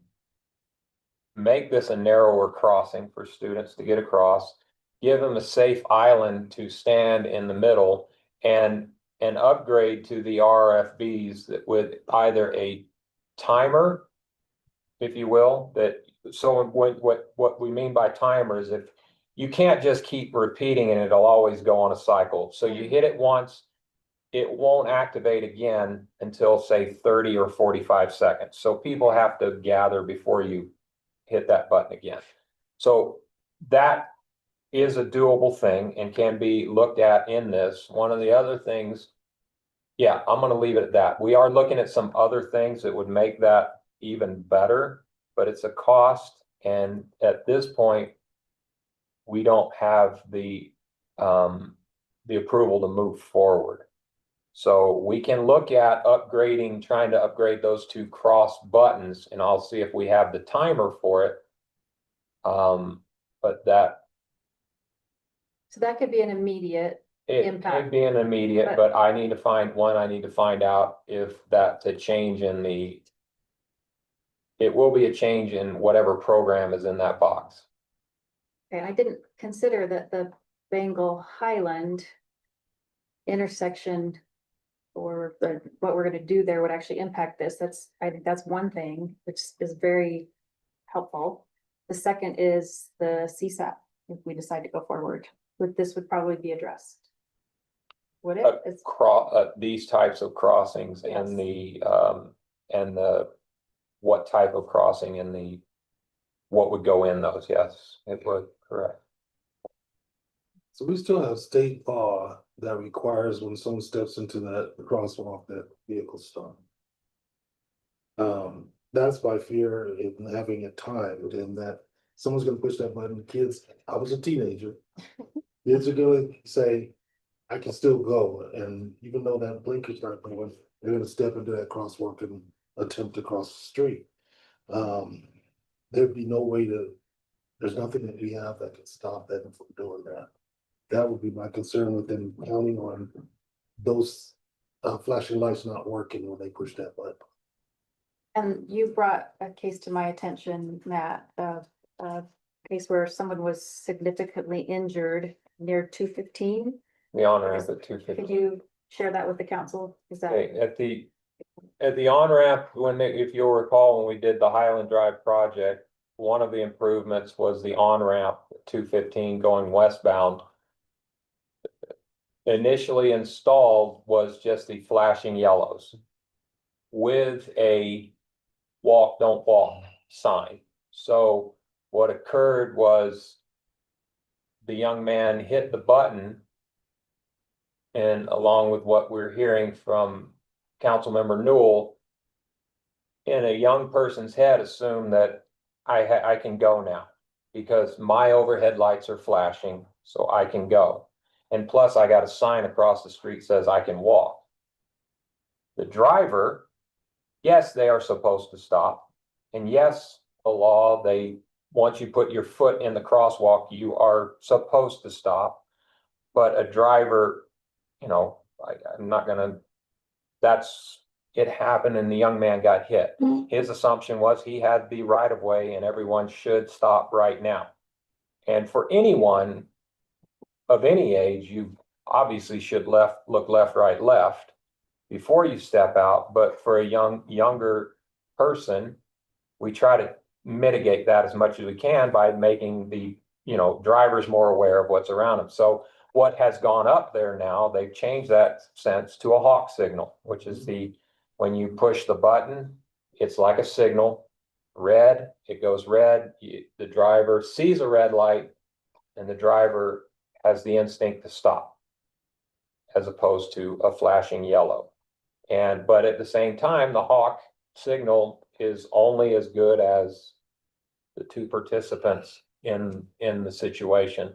make this a narrower crossing for students to get across, give them a safe island to stand in the middle, and an upgrade to the RFBs with either a timer, if you will, so what we mean by timer is if you can't just keep repeating and it'll always go on a cycle. So you hit it once, it won't activate again until say 30 or 45 seconds. So people have to gather before you hit that button again. So that is a doable thing and can be looked at in this. One of the other things, yeah, I'm going to leave it at that. We are looking at some other things that would make that even better, but it's a cost. And at this point, we don't have the approval to move forward. So we can look at upgrading, trying to upgrade those two cross buttons, and I'll see if we have the timer for it. But that, So that could be an immediate, it Impact. could be an immediate, But- but I need to find out if that's a change in the. It will be a change in whatever program is in that box. okay, I didn't consider that the Bengal Highland intersection or what we're gonna do there would actually impact this. I think that's one thing, which is very helpful. The second is the CSAP, if we decide to go forward, this would probably be addressed. Would it? It's- These types of crossings Yes. and what type of crossing in the. What would go in those, yes, it would, correct. So we still have state law that requires when someone steps into that crosswalk, that vehicle stop. That's my fear in having it timed, and that someone's gonna push that button, kids, I was a teenager. Kids are gonna say, I can still go, and even though that blinker's not going, they're gonna step into that crosswalk and attempt to cross the street. There'd be no way there's nothing that we have that can stop them from doing that. That would be my concern with them counting on those flashing lights not working when they push that button. And you brought a case to my attention, Matt, of a case where someone was significantly injured near 215. The on-ramp at Could 250. you share that with the council? Is that? Okay, at the on-ramp, if you'll recall, when we did the Highland Drive project, one of the improvements was the on-ramp 215 going westbound. Initially installed was just the flashing yellows with a walk, don't walk sign. So what occurred was the young man hit the button, and along with what we're hearing from Councilmember Newell, in a young person's head, assume that I can go now because my overhead lights are flashing, so I can go. And plus I got a sign across the street says I can walk. The driver, yes, they are supposed to stop. And yes, the law, once you put your foot in the crosswalk, you are supposed to stop. But a driver, I'm not gonna, it happened and the young man got hit. His assumption was he had the right of way and everyone should stop right now. And for anyone of any age, you obviously should look left, right, left before you step out. But for a younger person, we try to mitigate that as much as we can by making the, drivers more aware of what's around them. So what has gone up there now, they've changed that sense to a hawk signal, which is when you push the button, it's like a signal, red, it goes red, the driver sees a red light and the driver has the instinct to stop as opposed to a flashing yellow. But at the same time, the hawk signal is only as good as the two participants in the situation.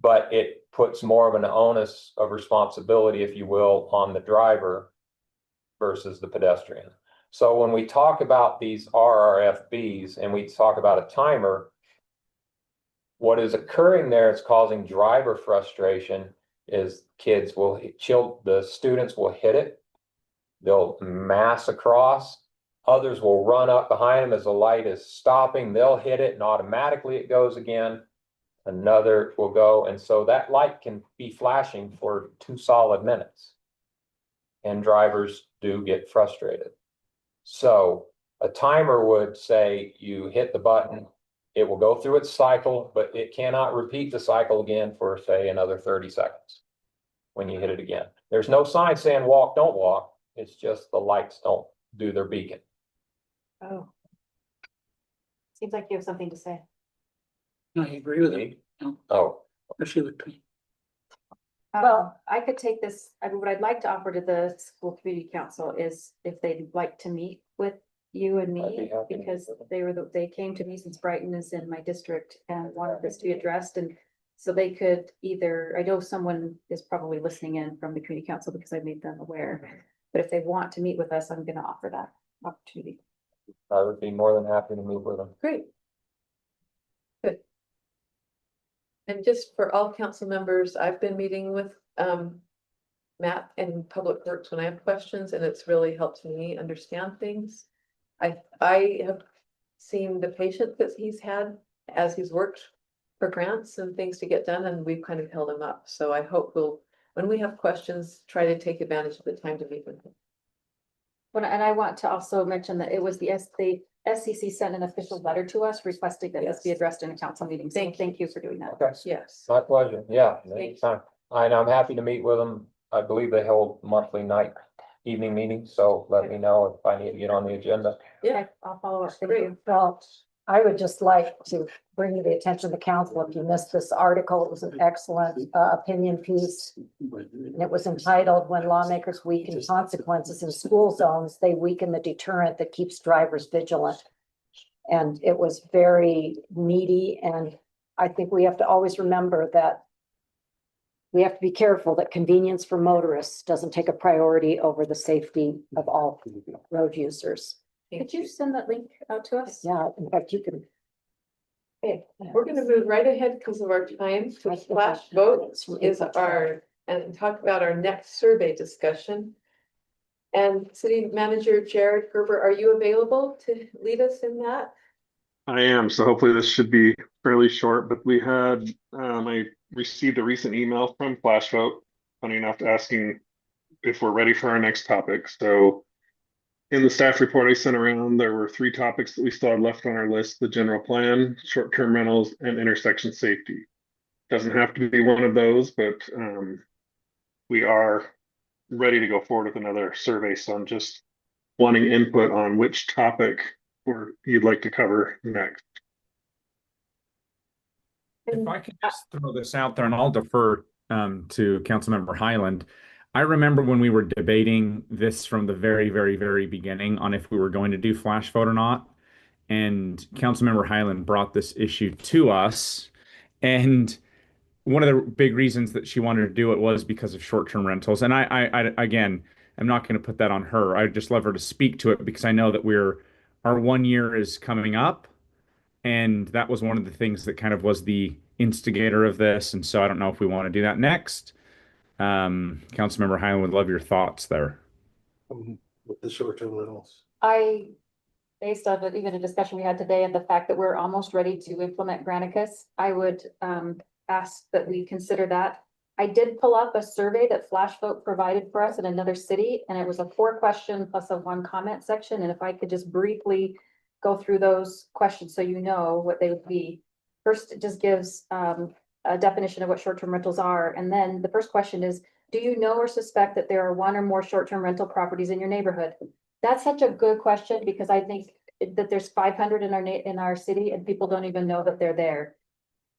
But it puts more of an onus of responsibility, if you will, on the driver versus the pedestrian. So when we talk about these RRFBs and we talk about a timer, what is occurring there is causing driver frustration is the students will hit it. They'll mass across. Others will run up behind them as the light is stopping. They'll hit it and automatically it goes again. Another will go. And so that light can be flashing for 2 solid minutes. And drivers do get frustrated. So a timer would say you hit the button, it will go through its cycle, but it cannot repeat the cycle again for, say, another 30 seconds when you hit it again. There's no sign saying walk, don't walk. It's just the lights don't do their beacon. Oh. Seems like you have something to say. I agree with you. Oh, Especially with me. Well, I could take this, what I'd like to offer to the school community council is if they'd like to meet with you and I'd be me, happy to because meet with them. they came to me since Brighton is in my district and wanted this to be addressed, and So they could either, I know someone is probably listening in from the community council because I made them aware. But if they want to meet with us, I'm gonna offer that opportunity. I would be more than happy to meet with them. Great. Good. And just for all council members, I've been meeting with Matt in Public Works when I have questions, and it's really helped me understand things. I have seen the patience that he's had as he's worked for grants and things to get done, and we've kind of held him up. So I hope we'll, when we have questions, try to take advantage of the time to meet with him. Well, and I want to also mention that it was the SCC sent an official letter to us requesting that this be addressed in a council meeting. So thank you for doing that. Okay, Yes. my pleasure. Yeah, Thanks. anytime. And I'm happy to meet with them. I believe they hold monthly evening meetings, so let me know if I need to get on the agenda. Yeah. Okay, I'll follow up. Thank Great. you. Well, I would just like to bring to the attention of the council, if you missed this article, it was an excellent opinion piece. And it was entitled, "When Lawmakers Weaken Consequences in School Zones, They Weaken the Deterrent That Keeps Drivers Vigilant." And it was very meaty, and I think we have to always remember that we have to be careful that convenience for motorists doesn't take a priority over the safety of all road users. Could you send that link out to us? Yeah, in fact, you can. Okay, we're gonna move right ahead because of our time to flash vote is and talk about our next survey discussion. And City Manager Jared Gerber, are you available to lead us in that? I am, so hopefully this should be fairly short, but we had, I received a recent email from FlashVote, funny enough, asking if we're ready for our next topic. So in the staff report I sent around, there were 3 topics that we still had left on our list: the general plan, short-term rentals, and intersection safety. Doesn't have to be one of those, but we are ready to go forward with another survey. So I'm just wanting input on which topic you'd like to cover next. If I could just throw this out there, and I'll defer to Councilmember Highland. I remember when we were debating this from the very, very, very beginning on if we were going to do flash vote or not. And Councilmember Highland brought this issue to us. And one of the big reasons that she wanted to do it was because of short-term rentals. And I again, I'm not going to put that on her. I'd just love her to speak to it because I know that our 1 year is coming up. And that was one of the things that kind of was the instigator of this. And so I don't know if we want to do that next. Councilmember Highland, would love your thoughts there. With the short-term rentals. Based on even a discussion we had today and the fact that we're almost ready to implement Granicus, I would ask that we consider that. I did pull up a survey that FlashVote provided for us in another city, and it was a 4-question plus a 1 comment section. And if I could just briefly go through those questions so you know what they would be. First, it just gives a definition of what short-term rentals are. And then the first question is, do you know or suspect that there are 1 or more short-term rental properties in your neighborhood? That's such a good question because I think that there's 500 in our city and people don't even know that they're there.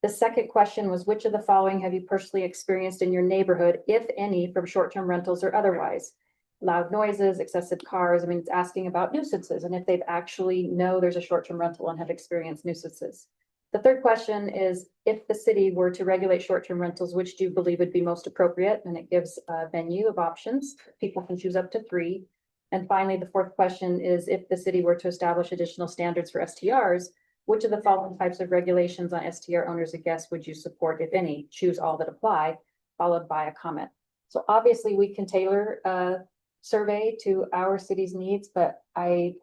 The second question was, which of the following have you personally experienced in your neighborhood, if any, from short-term rentals or otherwise? Loud noises, excessive cars. I mean, it's asking about nuisances and if they've actually know there's a short-term rental and have experienced nuisances. The third question is, if the city were to regulate short-term rentals, which do you believe would be most appropriate? And it gives a menu of options. People can choose up to 3. And finally, the fourth question is, if the city were to establish additional standards for STRs, which of the following types of regulations on STR owners and guests would you support, if any? Choose all that apply, followed by a comment. So obviously we can tailor a survey to our city's needs, but I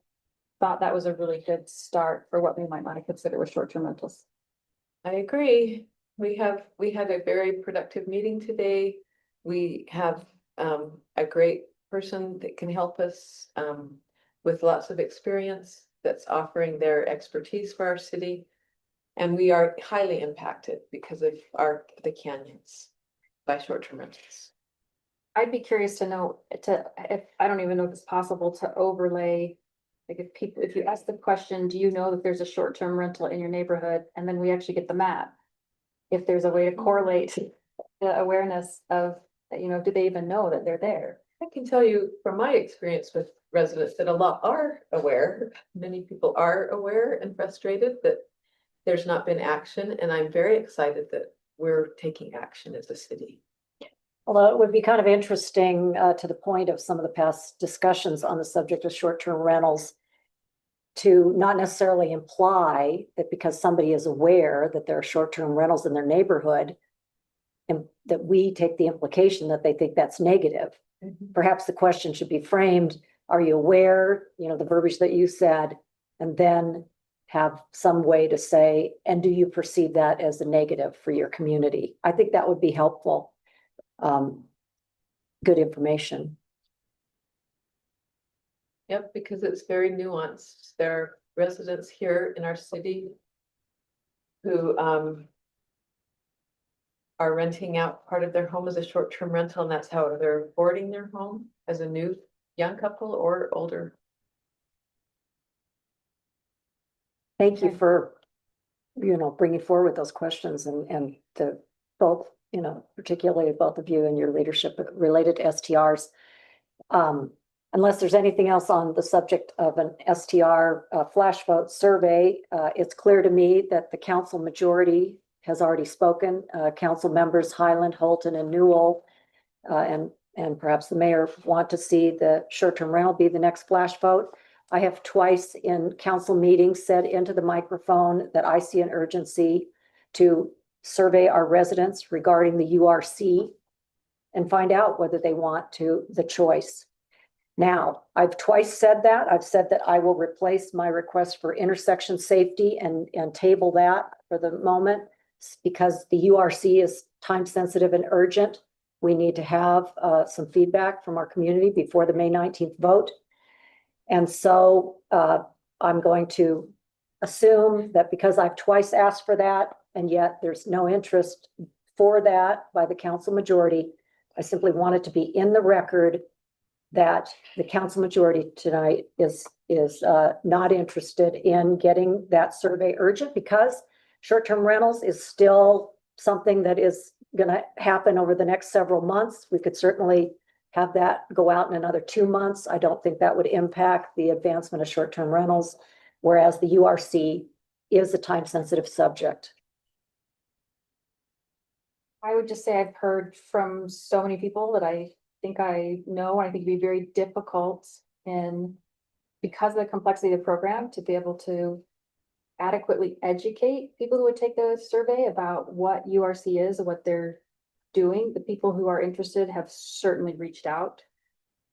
thought that was a really good start for what we might want to consider with short-term rentals. I agree. We had a very productive meeting today. We have a great person that can help us with lots of experience that's offering their expertise for our city. And we are highly impacted because of the canyons by short-term rentals. I'd be curious to know if I don't even know if it's possible to overlay, like if you ask the question, do you know that there's a short-term rental in your neighborhood? And then we actually get the map. If there's a way to correlate the awareness of, do they even know that they're there? I can tell you from my experience with residents that a lot are aware. Many people are aware and frustrated that there's not been action. And I'm very excited that we're taking action as a city. Although it would be kind of interesting, to the point of some of the past discussions on the subject of short-term rentals, to not necessarily imply that because somebody is aware that there are short-term rentals in their neighborhood, and that we take the implication that they think that's negative. Perhaps the question should be framed, are you aware, the verbiage that you said, and then have some way to say, and do you perceive that as a negative for your community? I think that would be helpful. Good information. Yep, because it's very nuanced. There are residents here in our city who are renting out part of their home as a short-term rental, and that's how they're boarding their home as a new young couple or older. Thank you for, bringing forward those questions and the both, particularly both of you and your leadership related to STRs. Unless there's anything else on the subject of an STR flash vote survey, it's clear to me that the council majority has already spoken. Council members Highland, Holton, and Newell, and perhaps the mayor want to see the short-term rental be the next flash vote. I have twice in council meetings said into the microphone that I see an urgency to survey our residents regarding the URC and find out whether they want the choice. Now, I've twice said that. I've said that I will replace my request for intersection safety and table that for the moment because the URC is time sensitive and urgent. We need to have some feedback from our community before the May 19th vote. And so I'm going to assume that because I've twice asked for that and yet there's no interest for that by the council majority, I simply want it to be in the record that the council majority tonight is not interested in getting that survey urgent because short-term rentals is still something that is going to happen over the next several months. We could certainly have that go out in another 2 months. I don't think that would impact the advancement of short-term rentals, whereas the URC is a time-sensitive subject. I would just say I've heard from so many people that I think I know. I think it'd be very difficult because of the complexity of the program to be able to adequately educate people who would take the survey about what URC is and what they're doing. The people who are interested have certainly reached out.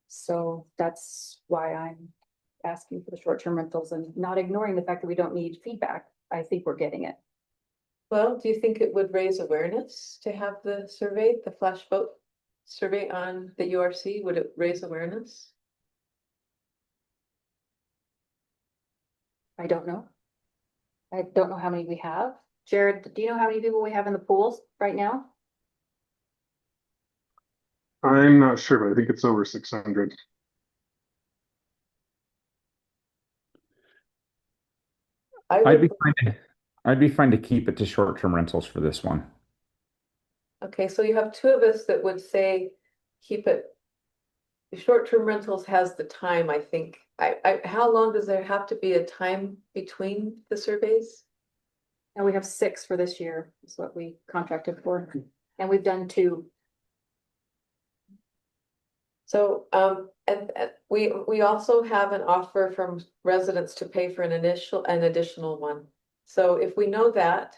So that's why I'm asking for the short-term rentals and not ignoring the fact that we don't need feedback. I think we're getting it. Well, do you think it would raise awareness to have the survey, the flash vote survey on the URC? Would it raise awareness? I don't know. I don't know how many we have. Jared, do you know how many people we have in the pools right now? I'm not sure, but I think it's over 600. I'd be fine to keep it to short-term rentals for this one. Okay, so you have two of us that would say, keep it. The short-term rentals has the time, I think. How long does there have to be a time between the surveys? And we have 6 for this year, is what we contracted for. And we've done 2. So, and we also have an offer from residents to pay for an additional one. So if we know that,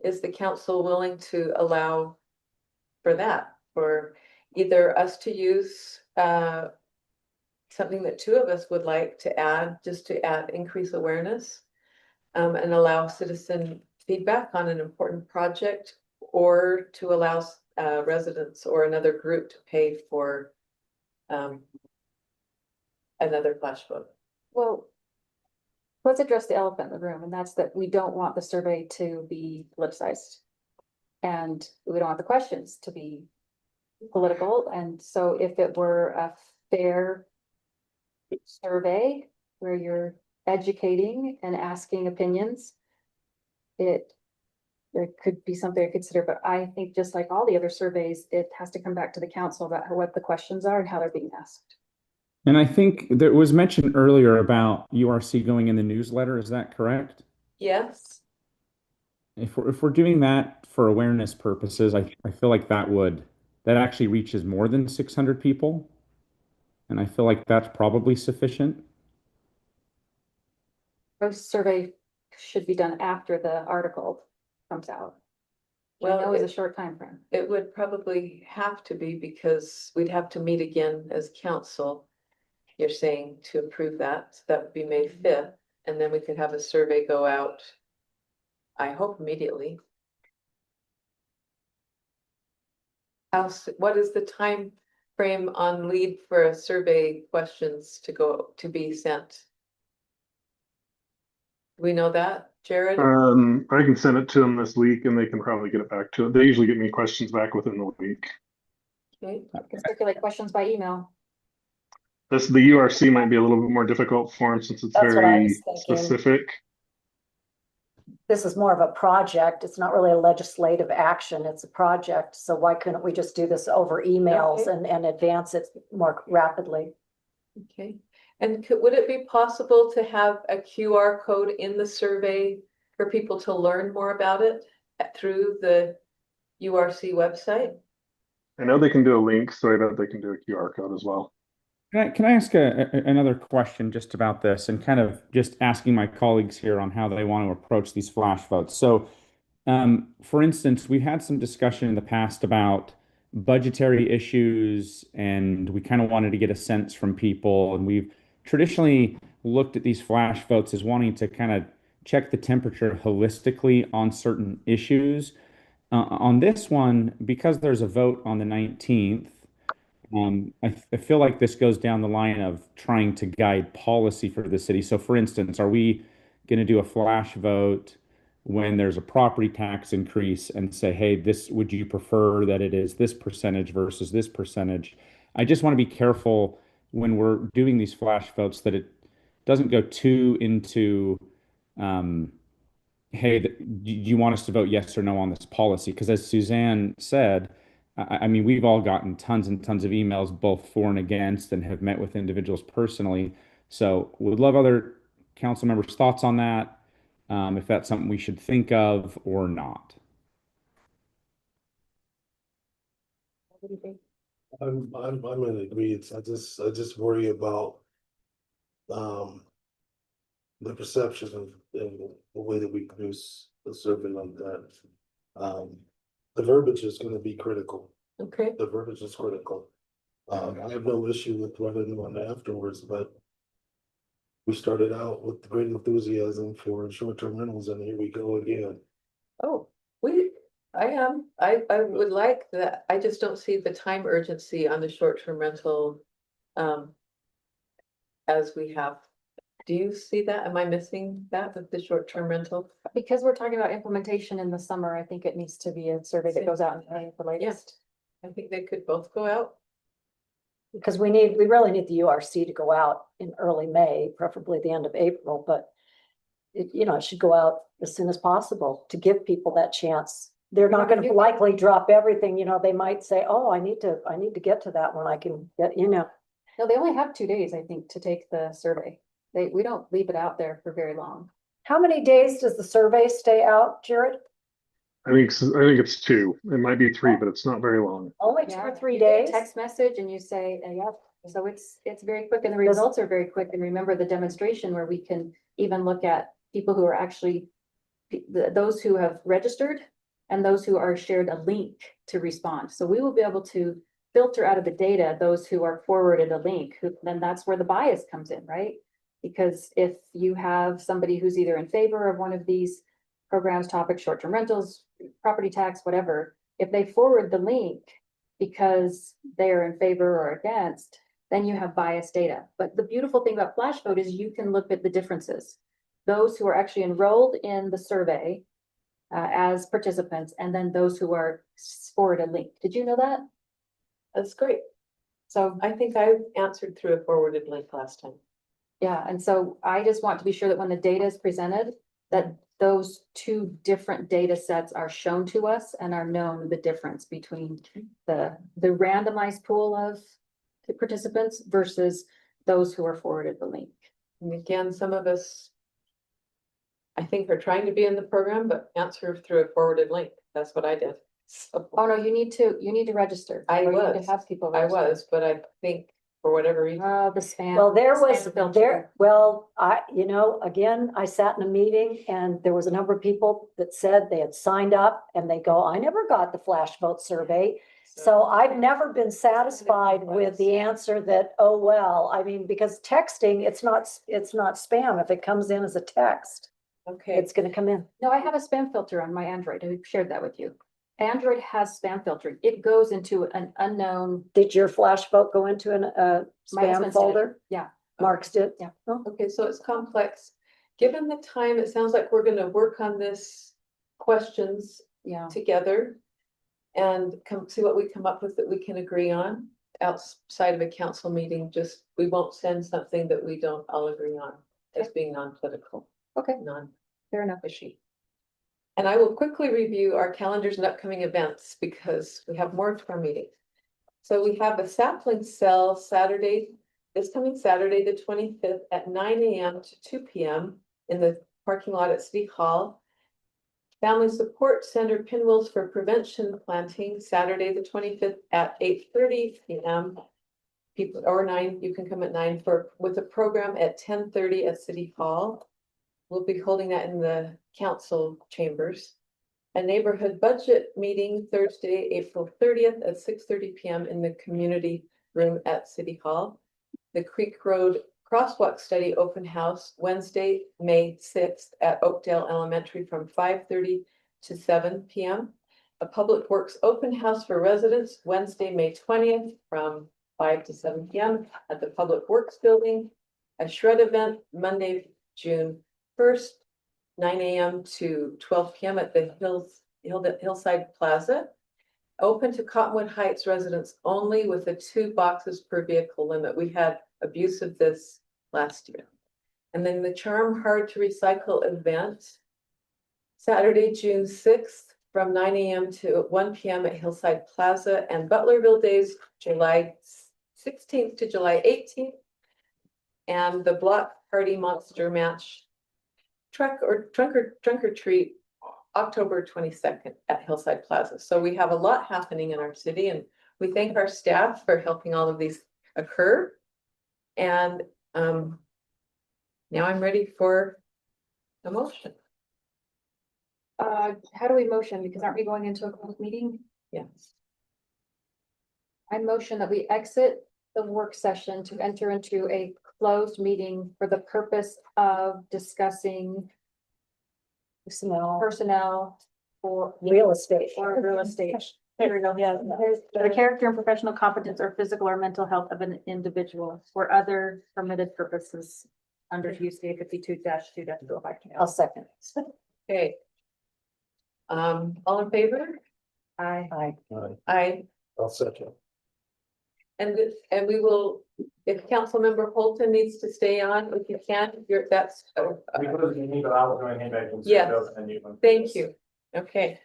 is the council willing to allow for that? For either us to use something that 2 of us would like to add, just to increase awareness and allow citizen feedback on an important project, or to allow residents or another group to pay for another flash vote? Well, let's address the elephant in the room, and that's that we don't want the survey to be politicized. And we don't want the questions to be political. And so if it were a fair survey where you're educating and asking opinions, there could be something to consider. But I think just like all the other surveys, it has to come back to the council about what the questions are and how they're being asked. And I think there was mentioned earlier about URC going in the newsletter. Is that correct? Yes. if we're doing that for awareness purposes, I feel like that actually reaches more than 600 people. And I feel like that's probably sufficient. Most survey should be done after the article comes out. Well, Well, it was a short time frame. It would probably have to be because we'd have to meet again as council. You're saying to approve that, so that would be May 5th, and then we could have a survey go out. I hope immediately. What is the time frame on lead for a survey questions to be sent? We know that, Jared? I can send it to them this week and they can probably get it back to it. They usually get me questions back within the week. Okay, You can circulate questions by email. The URC might be a little bit more difficult for them since it's That's what I very was thinking. specific. This is more of a project. It's not really a legislative action. It's a project. So why couldn't we just do this over emails Okay. and advance it more rapidly? okay. And would it be possible to have a QR code in the survey for people to learn more about it through the URC website? I know they can do a link, so I bet they can do a QR code as well. Can I ask another question just about this and kind of just asking my colleagues here on how they want to approach these flash votes? So, for instance, we've had some discussion in the past about budgetary issues, and we kind of wanted to get a sense from people. And we've traditionally looked at these flash votes as wanting to kind of check the temperature holistically on certain issues. On this one, because there's a vote on the 19th, I feel like this goes down the line of trying to guide policy for the city. So for instance, are we going to do a flash vote when there's a property tax increase and say, hey, would you prefer that it is this percentage versus this percentage? I just want to be careful when we're doing these flash votes that it doesn't go too into, hey, do you want us to vote yes or no on this policy? Because as Suzanne said, I mean, we've all gotten tons and tons of emails, both for and against, and have met with individuals personally. So would love other council members' thoughts on that, if that's something we should think of or not. What do you think? I'm in agreement. I just worry about the perception of and the way that we produce a survey like that. The verbiage is gonna be critical. Okay, The verbiage is critical. I have no issue with running one afterwards, but we started out with great enthusiasm for short-term rentals, and here we go again. oh, I would like that, I just don't see the time urgency on the short-term rental. As we have, do you see that? Am I missing that with the short-term rental? Because we're talking about implementation in the summer, I think it needs to be a survey that goes out in May the latest. I think they could both go out. Because we really need the URC to go out in early May, preferably the end of April, but it should go out as soon as possible to give people that chance. They're not gonna likely drop everything, they might say, oh, I need to get to that one. I can get, No, they only have 2 days, I think, to take the survey. We don't leave it out there for very long. How many days does the survey stay out, Jared? I think it's 2. It might be 3, but it's not very long. Only 2 or 3 You get a days? text message and you say, yep, so it's very quick and the results are very quick. And remember the demonstration where we can even look at people who are actually, those who have registered and those who are shared a link to respond. So we will be able to filter out of the data those who are forwarded a link, then that's where the bias comes in, right? Because if you have somebody who's either in favor of one of these programs, topics, short-term rentals, property tax, whatever, if they forward the link because they are in favor or against, then you have biased data. But the beautiful thing about Flash Vote is you can look at the differences. Those who are actually enrolled in the survey as participants, and then those who are forwarded a link. Did you know that? That's great. So I think I answered through a forwarded link last time. yeah, and so I just want to be sure that when the data is presented, that those 2 different data sets are shown to us and are known the difference between the randomized pool of participants versus those who are forwarded the link. And again, some of us I think are trying to be in the program, but answer through a forwarded link. That's what I did. So Oh, no, you need to register. I Or you need was. to have people. I register. was, but I think for whatever reason. The spam. Well, there was, spam filter. there, well, again, I sat in a meeting and there was a number of people that said they had signed up and they go, I never got the flash vote survey. So I've never been satisfied with the answer that, oh, well, I mean, because texting, it's not spam. If it comes in as a text, Okay, it's gonna come in. No, I have a spam filter on my Android. I shared that with you. Android has spam filtering. It goes into an unknown. Did your flash vote go into a My spam husband's did. folder? Yeah. Mark's did? Yeah. Oh, okay, so it's complex. Given the time, it sounds like we're gonna work on this questions Yeah. together. And see what we come up with that we can agree on outside of a council meeting. Just, we won't send something that we don't all agree on as being non-political. Okay. Fair enough. Non-fishy. And I will quickly review our calendars and upcoming events because we have more to our meeting. So we have a sapling sale this coming Saturday, the 25th at 9 AM to 2 PM in the parking lot at City Hall. Family Support Center Pinwheels for Prevention Planting, Saturday, the 25th at 8:30 PM. People, or 9, you can come at 9 with a program at 10:30 at City Hall. We'll be holding that in the council chambers. A neighborhood budget meeting Thursday, April 30th at 6:30 PM in the community room at City Hall. The Creek Road Crosswalk Study Open House Wednesday, May 6th at Oakdale Elementary from 5:30 to 7 PM. A Public Works Open House for residents Wednesday, May 20th from 5 to 7 PM at the Public Works Building. A shred event Monday, June 1st, 9 AM to 12 PM at the Hillside Plaza. Open to Cottonwood Heights residents only with a 2 boxes per vehicle limit. We had abuse of this last year. And then the Charm Hard to Recycle event, Saturday, June 6th from 9 AM to 1 PM at Hillside Plaza, and Butlerville Days, July 16th to July 18th. And the Block Party Monster Match Trunk or Treat, October 22nd at Hillside Plaza. So we have a lot happening in our city, and we thank our staff for helping all of these occur. And now I'm ready for a motion. How do we motion? Because aren't we going into a closed meeting? Yes. I motion that we exit the work session to enter into a closed meeting for the purpose of discussing personnel for real estate. or real estate. There we go, yeah. The character and professional competence or physical or mental health of an individual or other permitted purposes under UCA 52-2-205. I'll second. Okay. All in favor? Aye. Aye. I'll second. And we will, if Councilmember Holton needs to stay on, if you can, that's. Yes. Thank you. Okay.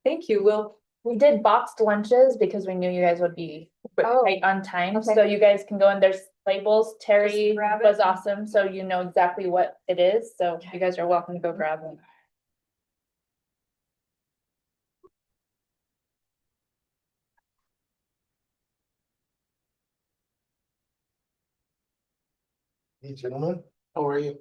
Thank you. Will. We did boxed lunches because we knew you guys would be right on time, Okay. so you guys can go and there's labels. Terry Just grab it. was awesome, so you know exactly what it is, so you guys are welcome to go grab them. Hey, gentlemen, how are you?